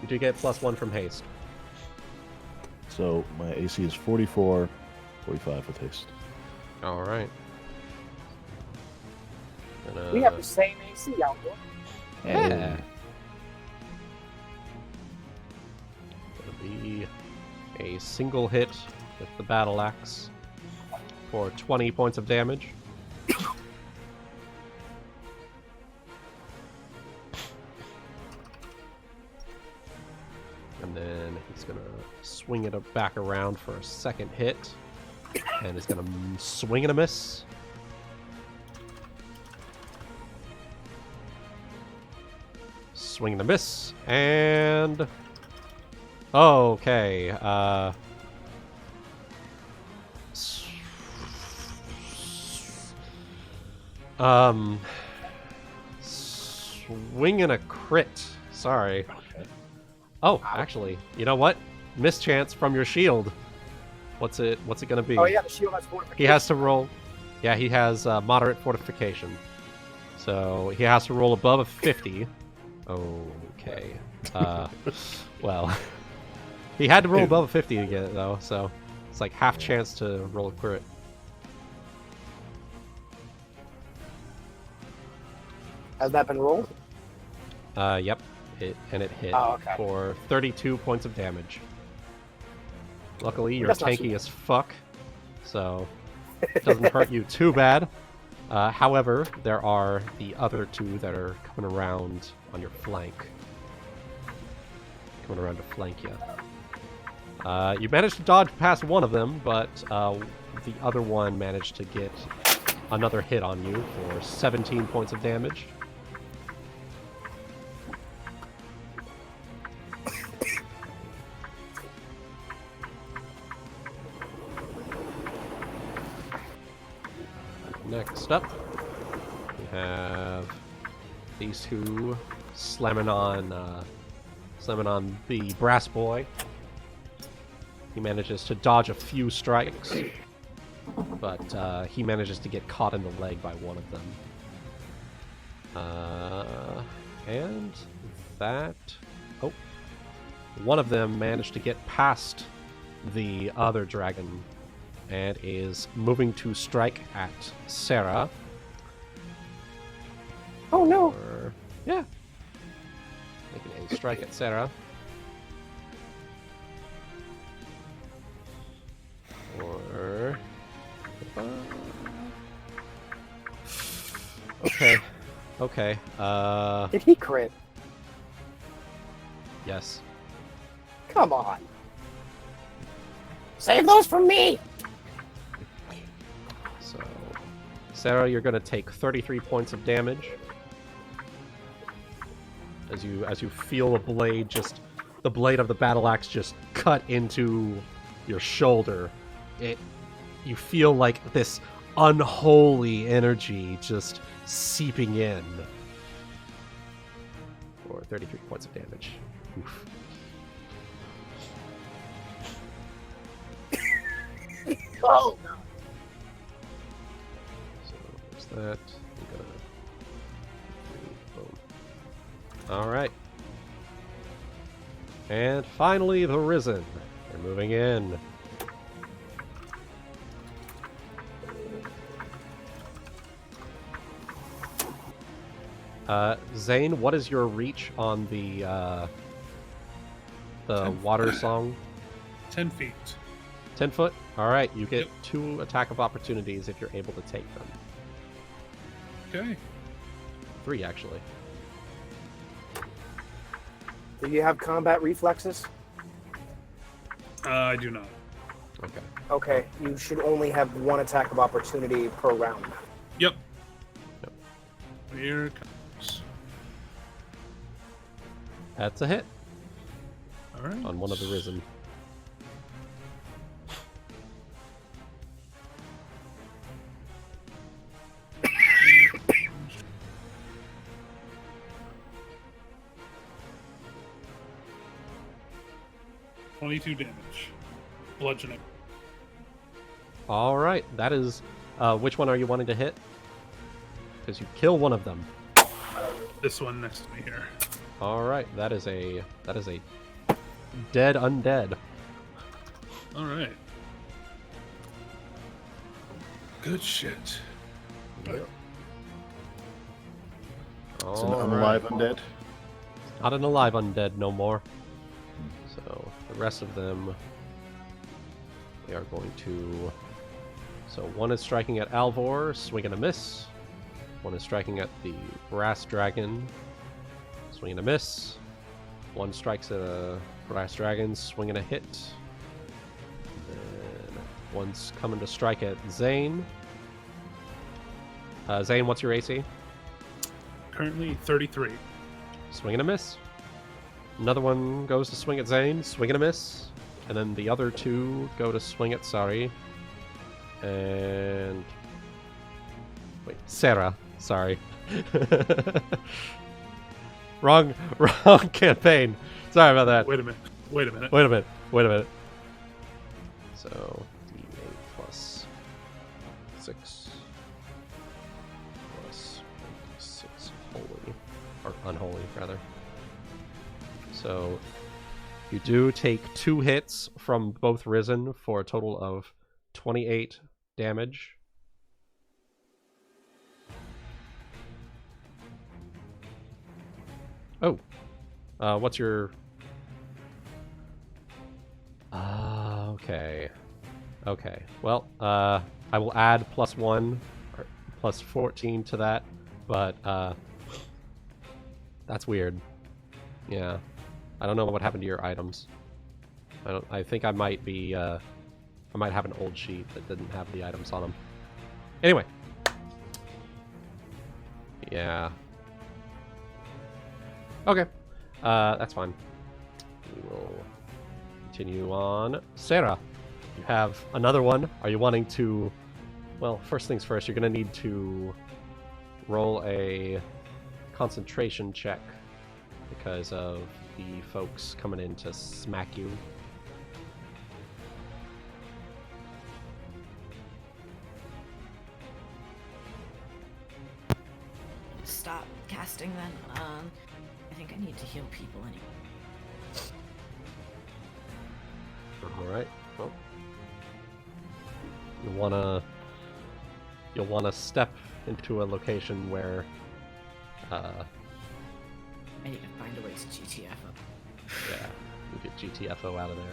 You do get +1 from haste. So my AC is 44, 45 with haste. All right. We have the same AC, Alvor. Yeah. Gonna be a single hit with the battle axe for 20 points of damage. And then he's gonna swing it back around for a second hit, and he's gonna swing and a miss. Swing and a miss, and okay. Swing and a crit. Sorry. Okay. Oh, actually, you know what? Mischance from your shield. What's it gonna be? Oh yeah, the shield has fortification. He has to roll. Yeah, he has moderate fortification. So he has to roll above a 50. Okay. Well, he had to roll above a 50 to get it though, so it's like half chance to roll a crit. Has that been rolled? Yep. It hit for 32 points of damage. Luckily, you're That's not too tanky bad. as fuck, so it doesn't hurt you too bad. However, there are the other two that are coming around on your flank. Coming around to flank you. You managed to dodge past one of them, but the other one managed to get another hit on you for 17 points of damage. Next up, we have these two slamming on the brass boy. He manages to dodge a few strikes, but he manages to get caught in the leg by one of them. And that... Oh. One of them managed to get past the other dragon and is moving to strike at Sera. Oh no! Yeah. Making a strike at Sera. Or... Okay. Okay. Did he crit? Yes. Come on. Save those from me! So, Sera, you're going to take 33 points of damage as you feel the blade of the battle axe just cut into your shoulder. You feel like this unholy energy just seeping in for 33 points of damage. Oof. Oh no! So there's that. Boom. All right. And finally, the Risen. They're moving in. Zayne, what is your reach on the water song? 10 feet. 10 foot? Alright, you get Yep. 2 attack of opportunities if you're able to take them. Okay. 3, actually. Do you have combat reflexes? I do not. Okay. Okay, you should only have 1 attack of opportunity per round. Yep. Yep. Here it comes. That's a hit Alright. on one of the Risen. .22 damage. Bludgeoning. Alright, that is... which one are you wanting to hit? Because you kill one of them. This one next to me here. Alright, that is a dead undead. Alright. Good shit. It's an Alright. unalive undead. Not an alive undead no more. So the rest of them, they are going to... So one is striking at Alvor, swing and a miss. One is striking at the brass dragon, swing and a miss. One strikes at a brass dragon, swing and a hit. And one's coming to strike at Zayne. Zayne, what's your AC? Currently 33. Swing and a miss. Another one goes to swing at Zayne, swing and a miss. And then the other 2 go to swing at Sari. And... Wait, Sera. Sorry. Wrong campaign. Sorry about that. Wait a minute. Wait a minute. So, D8 plus 6 plus 6 holy, or unholy, rather. So, you do take 2 hits from both Risen for a total of 28 damage. Oh. What's your... Okay. Okay. Well, I will add +1 or plus 14 to that, but that's weird. Yeah. I don't know what happened to your items. I think I might be I might have an old sheet that didn't have the items on them. Anyway. Yeah. Okay. That's fine. We will continue on. Sera, you have another one. Are you wanting to... Well, first things first, you're going to need to roll a concentration check because of the folks coming in to smack you. Stop casting then. I think I need to heal people anyway. Alright, well. You'll wanna step into a location where I need to find a way to GTFO. yeah, you get GTFO out of there.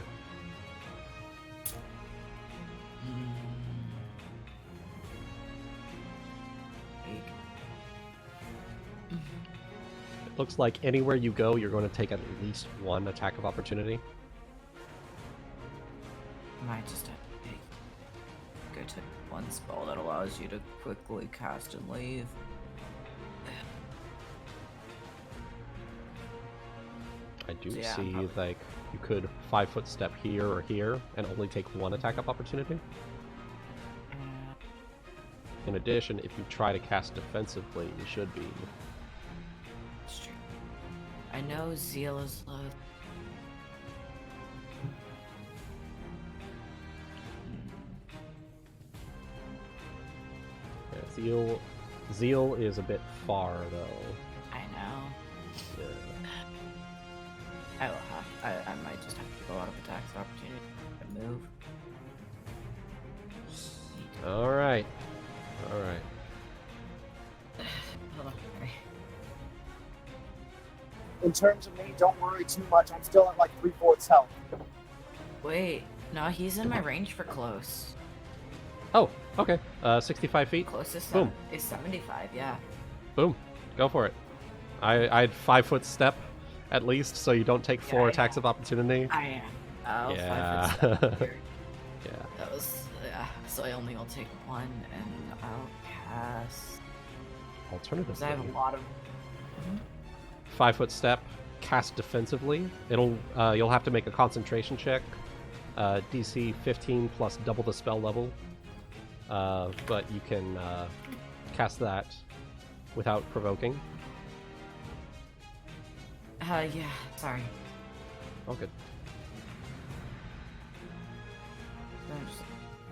It looks like anywhere you go, you're going to take at least 1 attack of opportunity. Might just have to go to one spell that allows you to quickly cast and leave. I do Yeah, see, probably. like, you could 5-foot step here or here and only take 1 attack of opportunity. In addition, if you try to cast defensively, you should be. That's true. I know Zeal is low. Yeah, Zeal is a bit far, though. I know. Yeah. I will have. I might just have to go out of attacks of opportunity and move. Alright. Alright. Hold on. Sorry. In terms of me, don't worry too much. I'm still at like 3/4 health. Wait, no, he's in my range for close. Oh, okay. 65 feet. Closest Boom. is 75. Yeah. Boom. Go for it. I'd 5-foot step at least, so you don't take 4 Yeah, attacks of opportunity. I am. Oh, Yeah. 5 foot step. Yeah. That was so I only will take 1, and I'll pass. Alternatively, Because I have a lot of. 5-foot step, cast defensively. It'll you'll have to make a concentration check. DC 15 plus double the spell level. But you can cast that without provoking. Yeah. Sorry. Oh, good.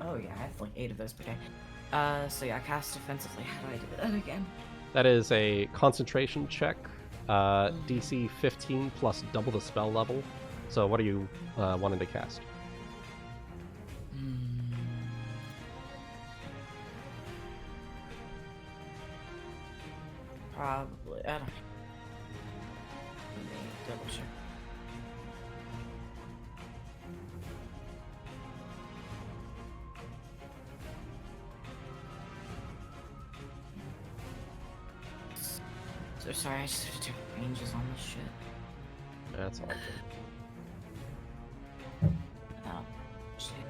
Oh yeah, I have like 8 of those per day. So yeah, cast defensively. How do I do that again? That is a concentration check. DC 15 plus double the spell level. So what are you wanting to cast? Probably. I don't. Let me double check. So sorry, I just have to check ranges on this shit. That's all good. Oh, shit.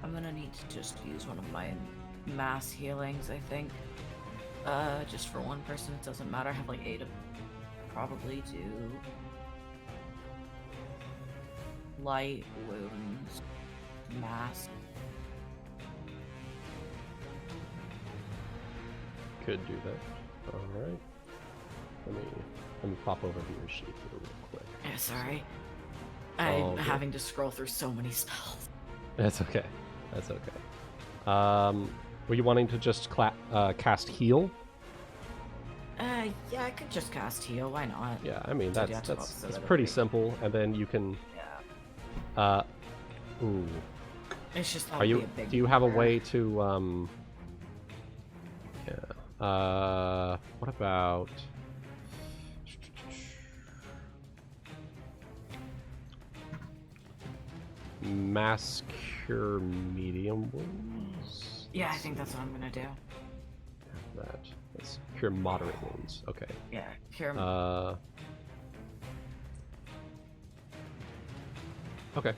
I'm gonna need to just use one of my mass healings, I think. Just for one person, it doesn't matter. I have like 8 of probably do light wounds, mass. Could do that. Alright. Let me pop over to your sheet here real quick. Yeah, sorry. Oh, I'm good. having to scroll through so many spells. That's okay. That's okay. Were you wanting to just cast heal? Yeah, I could just cast heal. Why not? Yeah, I mean So that's so that'll pretty be- simple, and then you can. Yeah. Ooh. It's just that Are would you? be a big Do you have a number. way to Yeah. What about? Mass cure medium wounds. Yeah, I think that's what I'm gonna do. That's cure moderate wounds. Okay. Yeah, cure. Okay.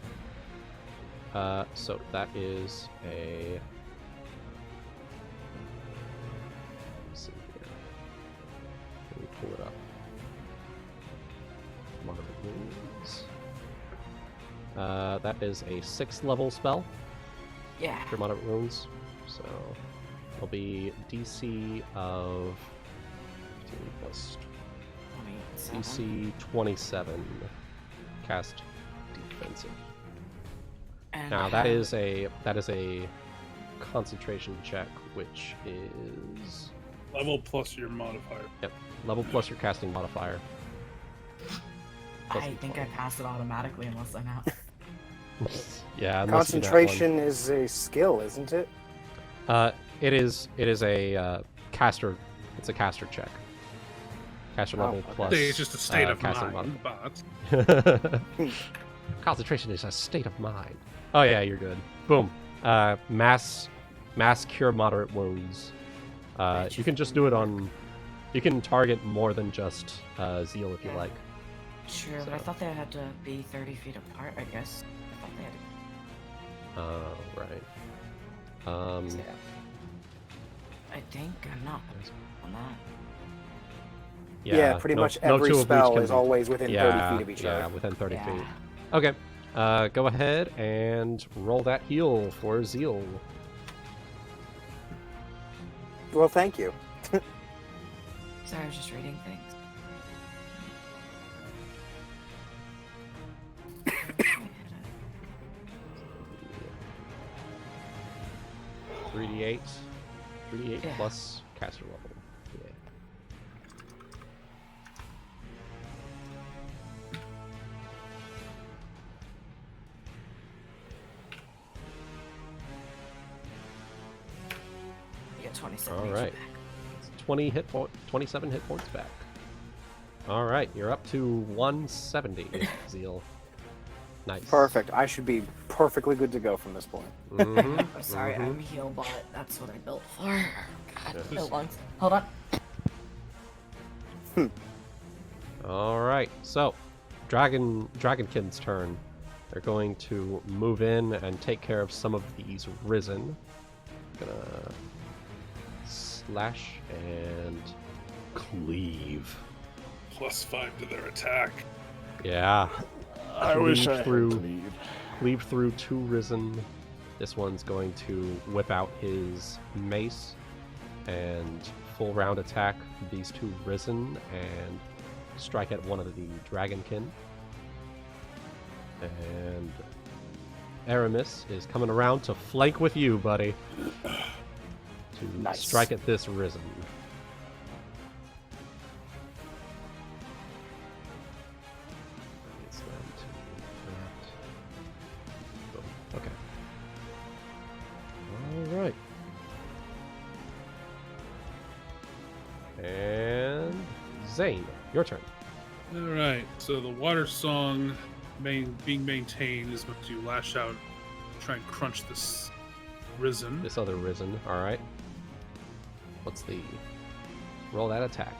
So that is a. Let's see here. Let me pull it up. Moderate wounds. That is a 6th level spell. Yeah. Cure moderate wounds. So it'll be DC of 15 plus 27. DC 27. Cast defensive. And Now I that have- is a concentration check, which is Level plus your modifier. level plus your casting modifier. Plus I think I D20. pass it automatically unless I'm out. Yeah, unless you nat one. Concentration is a skill, isn't it? It is a caster. It's a caster check. Caster level okay. I plus. think it's just a state of casting mind, but modifier. Concentration is a state of mind. Oh yeah, you're good. Boom. Mass cure moderate wounds. You can just do it on. You can target more than just Zeal if you like. Sure, but I thought they had to be 30 feet apart, I guess. I thought they had to... Right. Yeah. I think I'm not on that. Yeah, pretty no- much no every two of which spell can is be- always within 30 feet of each yeah, other. within 30 Yeah. feet. Okay. Go ahead and roll that heal for Zeal. Well, thank you. Sorry, I was just reading things. 3d8. 3d8 Yeah. plus caster level. Yeah. You get 27 All HP right. back. 27 hit points back. All right, you're up to 170, Zeal. Nice. Perfect. I should be perfectly good to go from this point. Mhm, I'm sorry, mhm. I'm heal bot. That's what I built for. God, Yeah. my lungs. Hold on. All right, so Dragonkin's turn. They're going to move in and take care of some of these risen. Gonna slash and cleave. +5 to their attack. Yeah, I wish I Cleave through. had cleave. Cleave through 2 risen. This one's going to whip out his mace and full round attack these 2 risen and strike at one of the Dragonkin. And Aramis is coming around to flank with you, buddy. To Nice. strike at this risen. It's down to that. Boom. Okay. All right. And Zayne, your turn. All right. So the water song being maintained is going to lash out, try and crunch this risen. This other risen. All right. What's the roll that attack?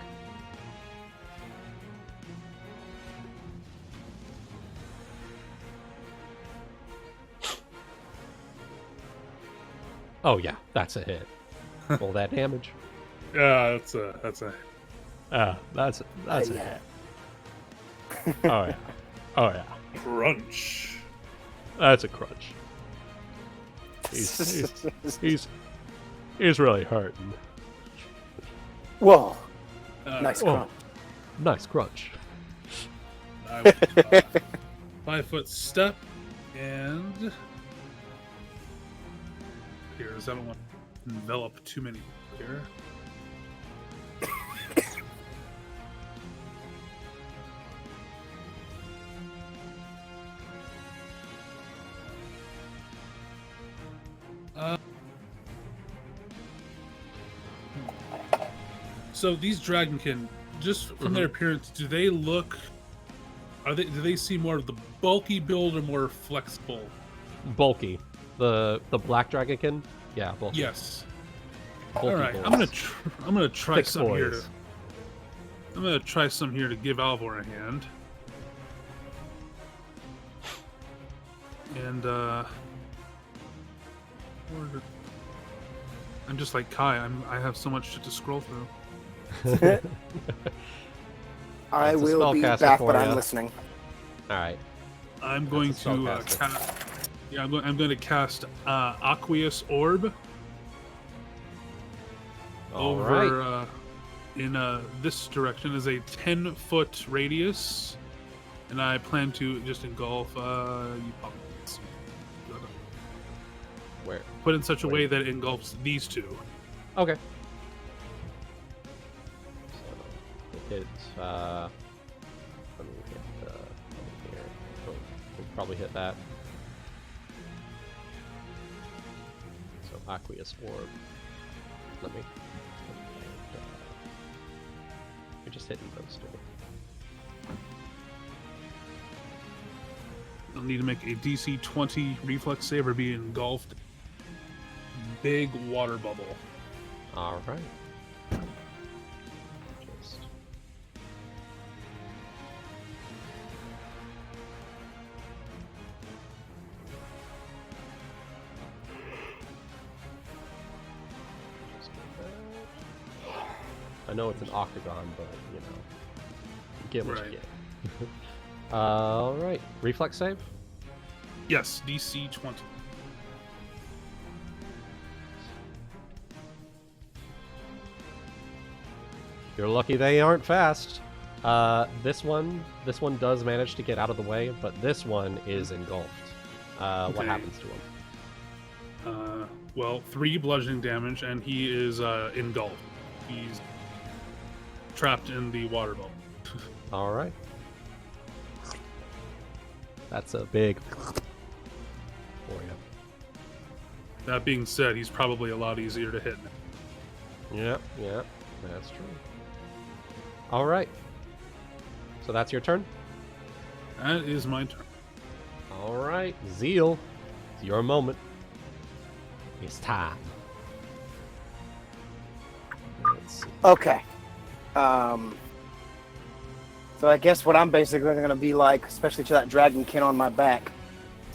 Oh yeah, that's a hit. Roll that damage. Yeah, that's a That's a Yeah. hit. Oh yeah. Oh yeah. crunch. That's a crunch. He's really hurting. Whoa. Uh, Nice Oh. crunch. Nice crunch. I will 5-foot step and here, I don't want to envelop too many here. So these dragonkin, just from their appearance, do they look? Do they seem more of the bulky build or more flexible? Bulky. The black dragonkin? Yeah, bulky. Yes. Bulky All right, boys. I'm gonna try Thick some here. boys. I'm gonna try some here to give Alvor a hand. And I'm just like Kai. I have so much shit to scroll through. I That's a will be spellcaster back, for but I'm ya. listening. All right. I'm going That's a to spellcaster. cast. Yeah, I'm going to cast Aqueous Orb All over right. in this direction. Is a 10-foot radius, and I plan to just engulf. Where? Put in such a way that it engulfs these two. Okay. So it hit. Let me hit here. Oh, we'll probably hit that. So Aqueous Orb. Let me. You're just hitting those two. I'll need to make a DC 20 reflex save or be engulfed. Big water bubble. All right. Just. Just get that. I know it's an octagon, but you know, you get what Right. you get. All right. Reflex save. Yes, DC 20. You're lucky they aren't fast. This one does manage to get out of the way, but this one is engulfed. What Okay. happens to him? Well, 3 bludgeoning damage, and he is engulfed. He's trapped in the water bubble. All right. That's a big for you. That being said, he's probably a lot easier to hit now. Yeah, that's true. All right. So that's your turn. That is my turn. All right, Zeal, it's your moment. It's time. Let's see. Okay. So I guess what I'm basically going to be like, especially to that dragonkin on my back,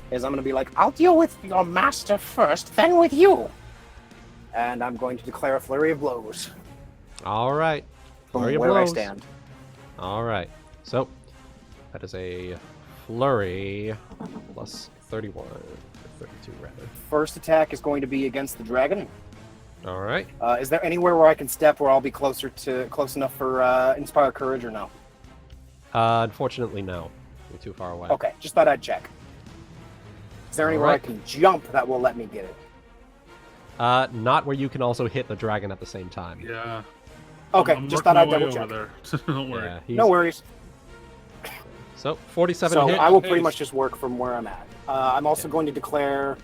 is I'm going to be like, I'll deal with your master first, then with you. And I'm going to declare a flurry of blows All right. from Flurry of where I blows. stand. All right. So that is a flurry plus 31, or 32 rather. First attack is going to be against the dragon. All right. Is there anywhere where I can step where I'll be close enough for Inspire Courage or no? Unfortunately, no. You're too far away. Okay, just thought I'd check. Is there anywhere Alright. I can jump that will let me get it? Not where you can also hit the dragon at the same time. Yeah. Okay, I'm just working thought I'd my way double check. over there. Don't worry. Yeah, he's... No worries. So 47 So hit. I will pretty Haste. much just work from where I'm at. I'm also going to declare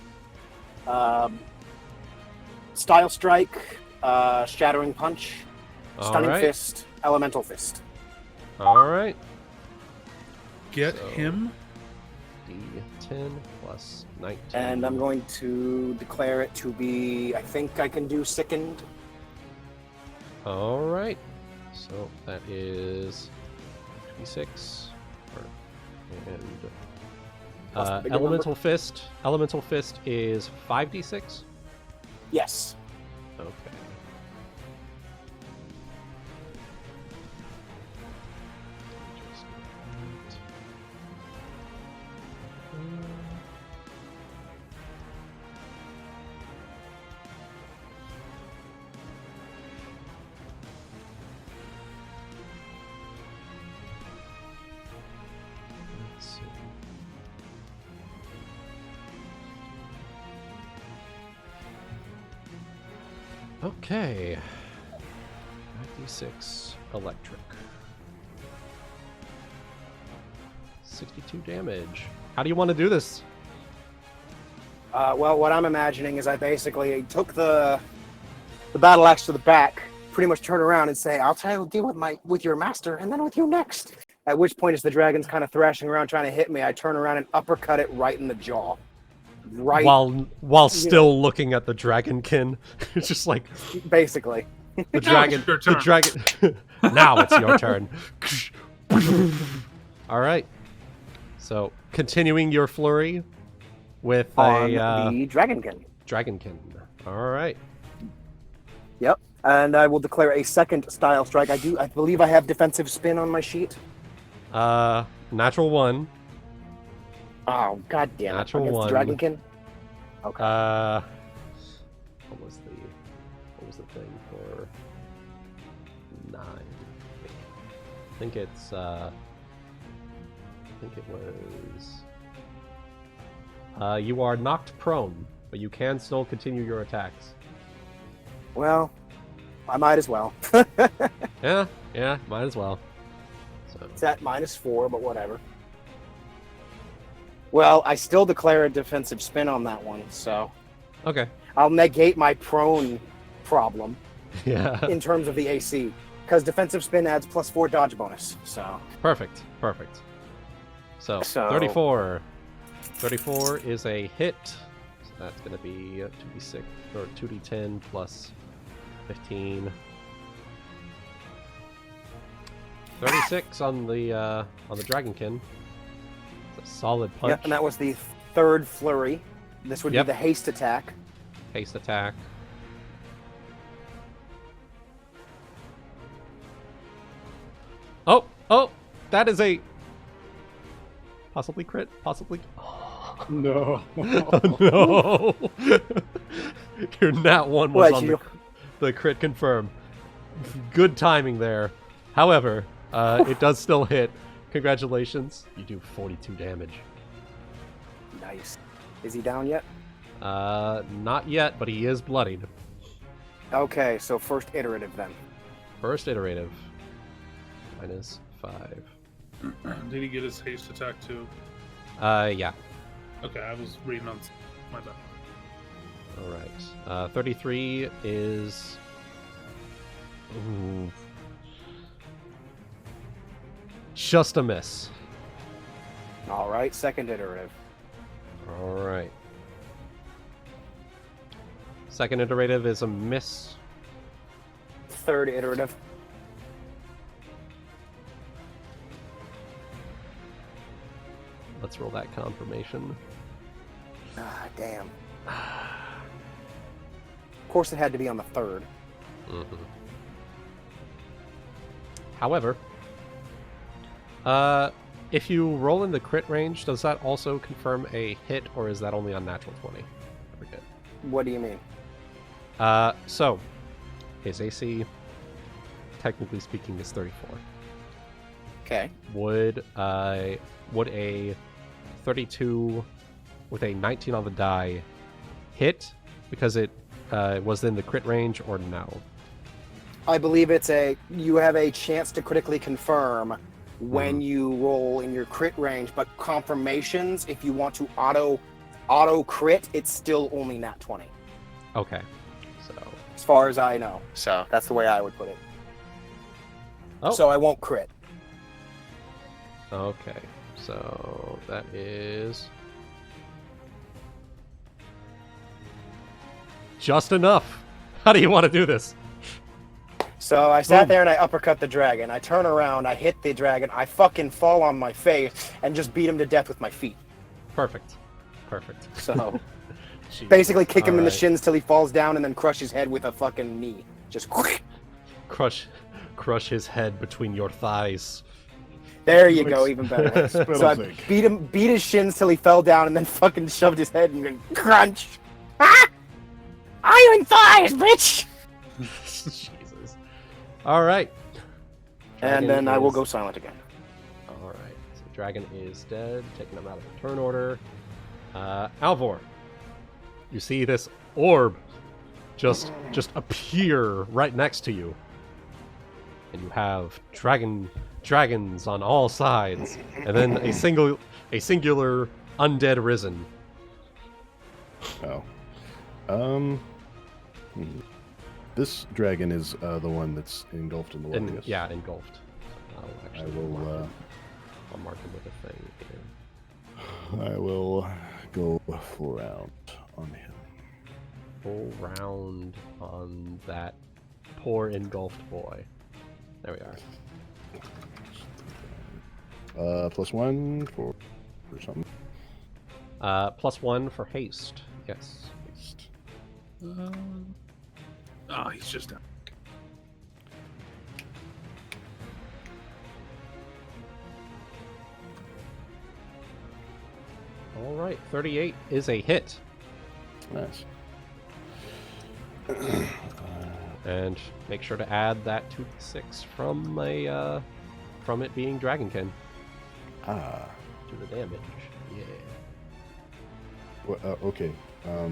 Style Strike, Shattering Punch, All Stunning right. Fist, Elemental Fist. All right. Get So- him. D10 plus 19. And I'm going to declare it to be, I think I can do Sickened. All right. So that is 26. And Plus the bigger Elemental Fist. Elemental Fist is 5d6. Yes. Okay. Just do that. Okay. 96 electric. 62 damage. How do you want to do this? Well, what I'm imagining is I basically took the battle axe to the back, pretty much turn around and say, "I'll try to deal with your master, and then with you next." At which point, as the dragon's kind of thrashing around trying to hit me, I turn around and uppercut it right in the jaw. Right. While still looking at the dragonkin, it's just like basically. The dragon. The dragon. Now it's your turn. All right. So continuing your flurry with on the dragonkin. Dragonkin. All right. Yep. And I will declare a second style strike. I believe I have defensive spin on my sheet. Natural 1. Oh, god damn it. Natural Against 1. the dragonkin? Okay. What was the thing for 9? I think it was. You are knocked prone, but you can still continue your attacks. Well, I might as well. Yeah, might as well. So. It's at -4, but whatever. Well, I still declare a defensive spin on that one, so... Okay. I'll negate my prone problem Yeah. in terms of the AC, because defensive spin adds +4 dodge bonus, so... Perfect. So 34. 34 is a hit. So that's going to be 2d6 or 2d10 plus 15. 36 on the dragonkin. It's a solid punch. Yep, and that was the third flurry. This would be the haste attack. Haste attack. Oh, that is a possibly crit, possibly. No. Oh, no. Your nat 1 was on the crit confirm. Good timing there. However, it does still hit. Congratulations. You do 42 damage. Nice. Is he down yet? Not yet, but he is bloodied. Okay, so first iterative then. First iterative. -5. Did he get his haste attack too? Yeah. Okay, I was reading on my bad. All right. 33 is. Ooh. Just a miss. All right, second iterative. All right. Second iterative is a miss. Third iterative. Let's roll that confirmation. Ah, damn. Of course it had to be on the third. Mm-hmm. However, if you roll in the crit range, does that also confirm a hit, or is that only on natural 20? I forget. What do you mean? So, his AC, technically speaking, is 34. Okay. Would a 32 with a 19 on the die hit because it was in the crit range, or no? I believe you have a chance to critically confirm when you roll in your crit range, but confirmations, if you want to auto crit, it's still only nat 20. Okay. So as far as I know. So that's the way I would put it. Oh. So I won't crit. Okay. So that is just enough. How do you want to do this? So I sat there and I uppercut the dragon. I turn around, I hit the dragon, I fucking fall on my face and just beat him to death with my feet. Perfect. So basically kick him in the shins till he falls down and then crush his head with a fucking knee. Just crush his head between your thighs. There you go, even better. So I beat his shins till he fell down and then fucking shoved his head and then crunch. Ah! Iron thighs, bitch! Jesus. All right. And then I will go silent again. All right. So dragon is dead. Taking him out of the turn order. Alvor, you see this orb just appear right next to you. And you have dragons on all sides, and then a singular undead risen. Oh. This dragon is the one that's engulfed in the water. Yes. Yeah, engulfed. I'll mark him with a thing here. I will go full round on him. Full round on that poor engulfed boy. There we are. +1 for something. +1 for haste. Yes. Haste. He's just down. All right, 38 is a hit. Nice. And make sure to add that 2d6 from it being Dragonkin Ah. to the damage. Yeah. Well, okay. So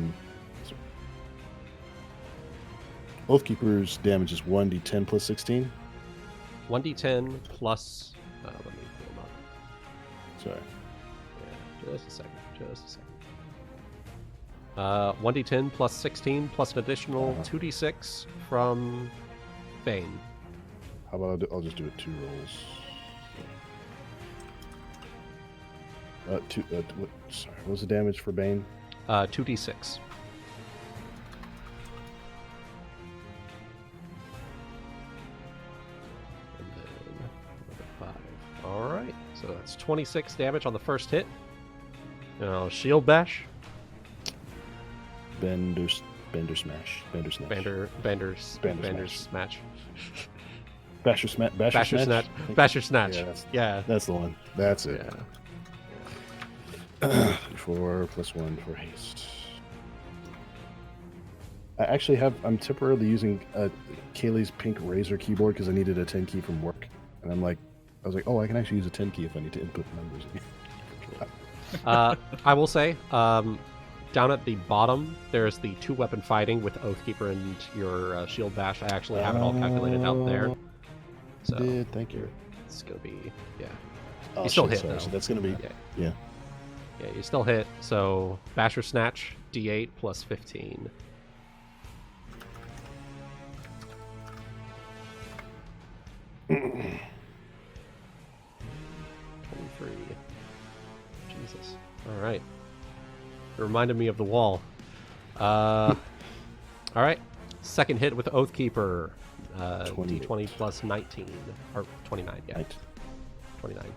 Oathkeeper's damage is 1d10 plus 16. 1d10 plus. Let me pull them up. Sorry. Yeah, just a second. 1d10 plus 16 plus an additional 2d6 from Bane. How about I'll just do it 2 rolls. What was the damage for Bane? 2d6. And then another 5. All right, so that's 26 damage on the first hit. Shield bash. Bender smash. Bander's smash. Basher snatch. Basher snatch. Yeah, that's the one. That's it. Yeah. 4 +1 for haste. I'm temporarily using Kaylee's pink Razer keyboard because I needed a 10 key from work, and I was like, oh, I can actually use a 10 key if I need to input numbers. I will say, down at the bottom, there's the 2-weapon fighting with Oathkeeper and your shield bash. I actually have it all calculated out there. So thank you. It's gonna be Oh, you still shit, hit sorry. though. So that's gonna be yeah. Yeah, you still hit. So Basher Snatch, D8 plus 15. $23. Jesus. All right. It reminded me of the wall. All right. Second hit with Oathkeeper. D20 plus 19. Or 29, yeah. 29.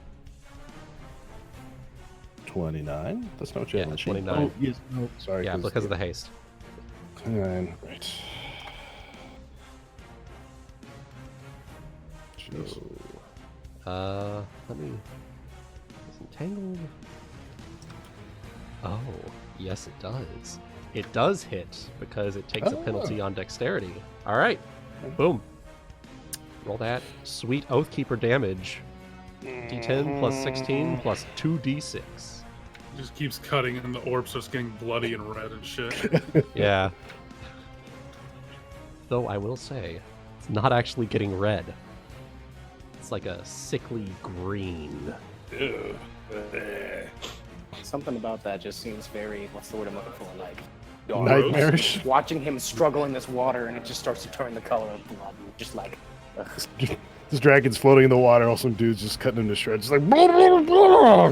29? That's not what you have on the sheet. 29. Oh, yes. No, sorry. Yeah, because of the haste. 29, right. Jeez. Let me... Is it tangled? Oh, yes it does. It does hit, because it takes a penalty on dexterity. Alright. Boom. Roll that sweet Oathkeeper damage. D10 plus 16 plus 2d6. Just keeps cutting, and the orb starts getting bloody and red and shit. Yeah. Though I will say, it's not actually getting red. It's like a sickly green. Something about that just seems very, what's the word I'm looking for, like... Nightmarish. Watching him struggle in this water, and it just starts to turn the color of blood. Just like... This dragon's floating in the water, all some dudes just cutting him to shreds. Just like... Blah, blah,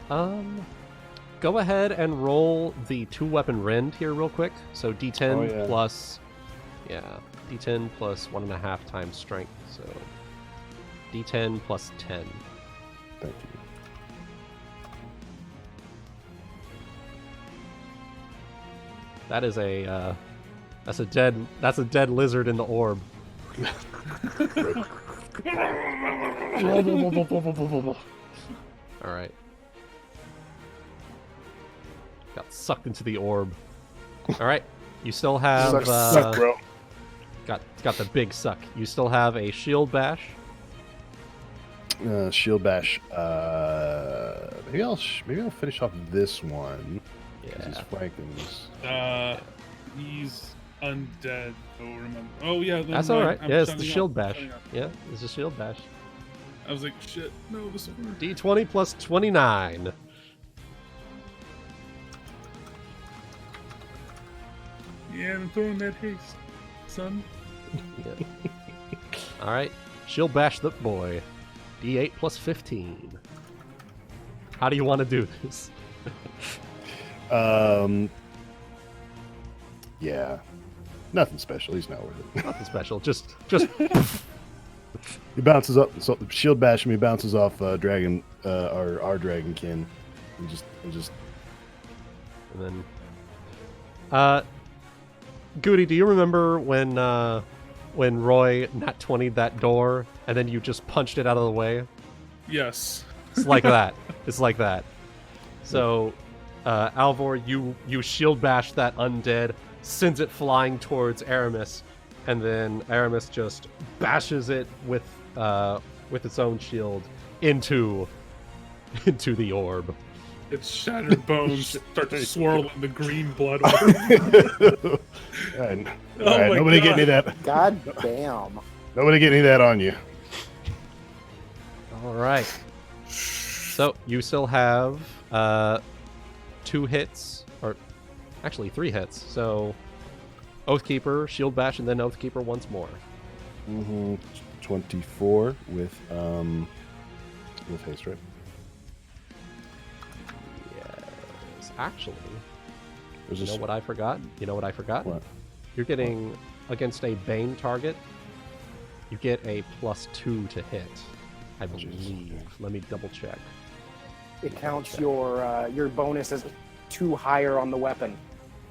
blah. Go ahead and roll the 2-weapon rend here real quick. So D10 plus... Yeah, D10 plus 1.5 times strength, so... D10 plus 10. Thank you. That is a that's a dead lizard in the orb. All right. Got sucked into the orb. All right. You still have Suck, bro. got the big suck. You still have a shield bash. Shield bash. Maybe I'll finish off this one. Yeah. He's flanking this. He's undead. Oh, remember. Oh, yeah. That's all right. Yeah, it's the shutting shield up, bash. shutting up. Yeah, it's a shield bash. I was like, shit, no, this will work. D20 plus 29. Yeah, I'm throwing that haste, son. Yeah. All right, shield bash the boy. D8 plus 15. How do you want to do this? Yeah. Nothing special. He's not worth it. Nothing special. Just. He bounces up. So shield bash him. He bounces off dragon, our dragonkin. And just. And then, Goody, do you remember when Roy nat 20'd that door and then you just punched it out of the way? Yes. It's like that. It's like that. So, Alvor, you shield bash that undead, sends it flying towards Aramis, and then Aramis just bashes it with its own shield into the orb. Its shattered bones start to swirl in the green blood. All right, nobody get any of that. God damn. Nobody get any of that on you. All right. So you still have 2 hits, or actually 3 hits. So Oathkeeper, Shield Bash, and then Oathkeeper once more. 24 with haste, right? Yes. Actually, Is you this know what I forgot? what? You're getting against a Bane target. You get a +2 to hit, I believe. Let me double check. It counts your bonus as 2 higher on the weapon.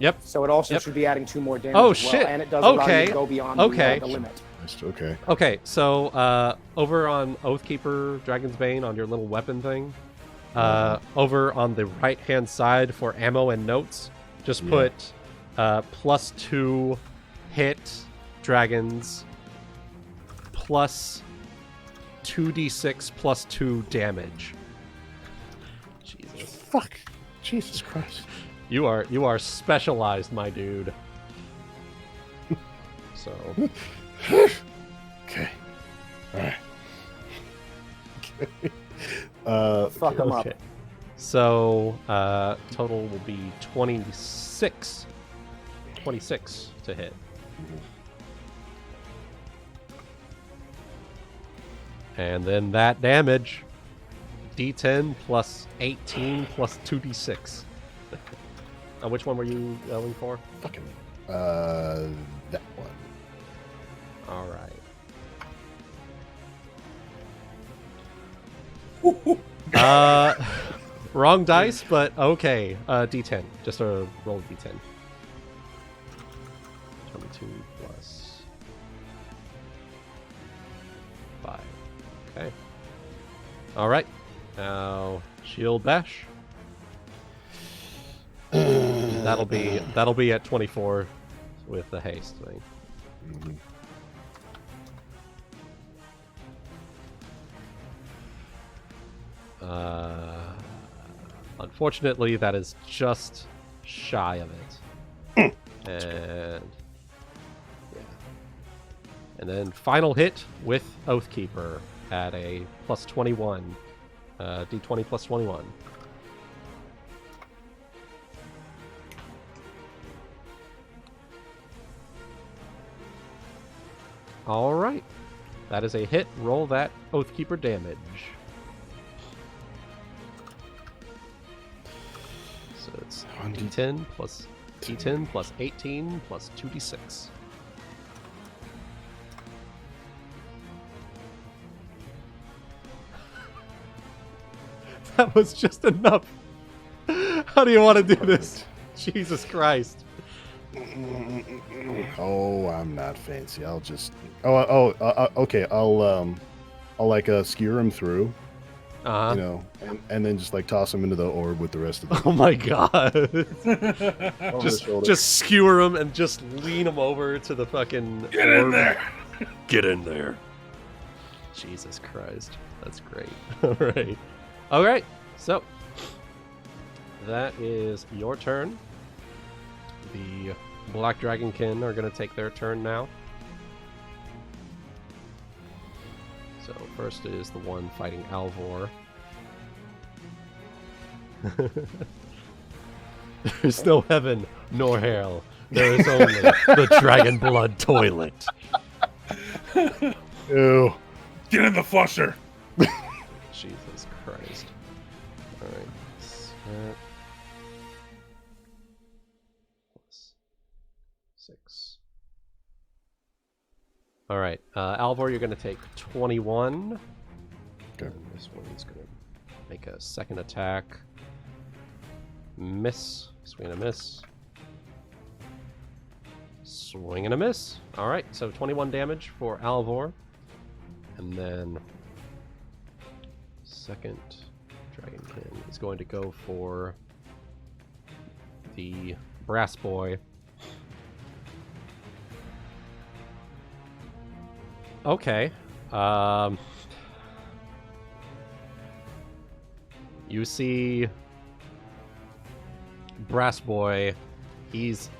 Yep. So it also Yep. should be adding 2 more damage Oh, as well. shit. And it does allow you Okay. to go beyond Okay. the limit. Okay. Okay, so over on Oathkeeper, Dragon's Bane, on your little weapon thing, over on the right-hand side for ammo and notes, just put +2 hit dragons plus 2d6 plus 2 damage. Jesus. Fuck. Jesus Christ. You are specialized, my dude. So Okay. All right. Okay. Fuck them up. okay. So total will be 26. 26 to hit. And then that damage, D10 plus 18 plus 2d6. Which one were you going for? Fucking. That one. All right. Wrong dice, but okay. D10. Just a roll of D10. 22 plus 5. Okay. All right. Now shield bash. That'll be at 24 with the haste thing. Mhm. Unfortunately, that is just shy of it. And yeah. And then final hit with Oathkeeper at a plus 21. D20 plus 21. All right. That is a hit. Roll that Oathkeeper damage. So it's D10 plus D10 plus 18 plus 2d6. That was just enough. How do you want to do this? Jesus Christ. Oh, I'm not fancy. I'll just. Okay. I'll like skewer him through. Uh-huh. You know, and then just like toss him into the orb with the rest of them. Oh my god. Over the shoulder. just skewer him and just lean him over to the fucking Get in orb. there. Get in there. Jesus Christ. That's great. Alright. Alright. So that is your turn. The Black Dragonkin are going to take their turn now. So first is the one fighting Alvor. There's no heaven nor hell. There is only the dragon blood toilet. Ew. Get in the flusher. Jesus Christ. Alright. Set. Plus 6. Alright. Alvor, you're going to take 21. Okay. And this one's going to make a second attack. Miss. Swing and a miss. Swing and a miss. Alright, so 21 damage for Alvor. And then second Dragonkin is going to go for the brass boy. Okay. You see brass boy. He's...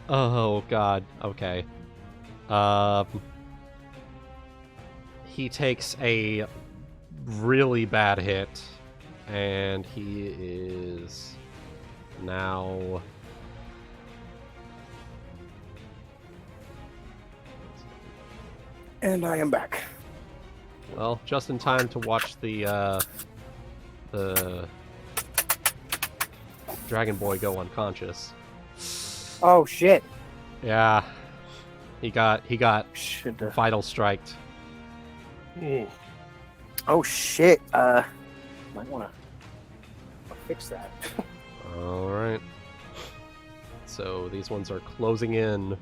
Oh, God. Okay. He takes a really bad hit, and he is now... And I am back. Well, just in time to watch the Dragon Boy go unconscious. Oh shit! Yeah, he got Should vital striked. Ooh. Oh shit! Might wanna fix that. All right. So these ones are closing in.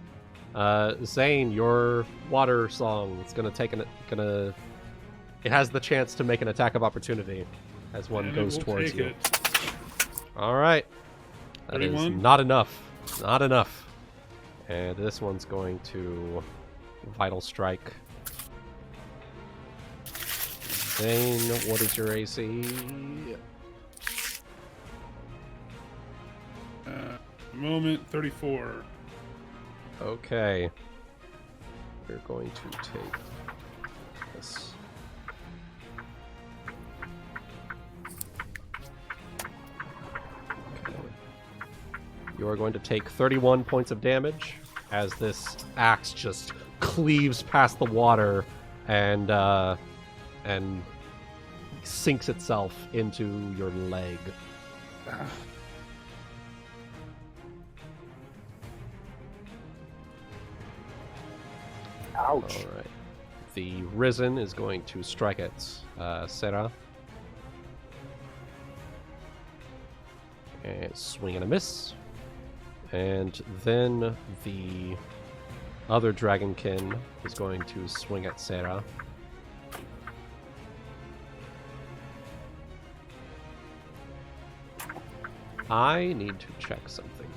Zayne, your water song is gonna take it has the chance to make an attack of opportunity as one And goes it will towards take you. it. All right. That is 31? not enough. Not enough. And this one's going to vital strike. Zayne, what is your AC? Moment 34. Okay. We're going to take this. Okay. You are going to take 31 points of damage as this axe just cleaves past the water and sinks itself into your leg. Ouch! All right. The Risen is going to strike at Sera. And swing and a miss. And then the other Dragonkin is going to swing at Sera. I need to check something.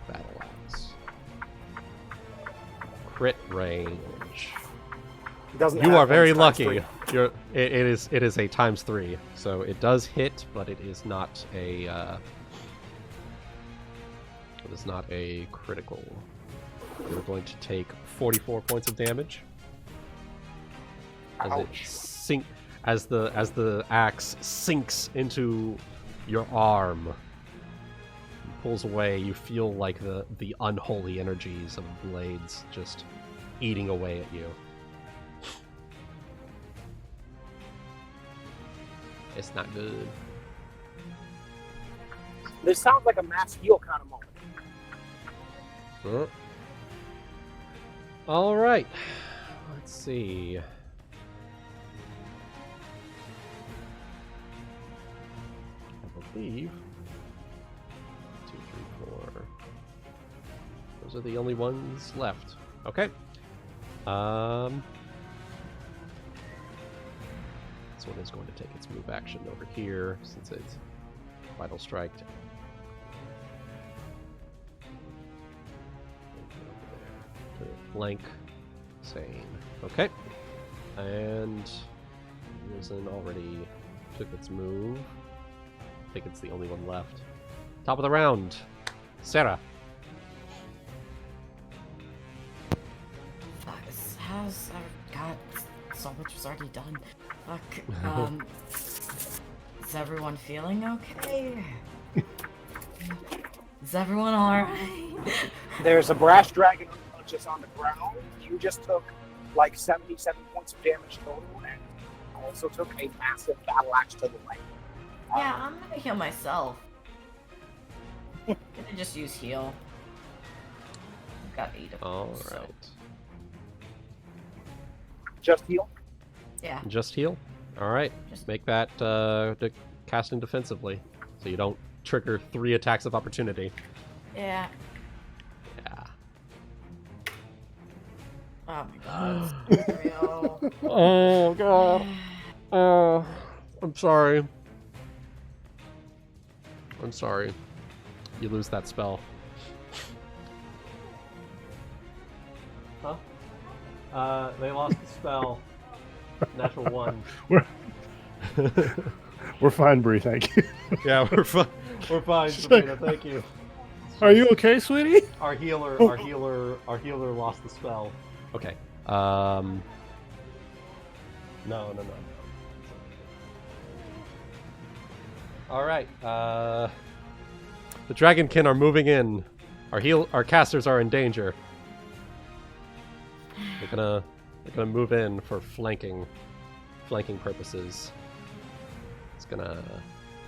Battle axe. Crit range. Doesn't You have are very ones times lucky. 3. It is a ×3, so it does hit, but it is not a critical. You're going to take 44 points of damage as the axe sinks into your arm. It pulls away. You feel like the unholy energies of the blades just eating away at you. It's not good. This sounds like a mass heal kind of moment. All right. Let's see. I believe 2, 3, 4. Those are the only ones left. Okay. This one is going to take its move action over here since it's vital strike. To flank Zayne. Okay. And Risen already took its move. I think it's the only one left. Top of the round. Sera. How's God? So much was already done. Fuck. Is everyone feeling okay? Is everyone alright? There's a brass dragon unconscious on the ground. You just took like 77 points of damage total, and also took a massive battle axe to the leg. Yeah, I'm gonna heal myself. I'm gonna just use heal. I've got 8 of them. All so. right. Just heal. Yeah. Just heal. All right. Just- Make that casting defensively, so you don't trigger 3 attacks of opportunity. Yeah. Yeah. Oh my god. It's real. Oh god. Oh, I'm sorry. I'm sorry. You lose that spell. Huh? They lost the spell. Natural 1. We're fine, Bree. Thank you. Yeah, we're fine. We're fine, Sabrina. Thank you. Are you okay, sweetie? Our healer lost the spell. Okay. No. All right. The Dragonkin are moving in. Our casters are in danger. They're gonna move in for flanking purposes. It's gonna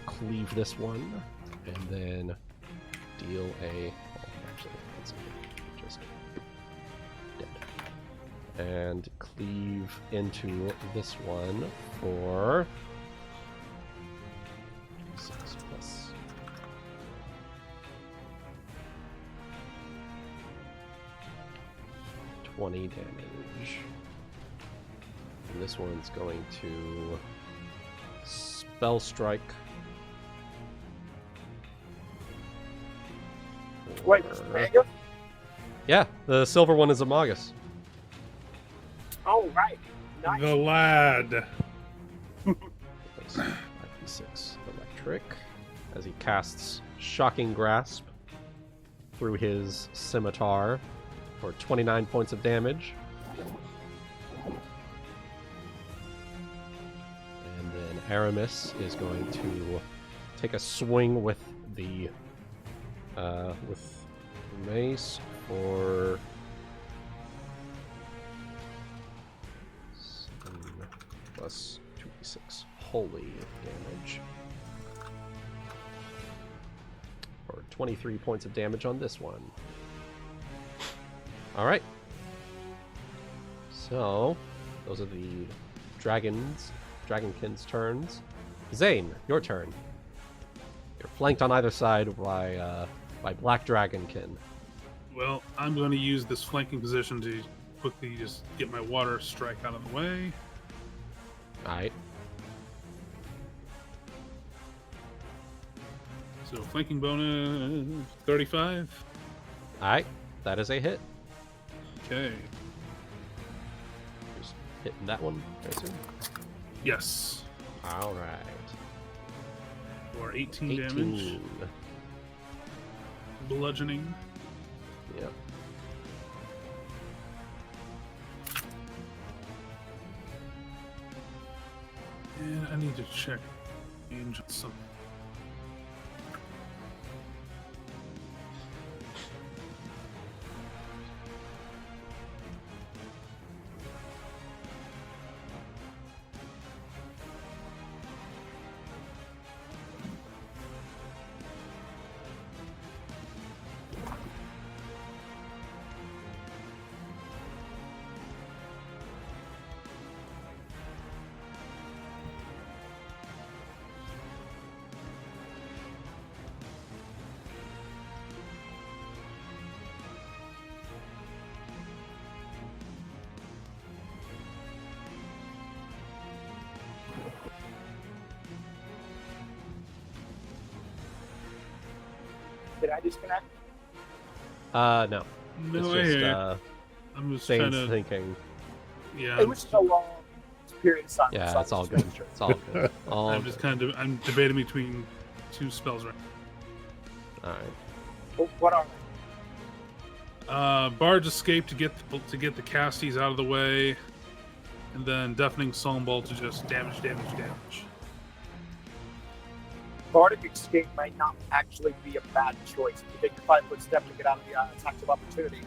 cleave this one and then deal a. Oh, actually, let's just dead. And cleave into this one for 6 plus. $20 damage. And this one's going to spell strike. Wait, Mega? Yeah, the silver one is a Magus. Oh, right. Nice. The lad. 5d6 electric as he casts Shocking Grasp through his scimitar for 29 points of damage. And then Aramis is going to take a swing with the mace for 7 plus 2d6 holy damage. For 23 points of damage on this one. Alright. So, those are the Dragonkin's turns. Zayne, your turn. You're flanked on either side by Black Dragonkin. Well, I'm going to use this flanking position to quickly just get my water strike out of the way. Alright. So flanking bonus 35. Alright. That is a hit. Okay. Just hitting that one, I assume. Yes. Alright. For 18 damage. Bludgeoning. Yep. And I need to check angel some. Did I disconnect? No. No, It's just, I'm just Zane's trying to. thinking. Yeah, It was just a long period of time. Yeah, so it's all I'm good. just making It's all good. All I'm just good. I'm debating between two spells right. Alright. What are they? Barge escape to get the casties out of the way, and then deafening psalm bolt to just damage. Bardic escape might not actually be a bad choice. You take your 5-foot step to get out of the attacks of opportunity,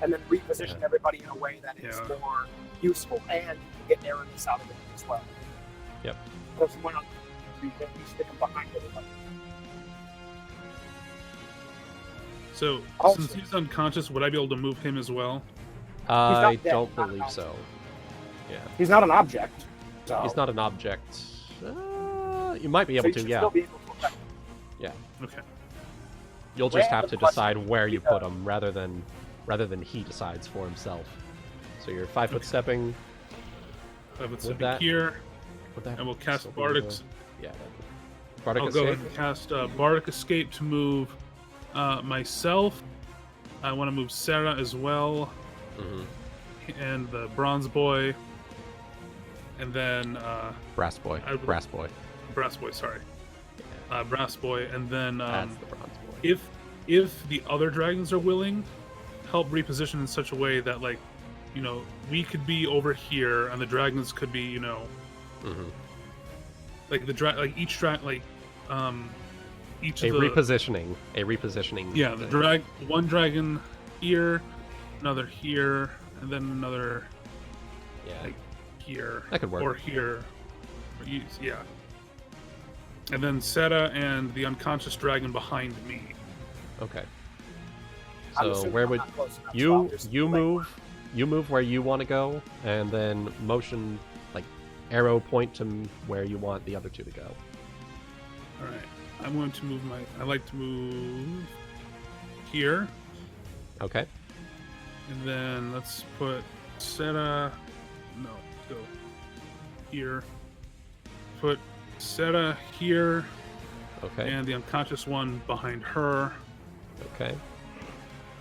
and then reposition everybody in a way that is more useful, and you can get narrowness out of it as well. Yep. Because why not? You stick them behind everybody. So, Also- since he's unconscious, would I be able to move him as well? I dead, don't he's not believe an so. Yeah. He's not an object. So. He's not an object. You might be able so you to, should yeah. still be able to affect him. Okay. You'll just have Random to decide question. where you put him rather than he decides for himself. So you're 5-foot stepping. I would With sit that- here, Would that and we'll cast still be Bardic. Yeah. Bardic I'll go escape? ahead and cast Bardic Escape to move myself. I want to move Sera as well, Mhm. and the Bronze Boy, and then Brass boy. I would- Brass boy. Brass Boy. Sorry, Brass Boy, and then That's the bronze boy. if the other dragons are willing, help reposition in such a way that, like, you know, we could be over here and the dragons could be, you know, Mhm. like each each A of the repositioning. yeah, the thing. one dragon here, another here, and then another Yeah. like here That could work. or here. Yeah. And then Sera and the unconscious dragon behind me. Okay. I'm So assuming where I'm would not close enough, so you I'll just lay move? You move where you want to go, and then motion like arrow point to where you want the other two to go. All right. I'm going to move I like to move here, Okay. and then let's put Sera. No, go here. Put Sera here, Okay. and the unconscious one behind her. Okay.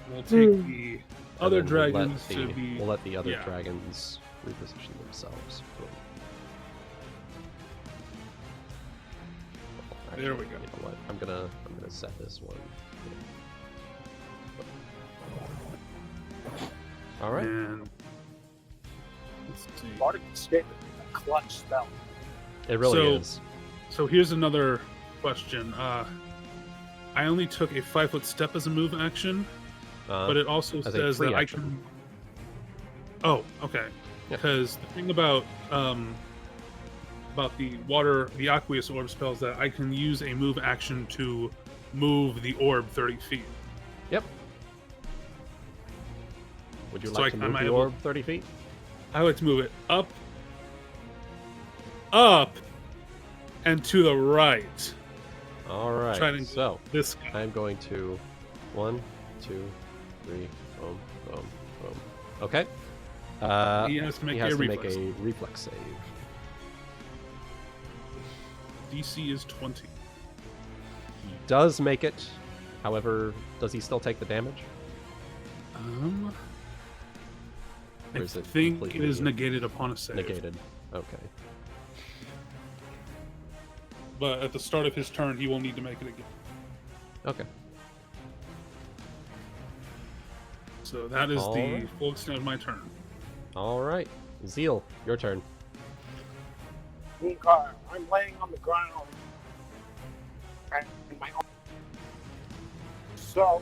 We'll take the And other then we'll let dragons the- to be. We'll let the other yeah. dragons reposition themselves. Cool. There we go. You know what? I'm gonna set this one. All right. And let's see. Bardic escape is a clutch spell. It really So- is. So here's another question. I only took a 5-foot step as a move action, but it also as a says free that action. I can. Oh, okay. Yeah. Because the thing about the aqueous orb spells that I can use a move action to move the orb 30 feet. Yep. Would you So like to I'm move the able- orb 30 feet? I like to move it up, and to the right. All right. Try to- So This guy. I'm going to 1, 2, 3, boom, boom, boom. Okay. He has to make he a has to reflex. make a reflex save. DC is 20. He does make it. However, does he still take the damage? I Or is it think it completely is negated upon a save. Negated. Okay. But at the start of his turn, he will need to make it again. Okay. So that is the Alright. full extent of my turn. All right. Zeal, your turn. Okay, I'm laying on the ground. And my arm. So,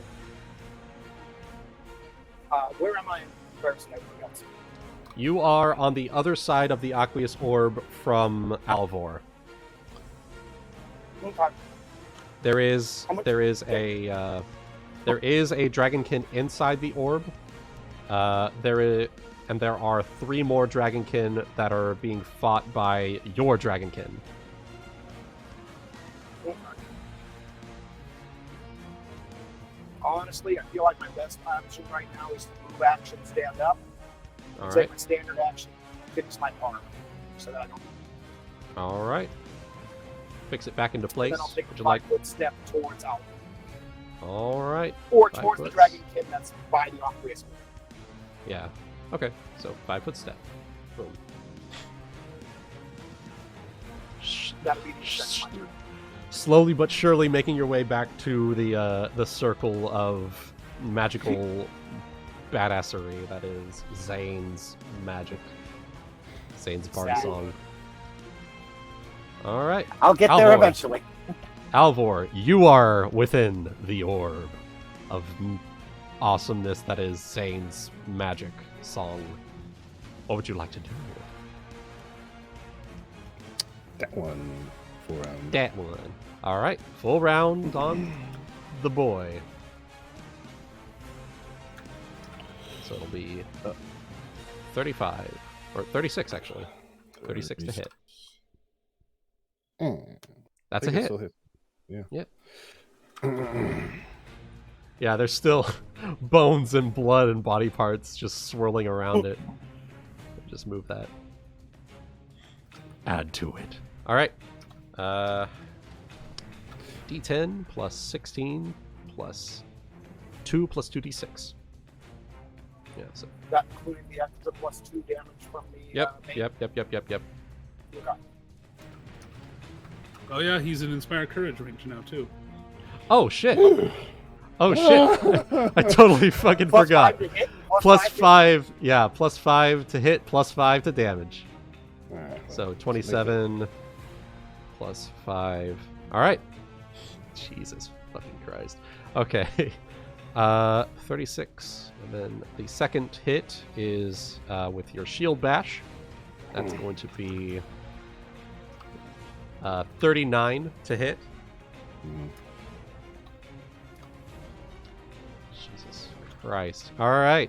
where am I in comparison to everybody else? You are on the other side of the aqueous orb from Alvor. Okay. There is How much- there is a dragonkin inside the orb. There are 3 more dragonkin that are being fought by your dragonkin. Okay. Honestly, I feel like my best option right now is to move action, stand up, All take right. my standard action, fix my arm, so that I don't. All right. Fix it back into place. Then I'll take Would a you like? 5-foot step towards Alvor. All right. Or 5 towards the foots. dragonkin that's by the aqueous. Yeah. Okay. So 5-foot step. Boom. That'll be the extent of my turn. slowly but surely making your way back to the circle of magical badassery that is Zayne's magic. Zayne's party song. All right. I'll get there eventually. Alvor, you are within the orb of awesomeness that is Zayne's magic song. What would you like to do? That one. 4 round. That one. All right. Full round on the boy. So it'll be 35. Or 36, actually. 36 to hit. That's a hit. Yeah. Yep. Yeah, there's still bones and blood and body parts just swirling around it. Just move that. Add to it. All right. D10 plus 16 plus 2 plus 2d6. Yeah, so. That including the extra +2 damage from the. Yep. main. Yep. Okay. Oh yeah, he's in Inspire Courage range now too. Oh shit. Oh shit. I totally fucking forgot. 5 to hit, +5. Yeah, +5 to hit, +5 to damage. Alright, So 27 plus 5. All right. Jesus fucking Christ. Okay. 36. And then the second hit is with your shield bash. That's going to be 39 to hit. Jesus Christ. All right.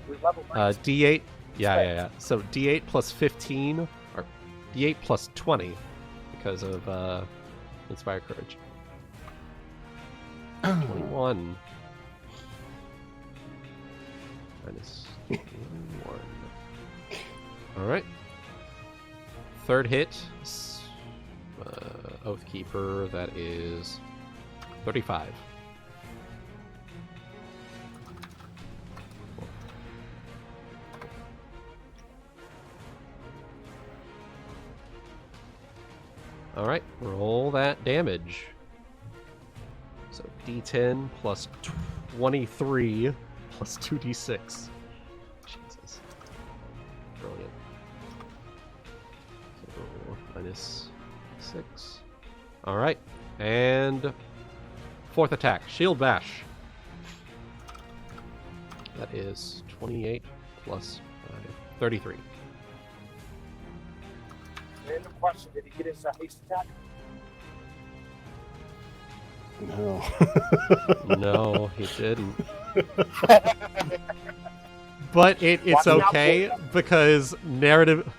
D8. Yeah. So D8 plus 15, or D8 plus 20 because of Inspire Courage. 21. Minus 1. Alright. Third hit. Oathkeeper, that is 35. Alright, roll that damage. So D10 plus 23 plus 2d6. Jesus. Brilliant. So minus 6. Alright, and fourth attack, Shield Bash. That is 28 plus 5, 33. Random question: did he get his haste attack? No. No, he didn't. But it's okay because narrative.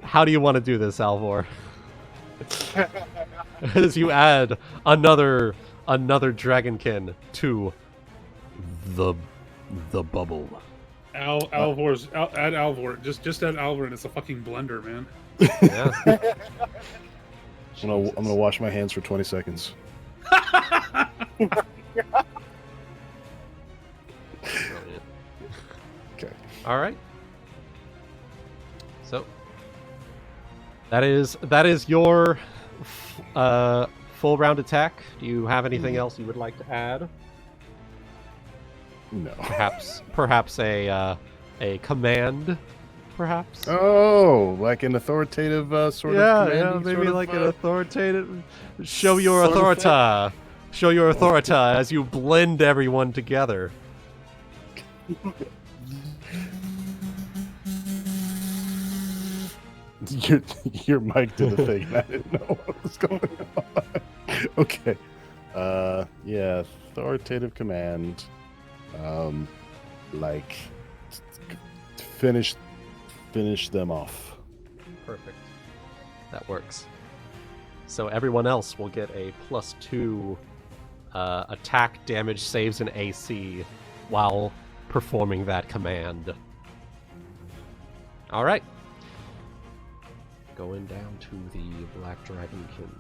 How do you want to do this, Alvor? As you add another dragonkin to the bubble. Alvor's add Alvor. Just add Alvor, and it's a fucking blender, man. Yeah. I'm gonna wash my hands for 20 seconds. Brilliant. Okay. All right. So that is your full round attack. Do you have anything else you would like to add? No. Perhaps a command, perhaps. Oh, like an authoritative sort of commanding Yeah, maybe sort of, like an authoritative. Show your sort of authorita. Show your authorita as you blend everyone together. Your mic did a thing. I didn't know what was going on. Okay. Yeah, authoritative command. Like finish them off. Perfect. That works. So everyone else will get a +2 attack, damage, saves, and AC while performing that command. All right. Going down to the Black Dragonkin.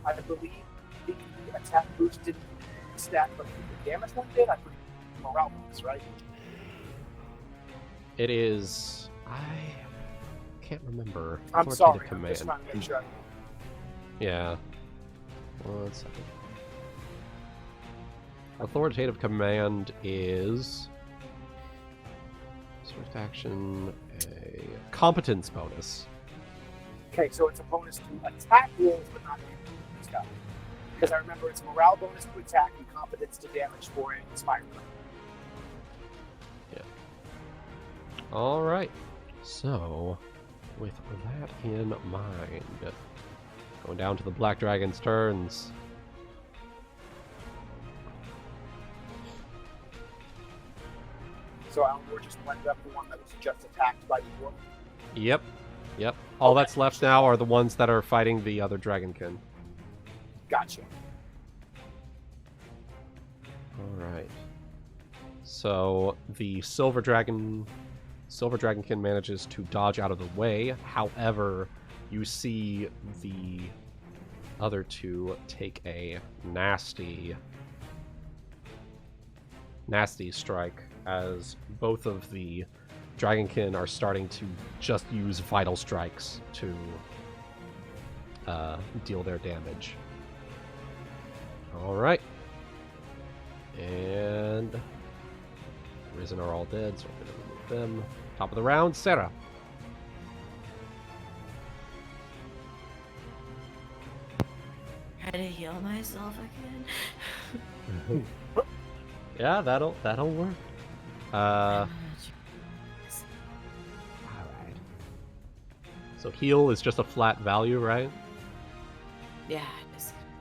I believe the attack boost didn't stack, but the damage one did. I believe morale bonus, right? It is. can't remember. I'm Authoritative sorry. I'm command. just trying to make sure. Yeah. 1 second. Authoritative command is swift action, a competence bonus. Okay, so it's a bonus to attack rolls, but not damage stuff. Because I remember it's morale bonus to attack and competence to damage for an inspired. All right. So, with that in mind, going down to the Black Dragon's turns. So Alvor just blended up the one that was just attacked by the dwarf. Yep. All Okay. that's left now are the ones that are fighting the other Dragonkin. Gotcha. All right. So the Silver Dragonkin manages to dodge out of the way. However, you see the other two take a nasty strike as both of the Dragonkin are starting to just use vital strikes to deal their damage. All right. And Risen are all dead, so we're going to remove them. Top of the round, Sera. Try to heal myself again. Yeah, that'll work. Alright. So heal is just a flat value, right? Yeah,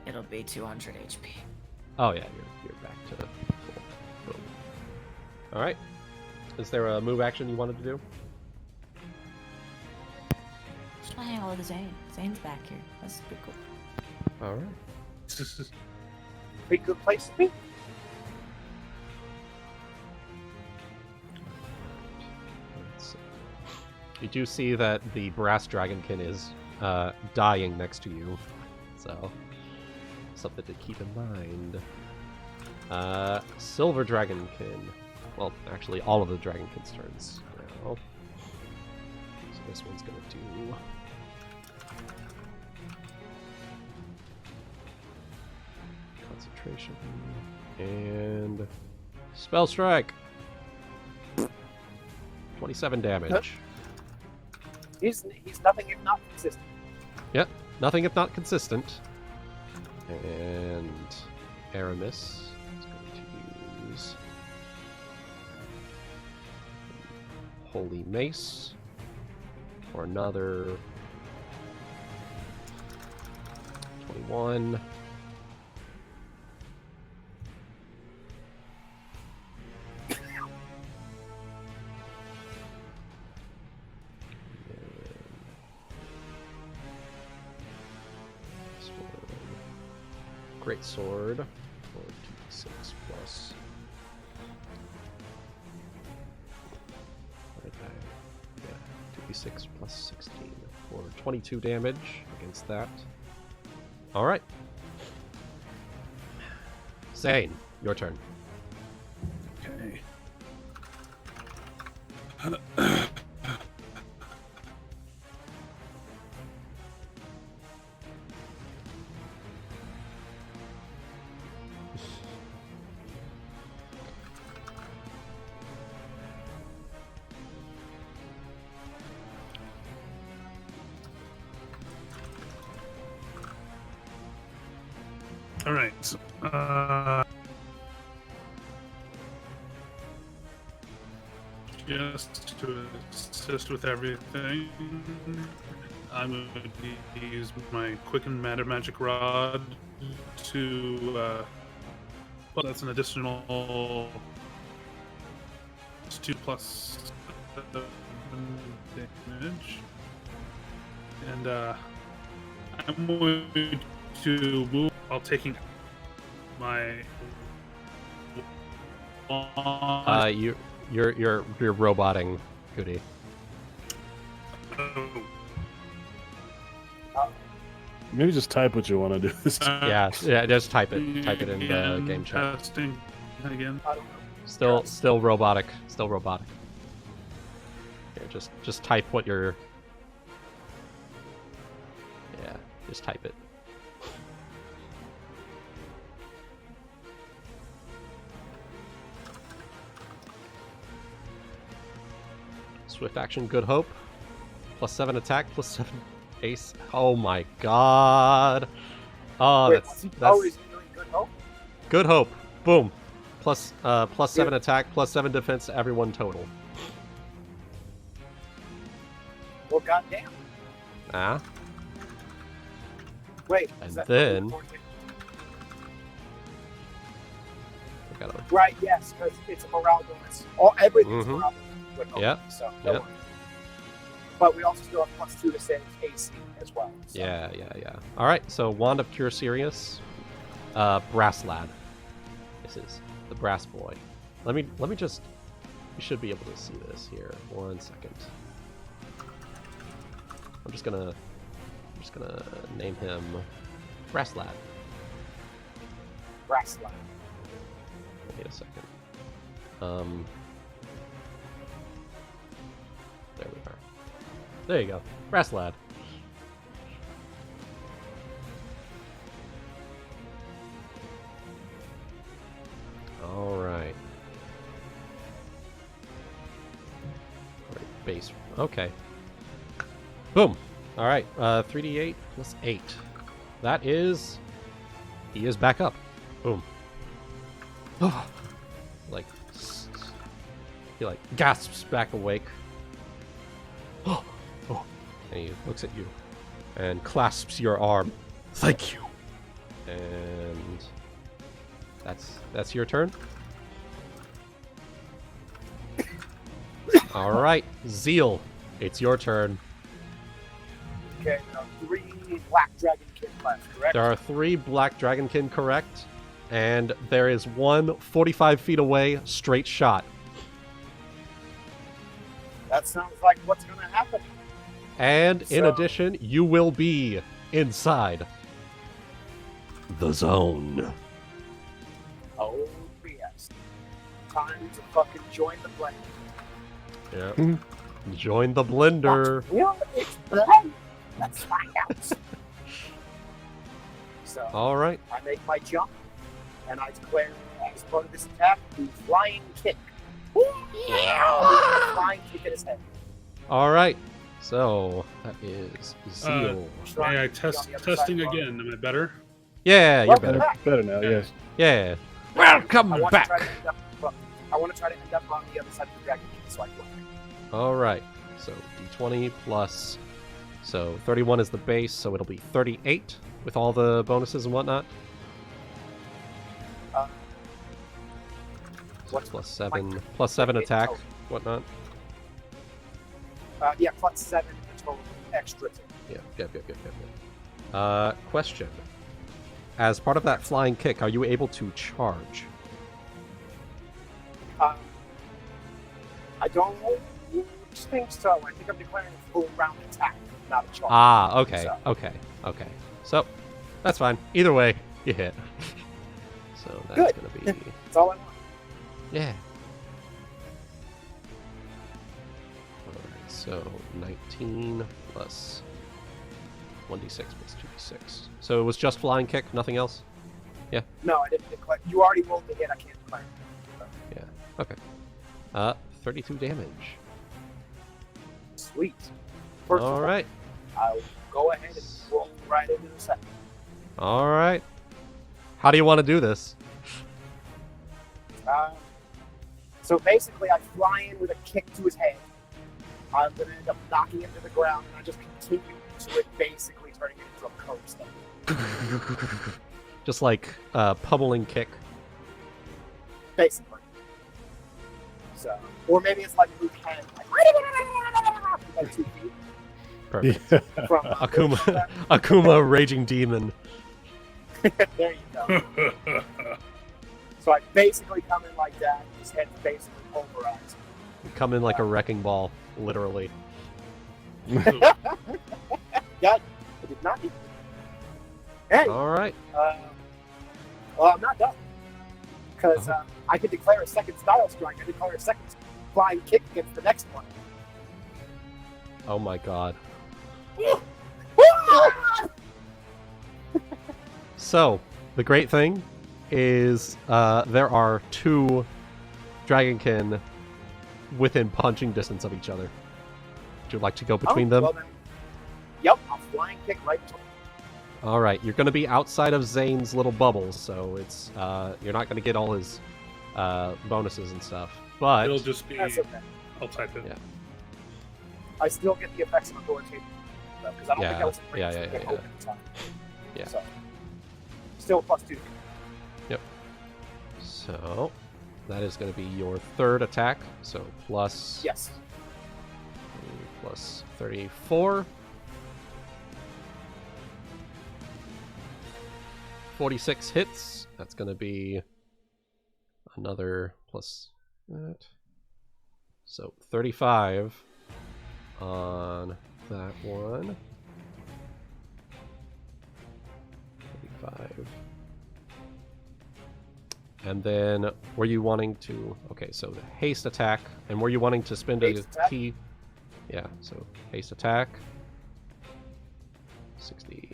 it'll be 200 HP. Oh yeah, you're back to full. Boom. Alright. Is there a move action you wanted to do? Just wanna hang out with Zayne. Zayne's back here. That's pretty cool. Alright. Pretty good place to be. Let's see. You do see that the brass dragonkin is dying next to you, so something to keep in mind. Silver dragonkin. Well, actually, all of the dragonkin's turns now. So this one's gonna do concentration and spell strike. 27 damage. He's nothing if not consistent. Yep, nothing if not consistent. And Aramis is going to use Holy Mace for another 21. Great sword for 2d6 plus. What did I? Yeah, 2d6 plus 16 for 22 damage against that. All right, Zayne, your turn. Okay. All right. Just to assist with everything, I'm going to use my Quicken Matter Magic Rod to. Well, that's an additional 2 plus 7 damage, and I'm going to move while taking my. You're roboting, Goody. Oh. Maybe just type what you want to do this time. Yeah, just type it. Type it in the game chat. Testing again. I don't know. Still robotic. Still robotic. Here, just type what you're Just type it. Swift action, Good Hope. +7 attack, +7 ace. Oh my god. Oh, Wait, that's is he doing Good Hope? Good Hope. Boom. +7 attack, +7 defense to everyone total. Well, goddamn. Ah. Wait. And is that then- 14? I gotta- Right. Yes, because it's a morale bonus. Everything's Mhm. morale bonus. Good Hope, Yep, So. yep. Don't worry. But we also still have +2 to save AC as well. So. Yeah. All right. So Wand of Cure Serious, Brass Lad. This is the Brass Boy. Let me just. You should be able to see this here. 1 second. I'm just gonna name him Brass Lad. Brass Lad. Wait a second. There we are. There you go. Brass Lad. Alright. Base. Okay. Boom. Alright. 3d8 plus 8. That is... He is back up. Boom. Like... He like gasps back awake. Oh. And he looks at you and clasps your arm. Thank you. And that's your turn. All right, Zeal, it's your turn. Okay, 3 Black Dragonkin left, correct? There are 3 Black Dragonkin, correct? And there is one 45 feet away, straight shot. That sounds like what's going to happen. And in So- addition, you will be inside the zone. Oh, yes. Time to fucking join the blend. Yeah. Join the blender. Well, it's blend. Let's find out. So, All right. I make my jump, and I declare, as part of this attack, the flying kick. Flying kick at his head. All right. So that is Zeal. May I testing again? Am I better? Yeah, you're Welcome better. back. Better now, yes. Yeah. Welcome I want back. to try to end up. I want to try to end up on the other side of the dragon kick, so I can. All right. So d20 plus. So 31 is the base, so it'll be 38 with all the bonuses and whatnot. Uh, So what's plus 7 attack, Oh. whatnot. Yeah, +7 total extra. Yep. Question. As part of that flying kick, are you able to charge? I don't think so. I think I'm declaring a full round attack, not a charge. Ah, okay, So- okay. So, that's fine. Either way, you hit. So that's Good. gonna be... That's all I want. Yeah. Alright, so 19 plus 1d6 plus 2d6. So it was just flying kick, nothing else? No, I didn't declare. You already rolled the hit. I can't declare. Yeah. Okay. 32 damage. Sweet. First of all, Alright. I'll go ahead and roll right into the second. Alright. How do you want to do this? So basically, I fly in with a kick to his head. I'm going to end up knocking him to the ground, and I just continue to it, basically turning it into a coaster. Just like pummeling kick. Basically. So, or maybe it's like Luke Hand, like 2 feet Perfect. Yeah. from Akuma, Akuma Raging Demon. There you go. So I basically come in like that. His head's basically pulverized. Come in like a wrecking ball, literally. God, I did not need. Hey, Alright. well, I'm not done. Because I could declare a second style strike. I declare a second flying kick against the next one. Oh my god. So, the great thing is there are 2 dragonkin within punching distance of each other. Would you like to go between them? Well then, yep, I'll flying kick right to him. All right, you're going to be outside of Zayne's little bubbles, so it's you're not going to get all his bonuses and stuff. But It'll just be. That's okay. I'll type it. Yeah. I still get the effects of authoritative, because I don't think I was in range yeah. at the time. Yeah. So, still +2. So that is going to be your 3rd attack. So plus Yes. plus 34. 46 hits. That's going to be another plus that. So 35 on that one. 35. And then were you wanting to... Okay, so the haste attack. And were you wanting to spend a Haste attack? key... Yeah, so haste attack. 60.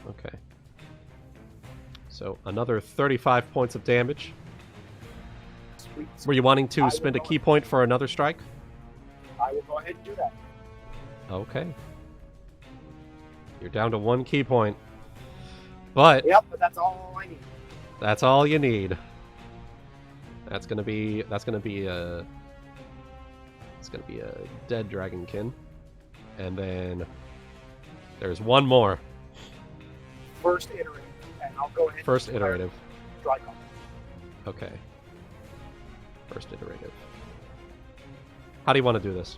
Okay. So another 35 points of damage. Sweet. Were you wanting I to will spend a go key ahead. point for another strike? I will go ahead and do that. Okay. You're down to 1 key point. But Yep, but that's all I need. that's all you need. That's gonna be a dead dragonkin. And then there's one more. First iterative, and I'll go ahead. First and declare iterative. Dry combat. Okay. First iterative. How do you want to do this?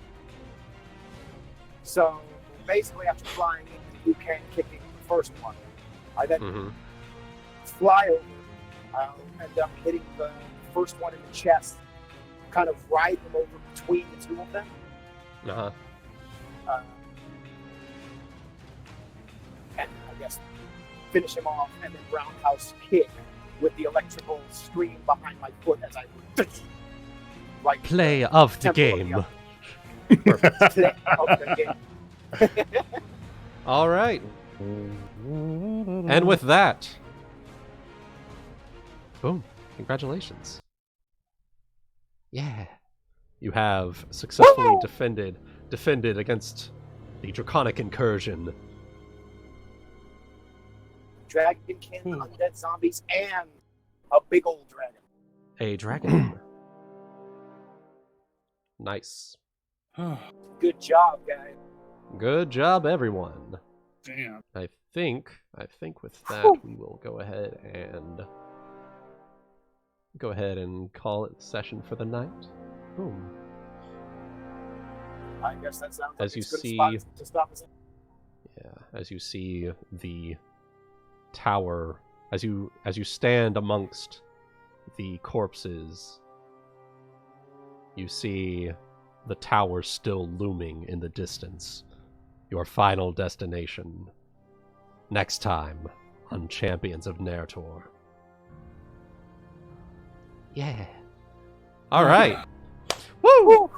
So basically, after flying into you can kicking the first one, I then Mm-hmm. fly over. I'll end up hitting the first one in the chest, kind of ride them over between the 2 of them. Uh-huh. And I guess finish him off, and then roundhouse kick with the electrical stream behind my foot as I right Play of the temple of the game. other. Perfect. Play of the game. All right. And with that, boom! Congratulations. Yeah, you have successfully Woo! defended against the draconic incursion. Dragonkin, undead zombies, and a big old dragon. A dragon. Nice. Good job, guys. Good job, everyone. Damn. I think with that we will go ahead and call it session for the night. Boom. I guess that sounds As like you it's good see- spot to stop us. Yeah, as you see the tower, as you stand amongst the corpses, you see the tower still looming in the distance. Your final destination. Next time on Champions of Narr'tor. Yeah. All right. Woo!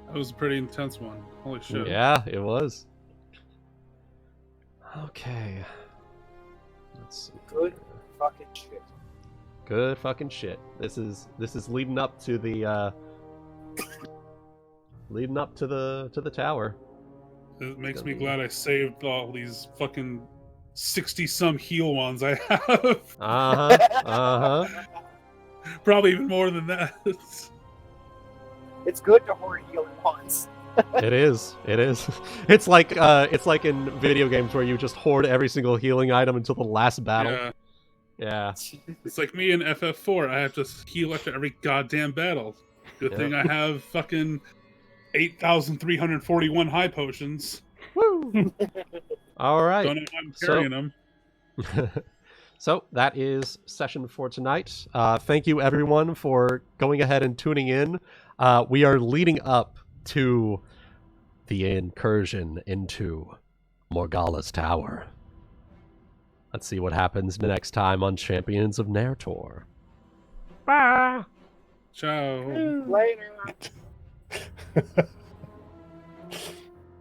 That was a pretty intense one. Holy shit. Yeah, it was. Okay. Let's see. Good fucking shit. Good fucking shit. This is leading up to the tower. It makes me glad I saved all these fucking 60-some heal ones I have. Uh-huh. Probably even more than that. It's good to hoard healing once. It is. It's like in video games where you just hoard every single healing item until the last battle. Yeah. Yeah. It's like me in FF4. I have to heal after every goddamn battle. Good thing I have fucking 8,341 high potions. Woo! All right. Don't know if I'm carrying them. So that is session for tonight. Thank you everyone for going ahead and tuning in. We are leading up to the incursion into Morgala's Tower. Let's see what happens next time on Champions of Narr'tor. Bye! Ciao. Later.